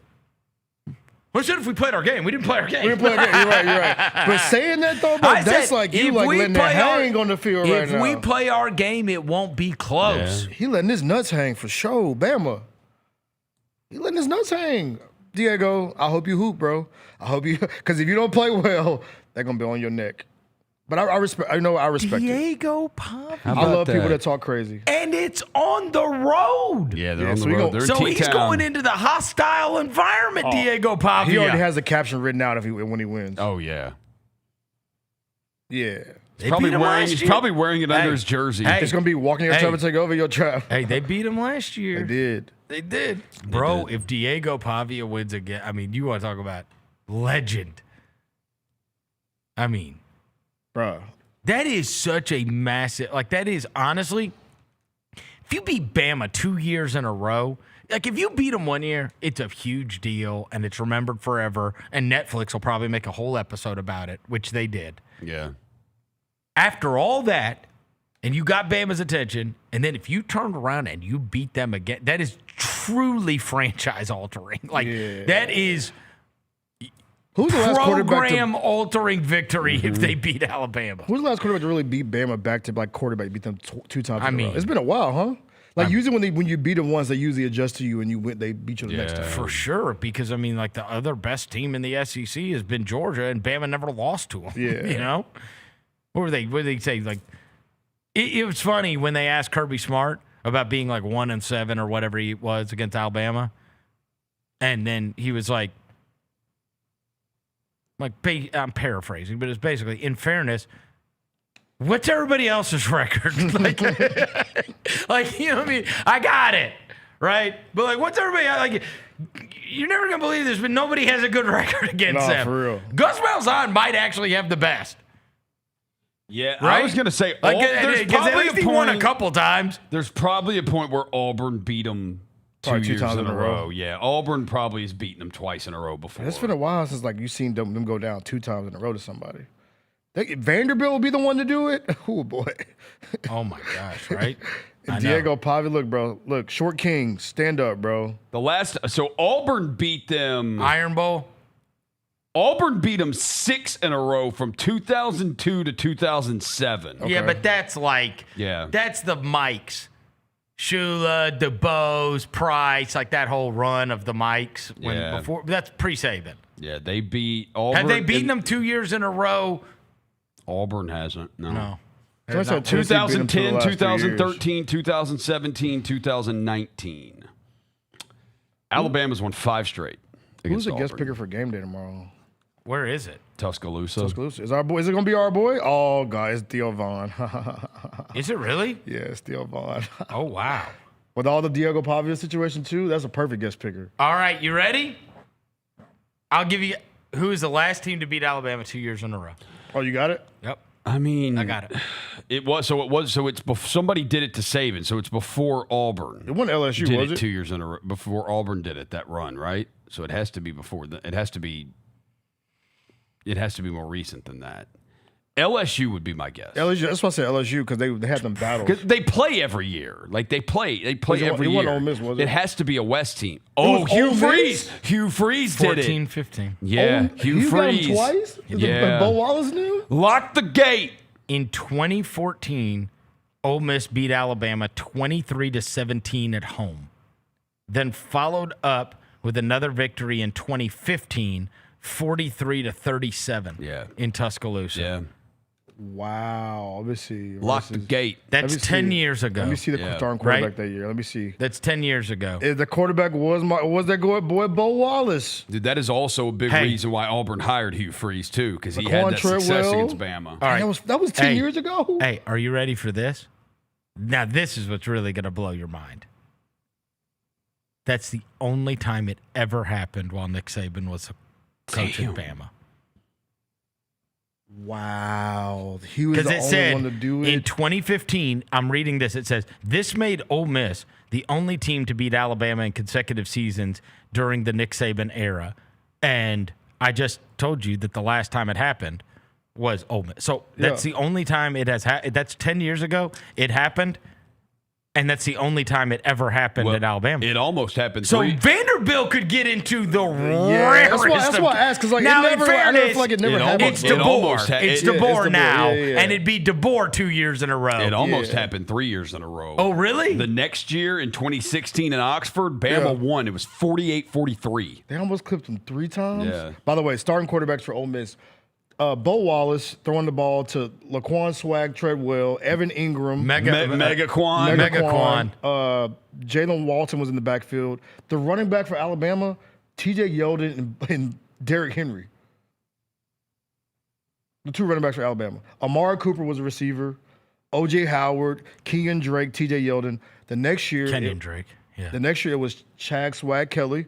Speaker 11: Well, shit, if we played our game, we didn't play our game.
Speaker 12: We didn't play our game. You're right. But saying that though, bro, that's like you like letting that hang on the field right now.
Speaker 11: If we play our game, it won't be close.
Speaker 12: Yeah. He letting his nuts hang for sure, Bama. He letting his nuts hang. Diego, I hope you hoop, bro. I hope you, because if you don't play well, they're gonna be on your neck. But I respect. I respect
Speaker 11: Diego Pavia.
Speaker 12: I love people that talk crazy.
Speaker 11: And it's on the road.
Speaker 8: Yeah, they're on the road.
Speaker 11: So he's going into the hostile environment, Diego Pavia.
Speaker 12: He already has the caption written out when he wins.
Speaker 8: Oh yeah.
Speaker 12: Yeah.
Speaker 8: He's probably wearing it under his jersey.
Speaker 12: It's gonna be walking your trap and take over your trap.
Speaker 11: Hey, they beat him last year.
Speaker 12: They did.
Speaker 11: Bro, if Diego Pavia wins again, I mean, you want to talk about legend. I mean,
Speaker 12: bro,
Speaker 11: that is such a massive, like, that is honestly, if you beat Bama 2 years in a row, like, if you beat them 1 year, it's a huge deal and it's remembered forever. And Netflix will probably make a whole episode about it, which they did.
Speaker 8: Yeah.
Speaker 11: After all that, and you got Bama's attention, and then if you turned around and you beat them again, that is truly franchise altering. Like, that is
Speaker 12: Who's the last
Speaker 11: program altering victory if they beat Alabama.
Speaker 12: Who's the last quarterback to really beat Bama back to back quarterback? Beat them 2 times.
Speaker 11: I mean,
Speaker 12: it's been a while, huh? Like usually when you beat them once, they usually adjust to you and you win. They beat you the next time.
Speaker 11: For sure, because I mean, like, the other best team in the SEC has been Georgia, and Bama never lost to them.
Speaker 12: Yeah,
Speaker 11: you know, what did they say? Like, it was funny when they asked Kirby Smart about being like 1-7 or whatever he was against Alabama, and then he was like, I'm paraphrasing, but it's basically, in fairness, what's everybody else's record? like, you know what I mean? I got it, right? But like, what's everybody like? You're never gonna believe this, but nobody has a good record against them.
Speaker 12: For real.
Speaker 11: Gus Malzahn might actually have the best.
Speaker 8: Yeah,
Speaker 11: right?
Speaker 8: I was gonna say,
Speaker 11: like,
Speaker 8: there's probably
Speaker 11: at least he won a couple times.
Speaker 8: There's probably a point where Auburn beat them two years in a row. Yeah, Auburn probably has beaten them twice in a row before.
Speaker 12: It's been a while since like you've seen them go down 2 times in a row to somebody. Vanderbilt will be the one to do it. Oh boy.
Speaker 11: Oh my gosh, right?
Speaker 12: Diego Pavia, look, bro. Look, Short King, stand up, bro.
Speaker 8: So Auburn beat them.
Speaker 11: Iron Bowl.
Speaker 8: Auburn beat them 6 in a row from 2002 to 2007.
Speaker 11: Okay. Yeah, but that's like, that's the Mikes. Shula, DeBose, Price, like that whole run of the Mikes. Before that's pre-Saban.
Speaker 8: Yeah, they beat Auburn.
Speaker 11: Have they beaten them 2 years in a row?
Speaker 8: Auburn hasn't. No.
Speaker 12: 2010,
Speaker 8: 2013, 2017, 2019. Alabama's won 5 straight.
Speaker 12: Who's the guest picker for game day tomorrow?
Speaker 11: Where is it?
Speaker 8: Tuscaloosa.
Speaker 12: Tuscaloosa. Is it going to be our boy? Oh, guys, Theo Vaughn.
Speaker 11: Is it really?
Speaker 12: Yeah, it's Theo Vaughn.
Speaker 11: Oh, wow.
Speaker 12: With all the Diego Pavia situation, too, that's a perfect guest picker.
Speaker 11: All right, you ready? I'll give you who is the last team to beat Alabama 2 years in a row.
Speaker 12: Oh, you got it?
Speaker 11: Yep.
Speaker 8: I mean,
Speaker 11: I got it.
Speaker 8: Somebody did it to Saban, so it's before Auburn.
Speaker 12: It wasn't LSU,
Speaker 8: did
Speaker 12: was it?
Speaker 8: 2 years in a row before Auburn did it, that run, right? So it has to be before it has to be more recent than that. LSU would be my guess.
Speaker 12: LSU, that's why I said LSU, because they had them battles.
Speaker 8: Because they play every year. Like they play every year.
Speaker 12: It wasn't Ole Miss, was it?
Speaker 8: It has to be a West team.
Speaker 12: Hugh Freeze.
Speaker 8: Hugh Freeze did it.
Speaker 11: 14-15.
Speaker 8: Yeah, Hugh Freeze.
Speaker 12: Got him twice?
Speaker 8: Yeah.
Speaker 12: Bo Wallace knew?
Speaker 8: Lock the gate.
Speaker 11: In 2014, Ole Miss beat Alabama 23-17 at home. Then followed up with another victory in 2015, 43-37 in Tuscaloosa.
Speaker 8: Yeah.
Speaker 12: Wow. Let me see.
Speaker 8: Lock the gate.
Speaker 11: That's 10 years ago.
Speaker 12: Let me see the starting quarterback that year. Let me see.
Speaker 11: That's 10 years ago.
Speaker 12: The quarterback was that boy Bo Wallace.
Speaker 8: Dude, that is also a big reason why Auburn hired Hugh Freeze, too, because he had that success against Bama.
Speaker 11: All right.
Speaker 12: That was 10 years ago.
Speaker 11: Hey, are you ready for this? Now, this is what's really going to blow your mind. That's the only time it ever happened while Nick Saban was coaching Bama.
Speaker 12: Wow. He was the only one to do it.
Speaker 11: In 2015, I'm reading this, it says, this made Ole Miss the only team to beat Alabama in consecutive seasons during the Nick Saban era. And I just told you that the last time it happened was Ole Miss. So that's the only time it has happened. That's 10 years ago it happened. And that's the only time it ever happened at Alabama.
Speaker 8: It almost happened.
Speaker 11: So Vanderbilt could get into the rarest.
Speaker 12: That's why I asked, because like,
Speaker 11: now,
Speaker 12: I never feel like it never happened.
Speaker 11: It's DeBoer. It's DeBoer now,
Speaker 12: yeah.
Speaker 11: and it'd be DeBoer 2 years in a row.
Speaker 8: It almost happened 3 years in a row.
Speaker 11: Oh, really?
Speaker 8: The next year in 2016 in Oxford, Bama won. It was 48-43.
Speaker 12: They almost clipped them 3 times.
Speaker 8: Yeah.
Speaker 12: By the way, starting quarterbacks for Ole Miss. Bo Wallace throwing the ball to Laquan Swag Treadwell, Evan Ingram,
Speaker 11: Megaquan.
Speaker 12: Jaylon Walton was in the backfield. The running back for Alabama, T.J. Yeldon and Derrick Henry. The 2 running backs for Alabama. Amari Cooper was a receiver. O.J. Howard, Kenyon Drake, T.J. Yeldon. The next year,
Speaker 11: Drake. Yeah.
Speaker 12: The next year it was Chag Swag Kelly,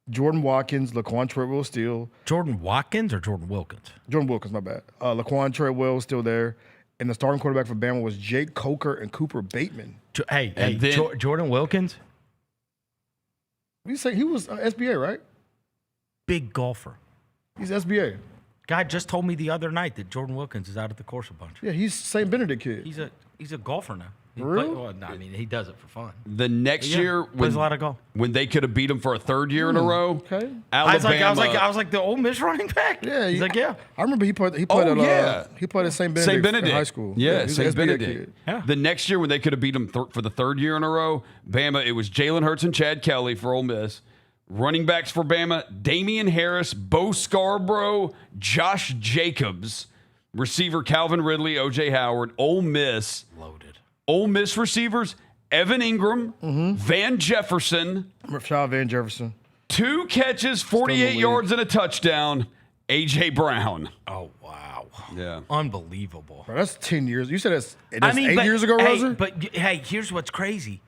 Speaker 12: Jordan Watkins, Laquan Treadwell still.
Speaker 11: Jordan Watkins or Jordan Wilkins?
Speaker 12: Jordan Wilkins, my bad. Laquan Treadwell was still there. And the starting quarterback for Bama was Jake Coker and Cooper Bateman.
Speaker 11: Jordan Wilkins?
Speaker 12: You say he was SBA, right?
Speaker 11: Big golfer.
Speaker 12: He's SBA.
Speaker 11: Guy just told me the other night that Jordan Wilkins is out at the course a bunch.
Speaker 12: Yeah, he's St. Benedict kid.
Speaker 11: He's a golfer now.
Speaker 12: Really?
Speaker 11: He does it for fun.
Speaker 8: The next year,
Speaker 11: plays a lot of golf.
Speaker 8: When they could have beat him for a 3rd year in a row, Alabama.
Speaker 11: I was like the Ole Miss running back.
Speaker 12: Yeah,
Speaker 11: he's like, yeah.
Speaker 12: I remember he played at St. Benedict in high school.
Speaker 8: Yeah,
Speaker 12: St.
Speaker 8: Benedict.
Speaker 11: Yeah.
Speaker 8: The next year when they could have beat him for the 3rd year in a row, Bama, it was Jalen Hurts and Chad Kelly for Ole Miss. Running backs for Bama, Damian Harris, Bo Scarborough, Josh Jacobs. Receiver Calvin Ridley, O.J. Howard. Ole Miss.
Speaker 11: Loaded.
Speaker 8: Ole Miss receivers, Evan Ingram, Van Jefferson.
Speaker 12: Rashad Van Jefferson.
Speaker 8: 2 catches, 48 yards and a touchdown, A.J. Brown.
Speaker 11: Oh, wow. Yeah. Unbelievable.
Speaker 12: Bro, that's 10 years. You said that's 8 years ago, Roser?
Speaker 11: But hey, here's what's crazy.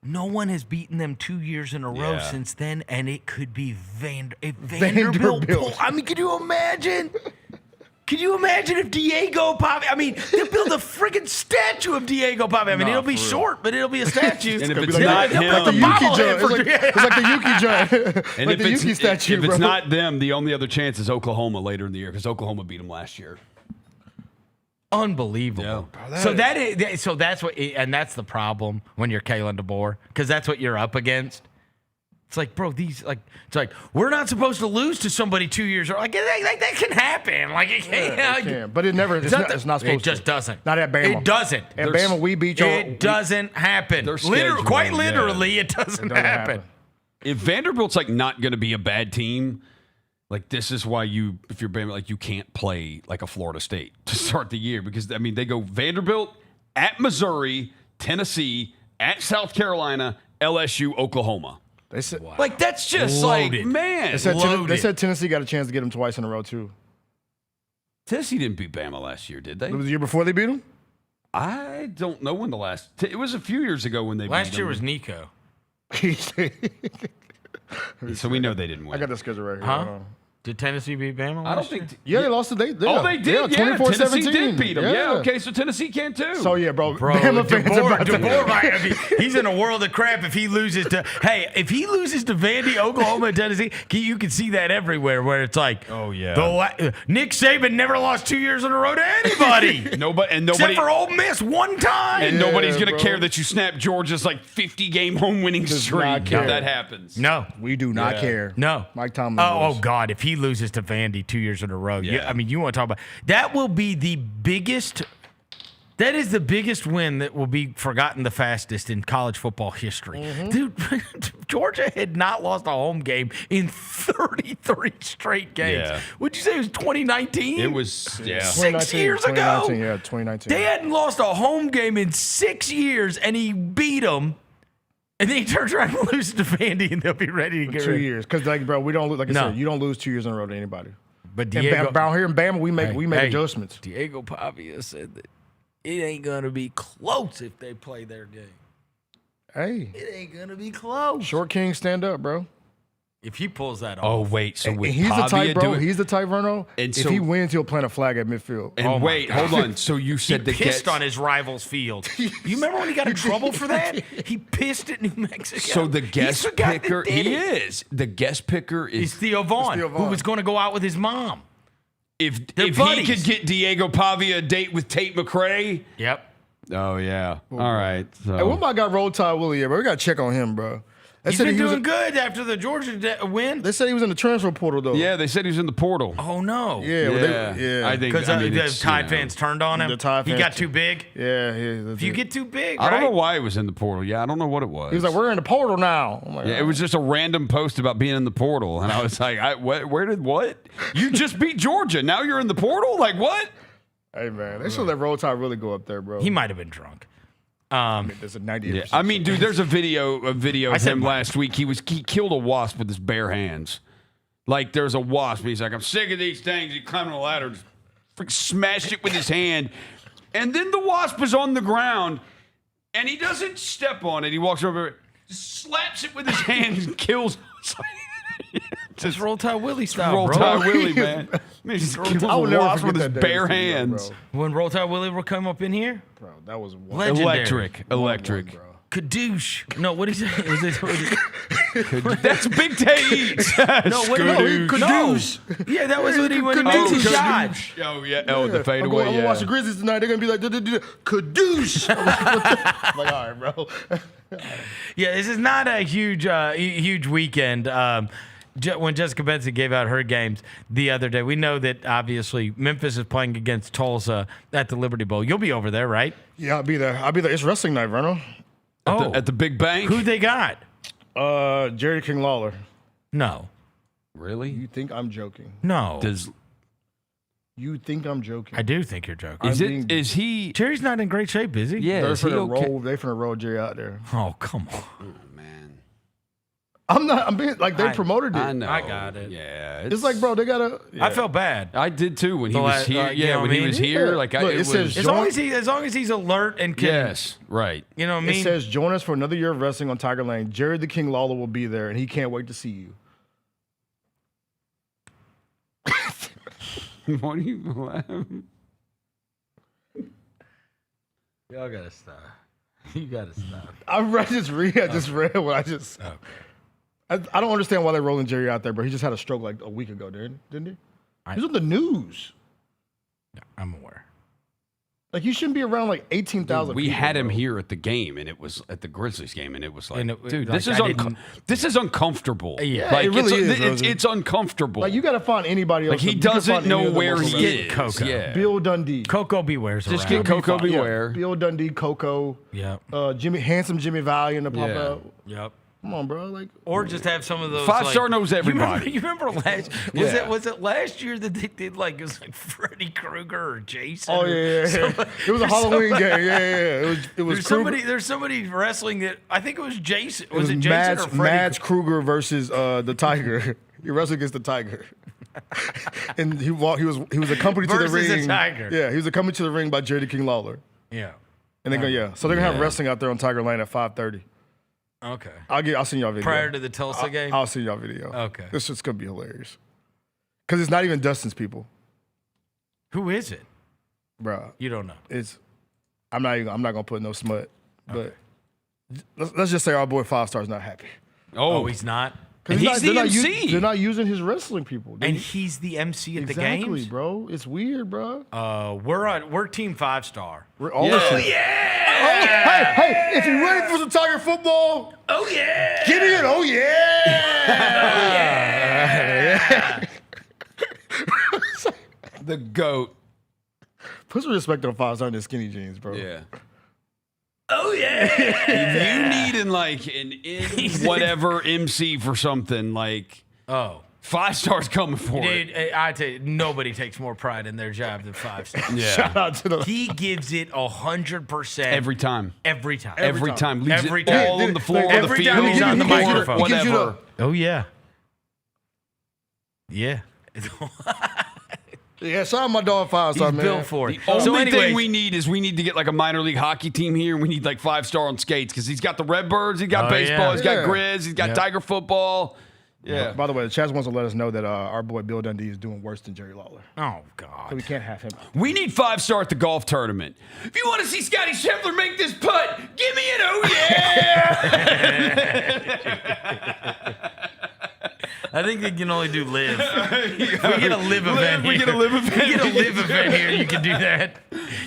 Speaker 11: No one has beaten them 2 years in a row since then, and it could be Vanderbilt. I mean, can you imagine? Can you imagine if Diego Pavia? I mean, they'll build a friggin' statue of Diego Pavia. I mean, it'll be short, but it'll be a statue.
Speaker 8: And if it's not him,
Speaker 12: like the Yuki joint. It's like the Yuki joint.
Speaker 8: And
Speaker 12: like the Yuki statue,
Speaker 8: if it's not them, the only other chance is Oklahoma later in the year because Oklahoma beat them last year.
Speaker 11: Unbelievable. Yeah. So that's what, and that's the problem when you're Kalen DeBoer, because that's what you're up against. It's like, bro, it's like we're not supposed to lose to somebody 2 years or like that can happen. Like it can't.
Speaker 12: Yeah, it can. But it never. It's not supposed to.
Speaker 11: It just doesn't.
Speaker 12: Not at Bama.
Speaker 11: It doesn't.
Speaker 12: At Bama, we beat you.
Speaker 11: It doesn't happen. Quite literally, it doesn't happen.
Speaker 8: If Vanderbilt's like not going to be a bad team. Like, this is why if you're Bama, like, you can't play like a Florida State to start the year because, I mean, they go Vanderbilt, at Missouri, Tennessee, at South Carolina, LSU, Oklahoma.
Speaker 12: They said,
Speaker 8: like, that's just
Speaker 11: loaded.
Speaker 8: like, man.
Speaker 12: They said Tennessee got a chance to get them twice in a row, too.
Speaker 8: Tennessee didn't beat Bama last year, did they?
Speaker 12: It was the year before they beat them?
Speaker 8: I don't know when the last. It was a few years ago when they beat them.
Speaker 11: Last year was Nico.
Speaker 8: So we know they didn't win.
Speaker 12: I got the schedule right here.
Speaker 11: Huh? Did Tennessee beat Bama last
Speaker 8: I don't think.
Speaker 12: Yeah, they lost today.
Speaker 8: Oh, they did. Yeah,
Speaker 12: 24-17.
Speaker 8: Tennessee did beat them. Yeah. Okay, so Tennessee can too.
Speaker 12: So yeah, bro. Bama fans
Speaker 11: DeBoer he's in a world of crap if he loses to. Hey, if he loses to Vandy, Oklahoma, and Tennessee, you can see that everywhere. Where it's like,
Speaker 8: oh yeah,
Speaker 11: Nick Saban never lost 2 years in a row to anybody.
Speaker 8: nobody,
Speaker 11: except for Ole Miss one time.
Speaker 8: And nobody's gonna care that you snapped Georgia's like 50-game home winning streak if that happens.
Speaker 11: No,
Speaker 12: we do not care.
Speaker 11: No,
Speaker 12: Mike Tomlin.
Speaker 11: Oh God, if he loses to Vandy 2 years in a row. Yeah. I mean, you want to talk about that will be the biggest. That is the biggest win that will be forgotten the fastest in college football history.
Speaker 12: Mm-hmm.
Speaker 11: Dude, Georgia had not lost a home game in 33 straight games.
Speaker 8: Yeah.
Speaker 11: Would you say it was 2019?
Speaker 8: It was
Speaker 11: 6 years ago.
Speaker 12: Yeah, 2019.
Speaker 11: They hadn't lost a home game in 6 years, and he beat them. And then he turns around and loses to Vandy, and they'll be ready to get
Speaker 12: 2 years. Because, like, bro, we don't lose. Like I said, you don't lose 2 years in a row to anybody.
Speaker 11: But Diego,
Speaker 12: down here in Bama, we make adjustments.
Speaker 11: Diego Pavia said that it ain't gonna be close if they play their game.
Speaker 12: Hey,
Speaker 11: it ain't gonna be close.
Speaker 12: Short King, stand up, bro.
Speaker 11: If he pulls that off.
Speaker 8: Oh wait, so with
Speaker 12: he's
Speaker 8: Pavia
Speaker 12: the type, bro.
Speaker 8: doing,
Speaker 12: He's the type, Verno.
Speaker 8: And
Speaker 12: if he wins, he'll plant a flag at midfield.
Speaker 8: And wait, hold on. So you said
Speaker 11: he
Speaker 8: the
Speaker 11: pissed on his rival's field. You remember when he got in trouble for that? He pissed at New Mexico.
Speaker 8: So the guest picker, the guest picker is
Speaker 11: Theo Vaughn, who was going to go out with his mom.
Speaker 8: If he could get Diego Pavia a date with Tate McRae.
Speaker 11: Yep.
Speaker 8: Oh yeah. All right. So.
Speaker 12: Hey, what about got Roll Tide Willie here, bro? We got to check on him, bro.
Speaker 11: He's been doing good after the Georgia win.
Speaker 12: They said he was in the transfer portal, though.
Speaker 8: Yeah, they said he was in the portal.
Speaker 11: Oh, no.
Speaker 12: Yeah.
Speaker 8: I think
Speaker 11: because the Tide fans turned on him. He got too big.
Speaker 12: Yeah.
Speaker 11: If you get too big,
Speaker 8: I don't know why he was in the portal. Yeah, I don't know what it was.
Speaker 12: He was like, we're in the portal now. I'm like,
Speaker 8: it was just a random post about being in the portal. And I was like, where did what? You just beat Georgia. Now you're in the portal? Like what?
Speaker 12: Hey, man. They should let Roll Tide really go up there, bro.
Speaker 11: He might have been drunk.
Speaker 12: There's a 98%.
Speaker 8: Yeah. I mean, dude, there's a video of him last week. He killed a wasp with his bare hands. Like there's a wasp. He's like, I'm sick of these things. He climbed on a ladder, just smashed it with his hand, and then the wasp is on the ground, and he doesn't step on it. He walks over, just slaps it with his hand, and kills.
Speaker 11: Just Roll Tide Willie style,
Speaker 8: Roll
Speaker 11: bro.
Speaker 8: Tide Willie, man. He just kills a wasp with his bare hands.
Speaker 11: When Roll Tide Willie will come up in here,
Speaker 12: bro, that was
Speaker 11: legendary.
Speaker 8: Electric.
Speaker 11: Kadoosh. No, what did he say?
Speaker 8: That's Big Tate.
Speaker 12: Kadoosh.
Speaker 11: Yeah, that was when he made his shot.
Speaker 8: Oh, yeah. Oh, the fadeaway.
Speaker 12: I'm going to watch the Grizzlies tonight. They're going to be like, Kadoosh. I'm like, all right, bro.
Speaker 11: Yeah, this is not a huge weekend. When Jessica Benson gave out her games the other day, we know that obviously Memphis is playing against Tulsa at the Liberty Bowl. You'll be over there, right?
Speaker 12: Yeah, I'll be there. It's wrestling night, Verno.
Speaker 8: At the Big Bank?
Speaker 11: Who they got?
Speaker 12: Jerry King Lawler.
Speaker 11: No.
Speaker 8: Really?
Speaker 12: You think I'm joking?
Speaker 11: No.
Speaker 12: You think I'm joking?
Speaker 11: I do think you're joking.
Speaker 8: Is he?
Speaker 11: Jerry's not in great shape, is he?
Speaker 8: Yeah.
Speaker 12: They're finna roll Jerry out there.
Speaker 11: Oh, come on.
Speaker 8: Oh, man.
Speaker 12: I'm being like they promoted it.
Speaker 19: I know.
Speaker 11: I got it.
Speaker 19: Yeah.
Speaker 12: It's like, bro, they gotta.
Speaker 11: I felt bad.
Speaker 19: I did too when he
Speaker 11: The
Speaker 19: was
Speaker 11: last-
Speaker 19: here.
Speaker 11: you
Speaker 19: Yeah,
Speaker 11: know
Speaker 19: when
Speaker 11: what I
Speaker 19: he was
Speaker 11: mean?
Speaker 19: here.
Speaker 12: Yeah.
Speaker 19: Like,
Speaker 12: Look,
Speaker 19: it
Speaker 12: it
Speaker 19: was.
Speaker 12: says-
Speaker 11: As long as he's alert and can,
Speaker 19: Yes, right.
Speaker 11: you know what I mean?
Speaker 12: It says, join us for another year of wrestling on Tiger Lane. Jerry the King Lawler will be there, and he can't wait to see you.
Speaker 19: What are you laughing?
Speaker 11: Y'all gotta stop. You gotta stop.
Speaker 12: I just read what I just.
Speaker 11: Okay.
Speaker 12: I don't understand why they're rolling Jerry out there, but he just had a stroke like a week ago, didn't he? He's on the news.
Speaker 11: I'm aware.
Speaker 12: Like, you shouldn't be around like 18,000
Speaker 19: We
Speaker 12: people,
Speaker 19: had him
Speaker 12: bro.
Speaker 19: here at the game, and it was at the Grizzlies game, and it was like,
Speaker 11: And it-
Speaker 19: dude,
Speaker 11: like,
Speaker 19: this is uncomfortable.
Speaker 11: Yeah,
Speaker 19: like,
Speaker 12: it really is,
Speaker 19: it's
Speaker 12: Rosen.
Speaker 19: it's uncomfortable.
Speaker 12: Like, you got to find anybody else.
Speaker 19: Like, he
Speaker 12: You can
Speaker 19: doesn't
Speaker 12: find any
Speaker 19: know
Speaker 12: of the
Speaker 19: where
Speaker 12: local
Speaker 19: he
Speaker 12: wrestlers.
Speaker 19: is.
Speaker 11: Coco.
Speaker 19: Yeah.
Speaker 12: Bill Dundee.
Speaker 11: Coco Beware's
Speaker 19: Just
Speaker 11: around.
Speaker 19: get Coco
Speaker 12: Yeah.
Speaker 19: Beware.
Speaker 12: Bill Dundee, Coco.
Speaker 11: Yep.
Speaker 12: Handsome Jimmy Valiant to pop
Speaker 19: Yeah.
Speaker 12: out.
Speaker 11: Yep.
Speaker 12: Come on, bro. Like,
Speaker 11: Or just have some of those.
Speaker 19: Five-star
Speaker 11: like,
Speaker 19: knows everybody.
Speaker 11: You remember last?
Speaker 19: Yeah.
Speaker 11: Was it last year that they did like it was like Freddy Krueger or Jason?
Speaker 12: oh
Speaker 11: or
Speaker 12: yeah.
Speaker 11: somebody-
Speaker 12: It was a
Speaker 11: there's
Speaker 12: Halloween
Speaker 11: somebody-
Speaker 12: game. Yeah. It was Kruger.
Speaker 11: There's somebody wrestling that I think it was Jason.
Speaker 12: It was
Speaker 11: it Jason
Speaker 12: Mads,
Speaker 11: or Freddy?
Speaker 12: Mads Kruger versus the Tiger. He wrestled against the Tiger. And he was accompanied to the
Speaker 11: Versus
Speaker 12: ring.
Speaker 11: the Tiger.
Speaker 12: Yeah, he was accompanied to the ring by Jerry the King Lawler.
Speaker 11: Yeah.
Speaker 12: And they're gonna So they're gonna have wrestling out there on Tiger Lane at 5:30.
Speaker 11: Okay.
Speaker 12: I'll send y'all a video.
Speaker 11: Prior to the Tulsa game?
Speaker 12: I'll send y'all a video.
Speaker 11: Okay.
Speaker 12: This shit's gonna be hilarious. Cause it's not even Dustin's people,
Speaker 11: Who is it?
Speaker 12: bro.
Speaker 11: You don't know.
Speaker 12: I'm not gonna put no smut, but let's just say our boy 5 Star's not happy.
Speaker 11: Oh, he's not.
Speaker 19: And he's the MC.
Speaker 12: They're not using his wrestling people.
Speaker 11: And he's the MC at the
Speaker 12: Exactly,
Speaker 11: games.
Speaker 12: bro. It's weird, bro.
Speaker 11: We're Team 5 Star.
Speaker 12: We're always hey, if you're ready for some Tiger football,
Speaker 11: Oh yeah.
Speaker 12: give me an oh yeah.
Speaker 19: The GOAT.
Speaker 12: Put some respect on 5 Star in his skinny jeans, bro.
Speaker 19: Yeah.
Speaker 11: Oh yeah.
Speaker 19: If you need an whatever MC for something, like 5 Stars coming for
Speaker 11: Dude,
Speaker 19: it.
Speaker 11: I tell you, nobody takes more pride in their job than 5 Star.
Speaker 19: Yeah.
Speaker 12: Shout out to the
Speaker 11: He gives it 100%
Speaker 19: Every time.
Speaker 11: Every time.
Speaker 19: Every time. Leaves
Speaker 11: Every
Speaker 19: it
Speaker 11: time.
Speaker 19: all on the floor, on the
Speaker 11: Every
Speaker 19: field,
Speaker 11: time he's on the
Speaker 19: on the court,
Speaker 11: microphone.
Speaker 19: whatever.
Speaker 11: Oh yeah. Yeah.
Speaker 12: Yeah, shout out my dog 5 Star,
Speaker 11: He's
Speaker 12: man.
Speaker 11: built for it.
Speaker 19: The only
Speaker 11: anyways,
Speaker 19: thing we need is to get like a minor league hockey team here, and we need like 5 Star on skates because he's got the Redbirds, he's got baseball,
Speaker 11: yeah.
Speaker 19: he's got
Speaker 12: Yeah.
Speaker 19: Grizz, he's got Tiger football. Yeah.
Speaker 12: By the way, the Chaz wants to let us know that our boy Bill Dundee is doing worse than Jerry Lawler.
Speaker 11: Oh God.
Speaker 12: So we can't have him.
Speaker 19: We need 5 Star at the golf tournament. If you want to see Scotty Scheffler make this putt, give me an oh yeah!
Speaker 11: I think they can only do live. We get a live event here.
Speaker 19: We get a live event.
Speaker 11: We get a live event here. You can do that.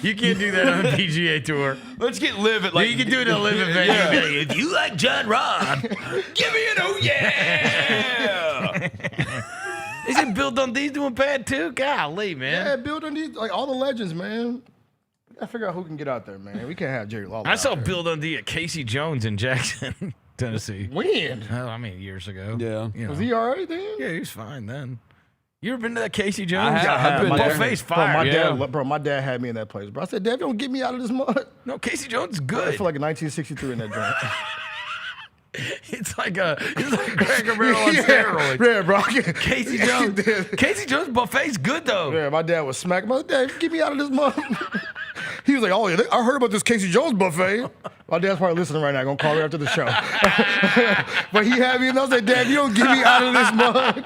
Speaker 11: You can't do that on the PGA Tour.
Speaker 19: Let's get live at like.
Speaker 11: You can do it at a live event.
Speaker 19: Yeah.
Speaker 11: You can be like, if you like John Robb,
Speaker 19: Give me an oh yeah!
Speaker 11: they said Bill Dundee's doing bad too. Golly, man.
Speaker 12: Yeah, Bill Dundee, like all the legends, man. We gotta figure out who can get out there, man. We can't have Jerry Lawler.
Speaker 11: I saw
Speaker 12: out there.
Speaker 11: Bill Dundee at Casey Jones in Jackson, Tennessee.
Speaker 12: When?
Speaker 11: Well, I mean, years ago.
Speaker 19: Yeah.
Speaker 11: You know.
Speaker 12: Was he all right then?
Speaker 11: Yeah, he was fine then. You ever been to that Casey Jones?
Speaker 19: I have. I've been
Speaker 11: my
Speaker 19: there.
Speaker 11: face
Speaker 12: Bro,
Speaker 11: fire.
Speaker 12: my dad had me in that place, bro. I said, Dad, don't get me out of this mud.
Speaker 11: No, Casey Jones is
Speaker 12: I
Speaker 11: good.
Speaker 12: feel like in 1963 in that joint.
Speaker 11: It's like Cracker Barrel on steroids.
Speaker 12: Yeah, bro.
Speaker 11: Casey Jones. Casey Jones buffet's good though.
Speaker 12: Yeah, my dad was smacking. My dad, get me out of this mud. He was like, oh, yeah, I heard about this Casey Jones buffet. My dad's probably listening right now. Gonna call me after the show. But he had me, and I was like, Dad, you don't get me out of this mud.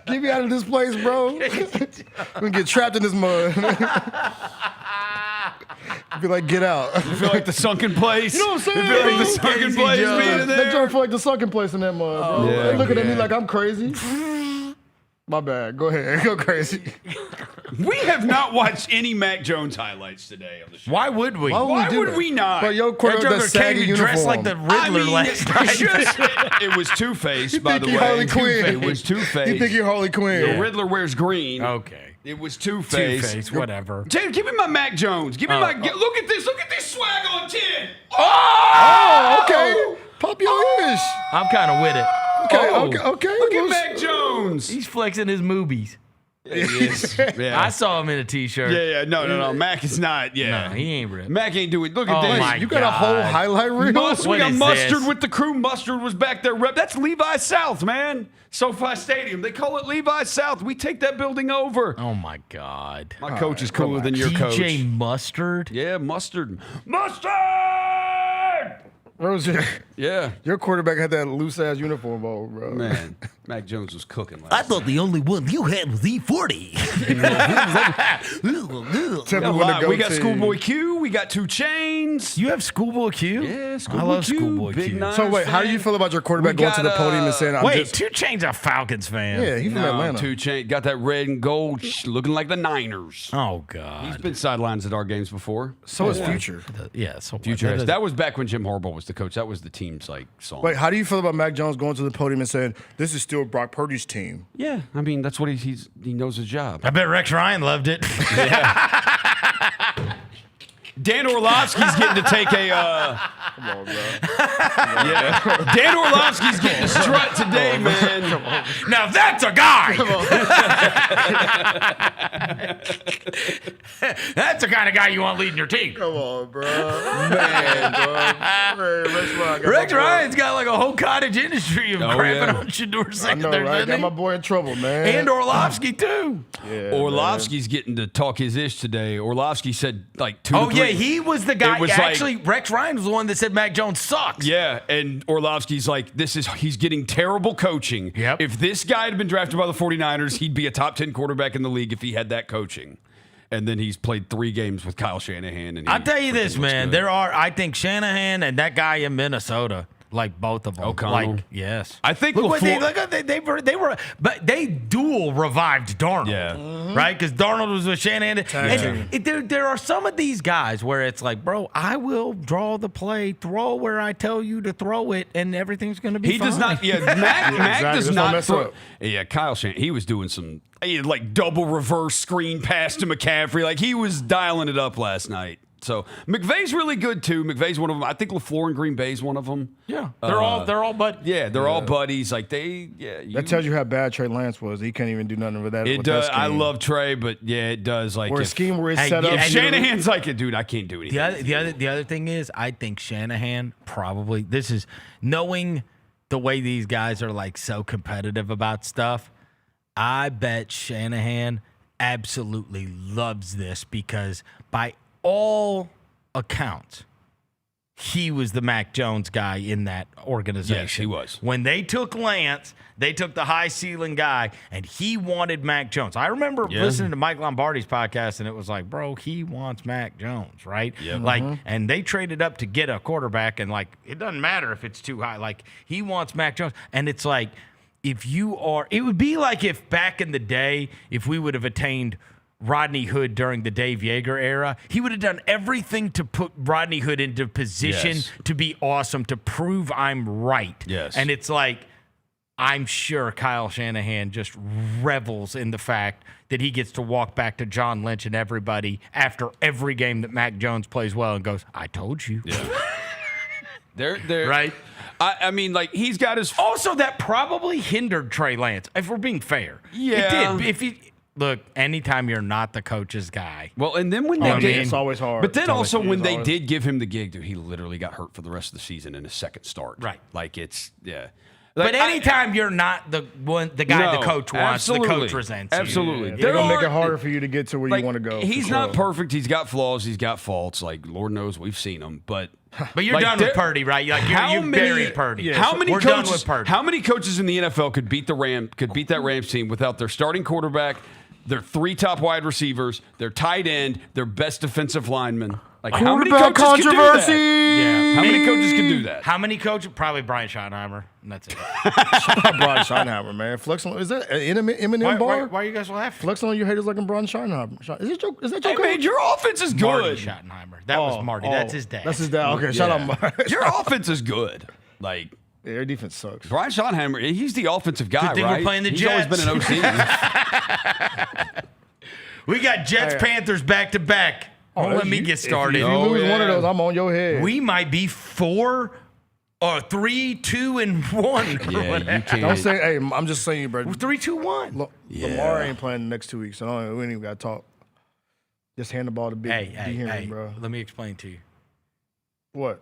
Speaker 12: Get me out of this place, bro. I'm gonna get trapped in this mud. Be like, get out.
Speaker 19: You feel like the sunken place.
Speaker 12: You know what I'm saying?
Speaker 19: You feel like the sunken
Speaker 11: Casey
Speaker 19: place
Speaker 11: Jones.
Speaker 19: being in
Speaker 12: That
Speaker 19: there.
Speaker 12: joint feel like the sunken place in that mud, bro.
Speaker 19: Yeah,
Speaker 12: They looking at me
Speaker 19: yeah.
Speaker 12: like I'm crazy. My bad. Go ahead. Go crazy.
Speaker 19: We have not watched any Mac Jones highlights today on the show.
Speaker 11: Why would we?
Speaker 19: Why
Speaker 12: do
Speaker 19: would
Speaker 12: that?
Speaker 19: we not?
Speaker 12: Bro, yo, quarter
Speaker 11: That
Speaker 12: that
Speaker 11: Joker
Speaker 12: saggy
Speaker 11: came
Speaker 12: uniform.
Speaker 11: dressed like the Riddler last night.
Speaker 19: It was Two-Face, by
Speaker 12: think
Speaker 19: the
Speaker 12: he
Speaker 19: way.
Speaker 12: Harley Quinn.
Speaker 19: It was Two-Face.
Speaker 12: You think you're Harley Quinn?
Speaker 19: The Riddler wears green.
Speaker 11: Okay.
Speaker 19: It was Two-Face.
Speaker 11: Two-Face, whatever.
Speaker 19: James, give me my Mac Jones. Give me my. Look at this. Look at this swag on 10.
Speaker 12: Oh, okay. Pop your ears.
Speaker 11: I'm kind of with it.
Speaker 12: Okay,
Speaker 19: Oh.
Speaker 12: okay.
Speaker 19: Look at
Speaker 12: Well,
Speaker 19: Mac Jones.
Speaker 11: He's flexing his movies.
Speaker 19: He is. Yeah.
Speaker 11: I saw him in a T-shirt.
Speaker 19: Yeah. No. Mac is not. Yeah.
Speaker 11: No, he ain't ripped.
Speaker 19: Mac ain't doing. Look at
Speaker 11: Oh
Speaker 19: this.
Speaker 11: my
Speaker 12: You got a whole highlight reel?
Speaker 19: We got
Speaker 11: is
Speaker 19: Mustard
Speaker 11: this?
Speaker 19: with the crew. Mustard was back there. That's Levi South, man. SoFi Stadium. They call it Levi South. We take that building over.
Speaker 11: Oh my God.
Speaker 19: My coach is cooler than your coach.
Speaker 11: DJ Mustard.
Speaker 19: Yeah, Mustard.
Speaker 12: Rosie,
Speaker 19: Yeah.
Speaker 12: your quarterback had that loose ass uniform on, bro.
Speaker 19: Man, Mac Jones was cooking last
Speaker 11: I thought the only one you had was E40.
Speaker 19: We got Schoolboy Q. We got 2 Chainz.
Speaker 11: You have Schoolboy Q?
Speaker 19: Yeah, Schoolboy
Speaker 11: I love
Speaker 19: Q.
Speaker 11: Schoolboy
Speaker 19: Big
Speaker 11: Q.
Speaker 19: Niners
Speaker 12: So wait, how do you
Speaker 19: fan.
Speaker 12: feel about your quarterback
Speaker 19: We
Speaker 12: going to the
Speaker 19: got,
Speaker 12: podium and saying, "I'm
Speaker 11: Wait,
Speaker 12: just"?
Speaker 11: 2 Chainz a Falcons fan.
Speaker 12: Yeah, he's from Atlanta.
Speaker 19: 2 Chainz got that red and gold, looking like the Niners.
Speaker 11: Oh God.
Speaker 19: He's been sidelines at our games before.
Speaker 12: So is Future.
Speaker 11: Yeah. So
Speaker 19: Future has.
Speaker 11: that
Speaker 19: That was back when Jim Harbaugh was the coach. That was the team's song.
Speaker 12: Wait, how do you feel about Mac Jones going to the podium and saying, "This is still Brock Purdy's team"?
Speaker 19: Yeah, I mean that's what he knows his job.
Speaker 11: I bet Rex Ryan loved it.
Speaker 19: Dan Orlovsky's getting to take a.
Speaker 12: Come on, bro.
Speaker 19: Yeah, Dan Orlovsky's getting to strut today, man.
Speaker 12: Come on.
Speaker 11: Now that's a guy. That's the kind of guy you want leading your team.
Speaker 12: Come on, bro. Man, bro.
Speaker 11: Rex Ryan's got like a whole cottage industry of crapping on Shador
Speaker 12: I
Speaker 11: secondary.
Speaker 12: know, right? Got my boy in trouble, man.
Speaker 11: And Orlovsky too.
Speaker 12: Yeah,
Speaker 19: Orlovsky's getting to talk his ish today. Orlovsky said like 2
Speaker 11: Oh
Speaker 19: to 3.
Speaker 11: yeah, he was the guy.
Speaker 19: It was
Speaker 11: Actually, Rex Ryan was the one that said Mac Jones sucks.
Speaker 19: Yeah, and Orlovsky's like, he's getting terrible coaching.
Speaker 11: Yep.
Speaker 19: If this guy had been drafted by the 49ers, he'd be a top 10 quarterback in the league if he had that coaching. And then he's played 3 games with Kyle Shanahan. And
Speaker 11: I'll tell you this, man. I think Shanahan and that guy in Minnesota, like both of them.
Speaker 19: O'Connell.
Speaker 11: Like, yes.
Speaker 19: I think
Speaker 11: Look what they were, but they dual revived Darnold.
Speaker 19: Yeah.
Speaker 11: Right? Because Darnold was with Shanahan. And there are some of these guys where it's like, bro, I will draw the play, throw where I tell you to throw it, and everything's going to be
Speaker 19: He
Speaker 11: fine.
Speaker 19: does not. Yeah, Mac
Speaker 12: exactly.
Speaker 19: does
Speaker 12: That's
Speaker 19: not
Speaker 12: what
Speaker 19: throw.
Speaker 12: up.
Speaker 19: Yeah, Kyle Shanahan. He was doing some like double reverse screen pass to McCaffrey. Like he was dialing it up last night. So McVay's really good too. McVay's one of them. I think LaFleur and Green Bay's one of them.
Speaker 11: Yeah, they're all buddies.
Speaker 19: Yeah, they're all buddies. Like they. Yeah,
Speaker 12: That tells you how bad Trey Lance was. He can't even do nothing with that.
Speaker 19: It
Speaker 12: with
Speaker 19: does.
Speaker 12: that
Speaker 19: I
Speaker 12: scheme.
Speaker 19: love Trey, but yeah, it does. Like
Speaker 12: Where a scheme where it's set up.
Speaker 19: If Shanahan's like, dude, I can't do anything.
Speaker 11: The other thing is, I think Shanahan probably, this is knowing the way these guys are like so competitive about stuff. I bet Shanahan absolutely loves this because by all accounts, he was the Mac Jones guy in that organization.
Speaker 19: Yes, he was.
Speaker 11: When they took Lance, they took the high ceiling guy, and he wanted Mac Jones. I remember listening to Mike Lombardi's podcast, and it was like, bro, he wants Mac Jones, right?
Speaker 19: Yep.
Speaker 11: Like, and they traded up to get a quarterback, and like, it doesn't matter if it's too high. Like, he wants Mac Jones, and it's like, it would be like if back in the day, if we would have attained Rodney Hood during the Dave Yeager era, he would have done everything to put Rodney Hood into position to be awesome, to prove I'm right.
Speaker 19: Yes.
Speaker 11: And it's like, I'm sure Kyle Shanahan just revels in the fact that he gets to walk back to John Lynch and everybody after every game that Mac Jones plays well and goes, I told you.
Speaker 19: Yeah. They're
Speaker 11: right.
Speaker 19: I mean, like he's got his.
Speaker 11: Also, that probably hindered Trey Lance, if we're being fair.
Speaker 19: Yeah.
Speaker 11: It did. If you look, anytime you're not the coach's guy.
Speaker 19: Well, and then when they did,
Speaker 12: it's always hard.
Speaker 19: But then
Speaker 12: It's always-
Speaker 19: also when
Speaker 12: it's
Speaker 19: they
Speaker 12: always-
Speaker 19: did give him the gig, dude, he literally got hurt for the rest of the season in his second start.
Speaker 11: Right.
Speaker 19: Like it's
Speaker 11: But anytime you're not the guy the coach wants, the coach resents you.
Speaker 19: Absolutely.
Speaker 12: They're going to make it harder for you to get to where
Speaker 19: Like,
Speaker 12: you want to go.
Speaker 19: He's
Speaker 12: for
Speaker 19: not
Speaker 12: sure.
Speaker 19: perfect. He's got flaws. He's got faults. Like Lord knows we've seen them. But
Speaker 11: you're
Speaker 19: like,
Speaker 11: done with Purdy, right? Like you buried Purdy.
Speaker 19: How many
Speaker 11: we're
Speaker 19: coaches?
Speaker 11: done with Purdy.
Speaker 19: How many coaches in the NFL could beat that Rams team without their starting quarterback, their 3 top wide receivers, their tight end, their best defensive lineman? Like how many coaches
Speaker 12: controversy.
Speaker 19: could do that? Yeah. How many coaches could do that?
Speaker 11: How many coaches? Probably Brian Schottenheimer, and that's it.
Speaker 12: Shout out Brian Schottenheimer, man. Flex on, is that an Eminem bar?
Speaker 11: Why are you guys laughing?
Speaker 12: Flex on your haters like Brian Schottenheimer. Is that your
Speaker 19: Hey,
Speaker 12: coach?
Speaker 19: man, your offense is
Speaker 11: Marty
Speaker 19: good.
Speaker 11: Schottenheimer. That was Marty. That's his dad.
Speaker 12: That's his dad. Okay, shout out Marty.
Speaker 19: Your offense is good. Like
Speaker 12: Yeah, their defense sucks.
Speaker 19: Brian Schottenheimer, he's the offensive guy,
Speaker 11: Good thing
Speaker 19: right?
Speaker 11: we're playing the
Speaker 19: he's
Speaker 11: Jets.
Speaker 19: always been an OC.
Speaker 11: We got Jets Panthers back to back. Don't let me get started.
Speaker 12: If you lose one of those, I'm on your head.
Speaker 11: We might be 4 Or 3, 2, and 1.
Speaker 19: Yeah, you can't.
Speaker 12: Don't say, hey, I'm just saying, bro.
Speaker 11: 3, 2, 1.
Speaker 12: Lamar ain't playing the next 2 weeks, so we ain't even got to talk. Just hand the ball to Big Henry, bro.
Speaker 11: Let me explain to you.
Speaker 12: What?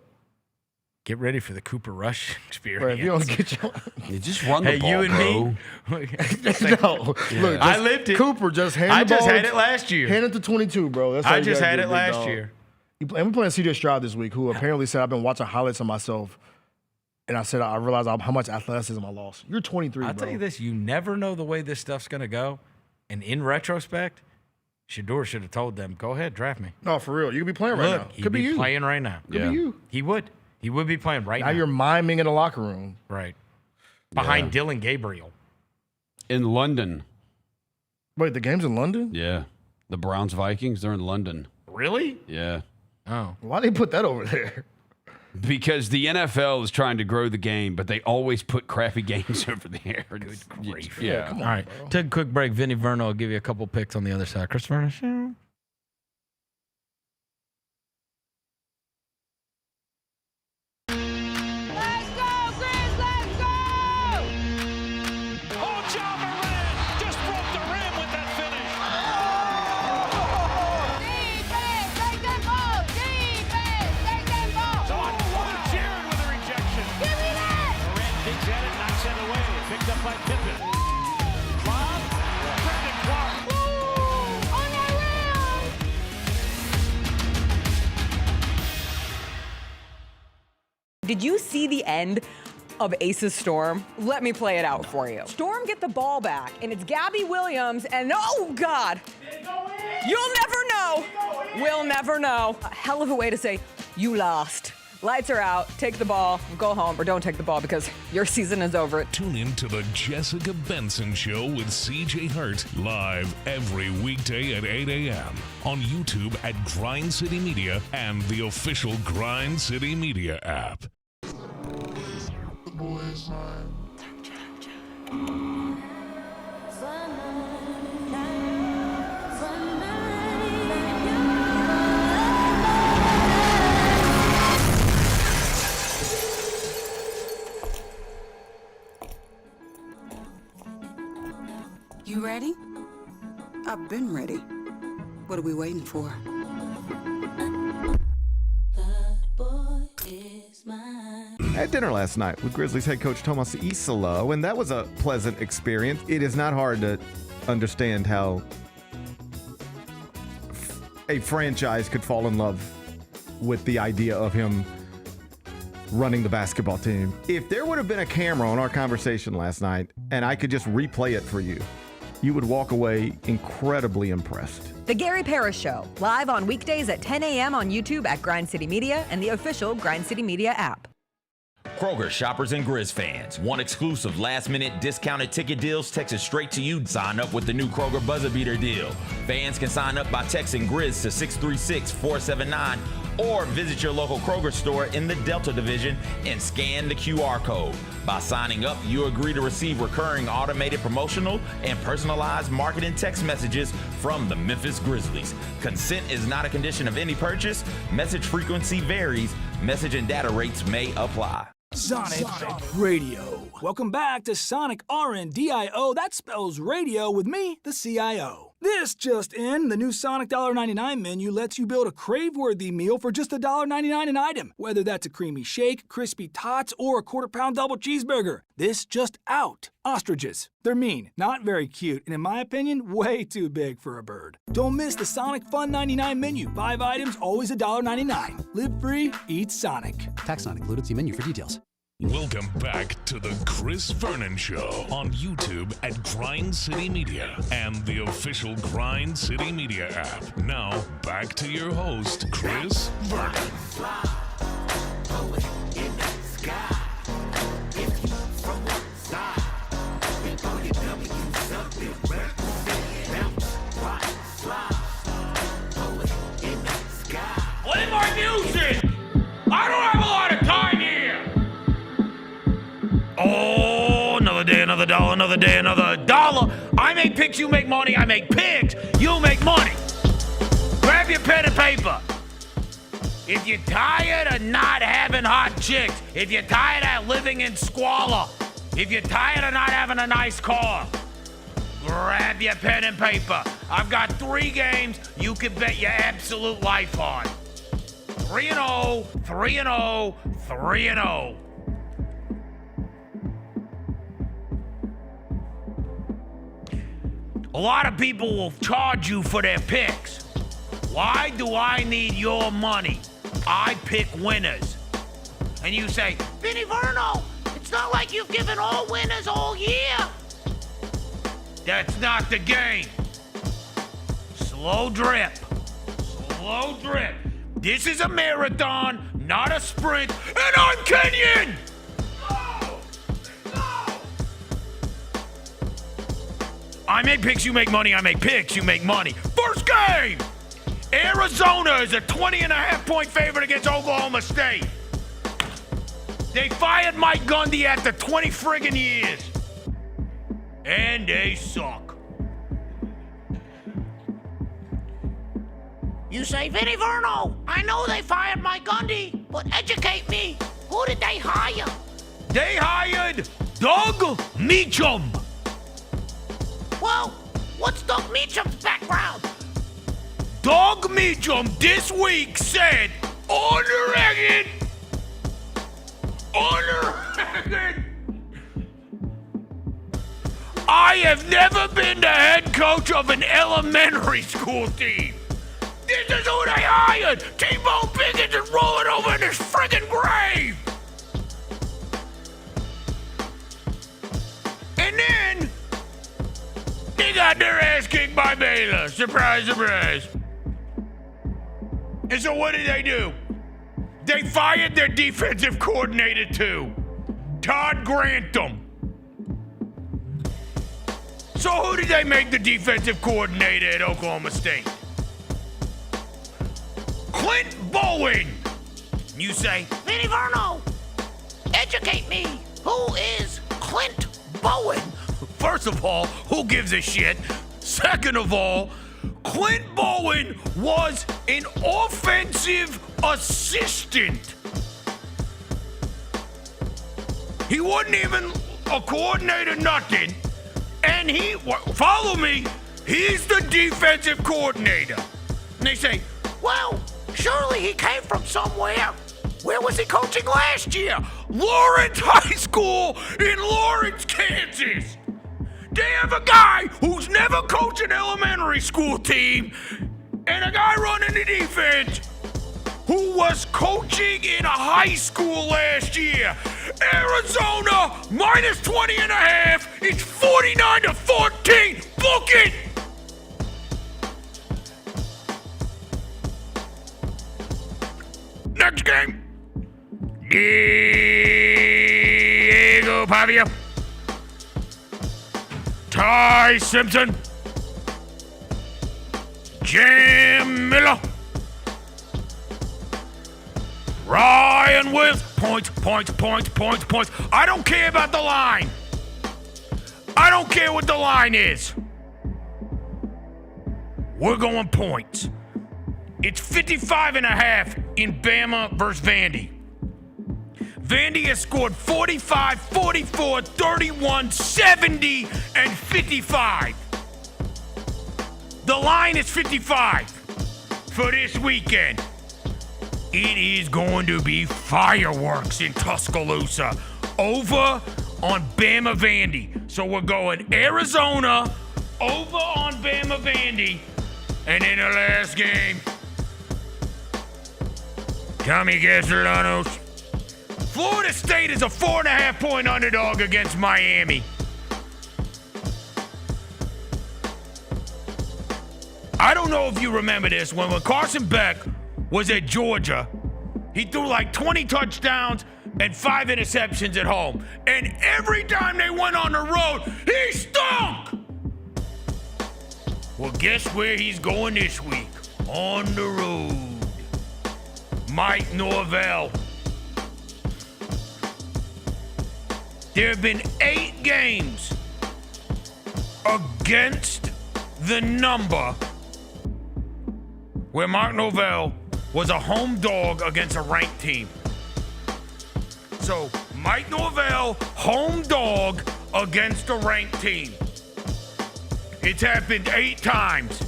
Speaker 11: Get ready for the Cooper Rush experience.
Speaker 12: Bro, if you don't get your...
Speaker 19: You just run the ball,
Speaker 11: you and
Speaker 19: bro.
Speaker 11: me.
Speaker 12: No. Look,
Speaker 11: I lived it.
Speaker 12: Cooper, just hand the ball.
Speaker 11: I just had it last year.
Speaker 12: Hand it to 22, bro. That's
Speaker 11: I just had it last year.
Speaker 12: And we're playing CJ Stroud this week, who apparently said, I've been watching highlights of myself. And I said, I realized how much athleticism I lost. You're 23,
Speaker 11: I'll
Speaker 12: bro.
Speaker 11: tell you this. You never know the way this stuff's going to go. And in retrospect, Shador should have told them, go ahead, draft me.
Speaker 12: No, for real. You could be playing right now.
Speaker 11: Could be you. Playing right now.
Speaker 12: Could be you.
Speaker 11: He would. He would be playing right now.
Speaker 12: Now you're miming in the locker room.
Speaker 11: Right. Behind Dylan Gabriel.
Speaker 19: In London.
Speaker 12: Wait, the game's in London?
Speaker 19: Yeah. The Browns-Vikings, they're in London.
Speaker 11: Really?
Speaker 19: Yeah.
Speaker 11: Oh.
Speaker 12: Why they put that over there?
Speaker 19: Because the NFL is trying to grow the game, but they always put crappy games over there.
Speaker 11: Good grief.
Speaker 19: Yeah.
Speaker 11: All right. Take a quick break. Vinnie Verno will give you a couple picks on the other side. Chris Vernon Show.
Speaker 4: Let's go, Grizz, let's go!
Speaker 5: Oh, John Moran just broke the rim with that finish.
Speaker 4: Defense, take them ball! Defense, take them ball!
Speaker 5: So on Jared with a rejection.
Speaker 4: Give me that!
Speaker 5: Moran digs at it, knocks it away. Picked up by Pippen. Lob, Brandon Clark.
Speaker 4: On that rim!
Speaker 6: Did you see the end of Ace's Storm? Let me play it out for you. Storm get the ball back, and it's Gabby Williams, and oh, God. You'll never know. We'll never know. A hell of a way to say, you lost. Lights are out, take the ball, go home, or don't take the ball because your season is over.
Speaker 7: Tune in to the Jessica Benson Show with CJ Hurt live every weekday at 8 a.m. on YouTube at Grind City Media and the official Grind City Media app.
Speaker 1: You ready? I've been ready. What are we waiting for?
Speaker 10: I had dinner last night with Grizzlies head coach Tomas Isolo, and that was a pleasant experience. It is not hard to understand how a franchise could fall in love with the idea of him running the basketball team. If there would have been a camera on our conversation last night and I could just replay it for you, you would walk away incredibly impressed.
Speaker 6: The Gary Parrish Show, live on weekdays at 10 a.m. on YouTube at Grind City Media and the official Grind City Media app.
Speaker 9: Kroger shoppers and Grizz fans. Want exclusive last-minute discounted ticket deals texted straight to you? Sign up with the new Kroger Buzzer Beater deal. Fans can sign up by texting Grizz to 636-479 or visit your local Kroger store in the Delta Division and scan the QR code. By signing up, you agree to receive recurring automated promotional and personalized marketing text messages from the Memphis Grizzlies. Consent is not a condition of any purchase. Message frequency varies. Message and data rates may apply.
Speaker 15: Sonic Radio. Welcome back to Sonic RNDIO. That spells radio with me, the CIO. This just in, the new Sonic $1.99 menu lets you build a crave-worthy meal for just $1.99 an item. Whether that's a creamy shake, crispy tots, or a quarter-pound double cheeseburger. This just out. Ostriches. They're mean, not very cute, and in my opinion, way too big for a bird. Don't miss the Sonic Fun 99 menu. 5 items, always $1.99. Live free, eat Sonic.
Speaker 16: Tax not included. See menu for details.
Speaker 7: Welcome back to the Chris Vernon Show on YouTube at Grind City Media and the official Grind City Media app. Now, back to your host, Chris Vernon.
Speaker 11: Play more music! I don't have a lot of time here! Oh, another day, another dollar, another day, another dollar. I make picks, you make money. I make picks, you make money. Grab your pen and paper. If you're tired of not having hot chicks, if you're tired of living in squalor, if you're tired of not having a nice car, grab your pen and paper. I've got 3 games you can bet your absolute life on. 3-0, 3-0, 3-0. A lot of people will charge you for their picks. Why do I need your money? I pick winners. And you say, Vinnie Verno, it's not like you've given all winners all year. That's not the game. Slow drip. Slow drip. This is a marathon, not a sprint, and I'm Kenyan! I make picks, you make money. I make picks, you make money. First game! Arizona is a 20.5-point favorite against Oklahoma State. They fired Mike Gundy after 20 friggin' years. And they suck.
Speaker 4: You say, Vinnie Verno, I know they fired Mike Gundy, but educate me. Who did they hire?
Speaker 11: They hired Doug Meacham.
Speaker 4: Well, what's Doug Meacham's background?
Speaker 11: Doug Meacham this week said, on the record, I have never been the head coach of an elementary school team. This is who they hired. T-Bone Pickens is rolling over in his friggin' grave. And then they got their ass kicked by Baylor. Surprise, surprise. And so what did they do? They fired their defensive coordinator too, Todd Grantham. So who did they make the defensive coordinator at Oklahoma State? Clint Bowen. You say,
Speaker 4: Vinnie Verno, educate me. Who is Clint Bowen?
Speaker 11: First of all, who gives a shit? Second of all, Clint Bowen was an offensive assistant. He wasn't even a coordinator, nothing. And follow me, he's the defensive coordinator. And they say,
Speaker 4: well, surely he came from somewhere. Where was he coaching last year?
Speaker 11: Lawrence High School in Lawrence, Kansas. They have a guy who's never coached an elementary school team and a guy running the defense who was coaching in a high school last year. Arizona minus 20.5. It's 49-14. Book it. Next game. Diego Pavia. Ty Simpson. Jam Miller. Ryan with points. I don't care about the line. I don't care what the line is. We're going points. It's 55.5 in Bama versus Vandy. Vandy has scored 45, 44, 31, 70, and 55. The line is 55 for this weekend. It is going to be fireworks in Tuscaloosa over on Bama Vandy. So we're going Arizona over on Bama Vandy. And in the last game, Tommy Castellanos. Florida State is a 4.5-point underdog against Miami. I don't know if you remember this. When Carson Beck was at Georgia, he threw like 20 touchdowns and 5 interceptions at home. And every time they went on the road, he stunk! Well, guess where he's going this week? On the road. Mike Norvell. There have been 8 games against the number where Mark Norvell
Speaker 20: was a home dog against a ranked team. So, Mike Norvell, home dog against a ranked team. It's happened 8 times.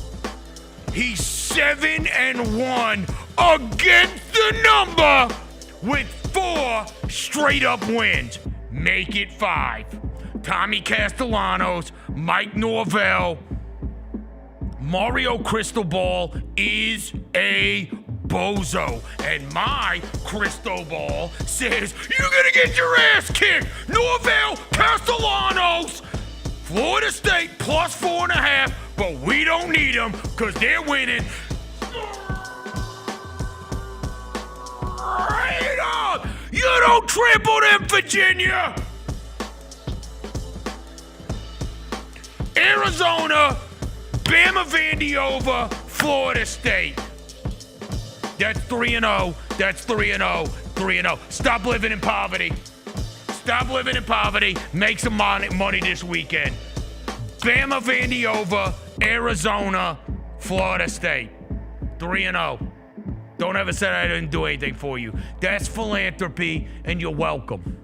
Speaker 20: He's 7-1 against the number with 4 straight-up wins. Make it 5. Tommy Castellanos, Mike Norvell, Mario Cristobal is a bozo. And my crystal ball says, you're gonna get your ass kicked. Norvell, Castellanos, Florida State plus 4.5, but we don't need them because they're winning. Right on! You don't trample them, Virginia! Arizona, Bama Vandy over Florida State. That's 3-0. That's 3-0. 3-0. Stop living in poverty. Stop living in poverty. Make some money this weekend. Bama Vandy over Arizona, Florida State. 3-0. Don't ever say I didn't do anything for you. That's philanthropy, and you're welcome.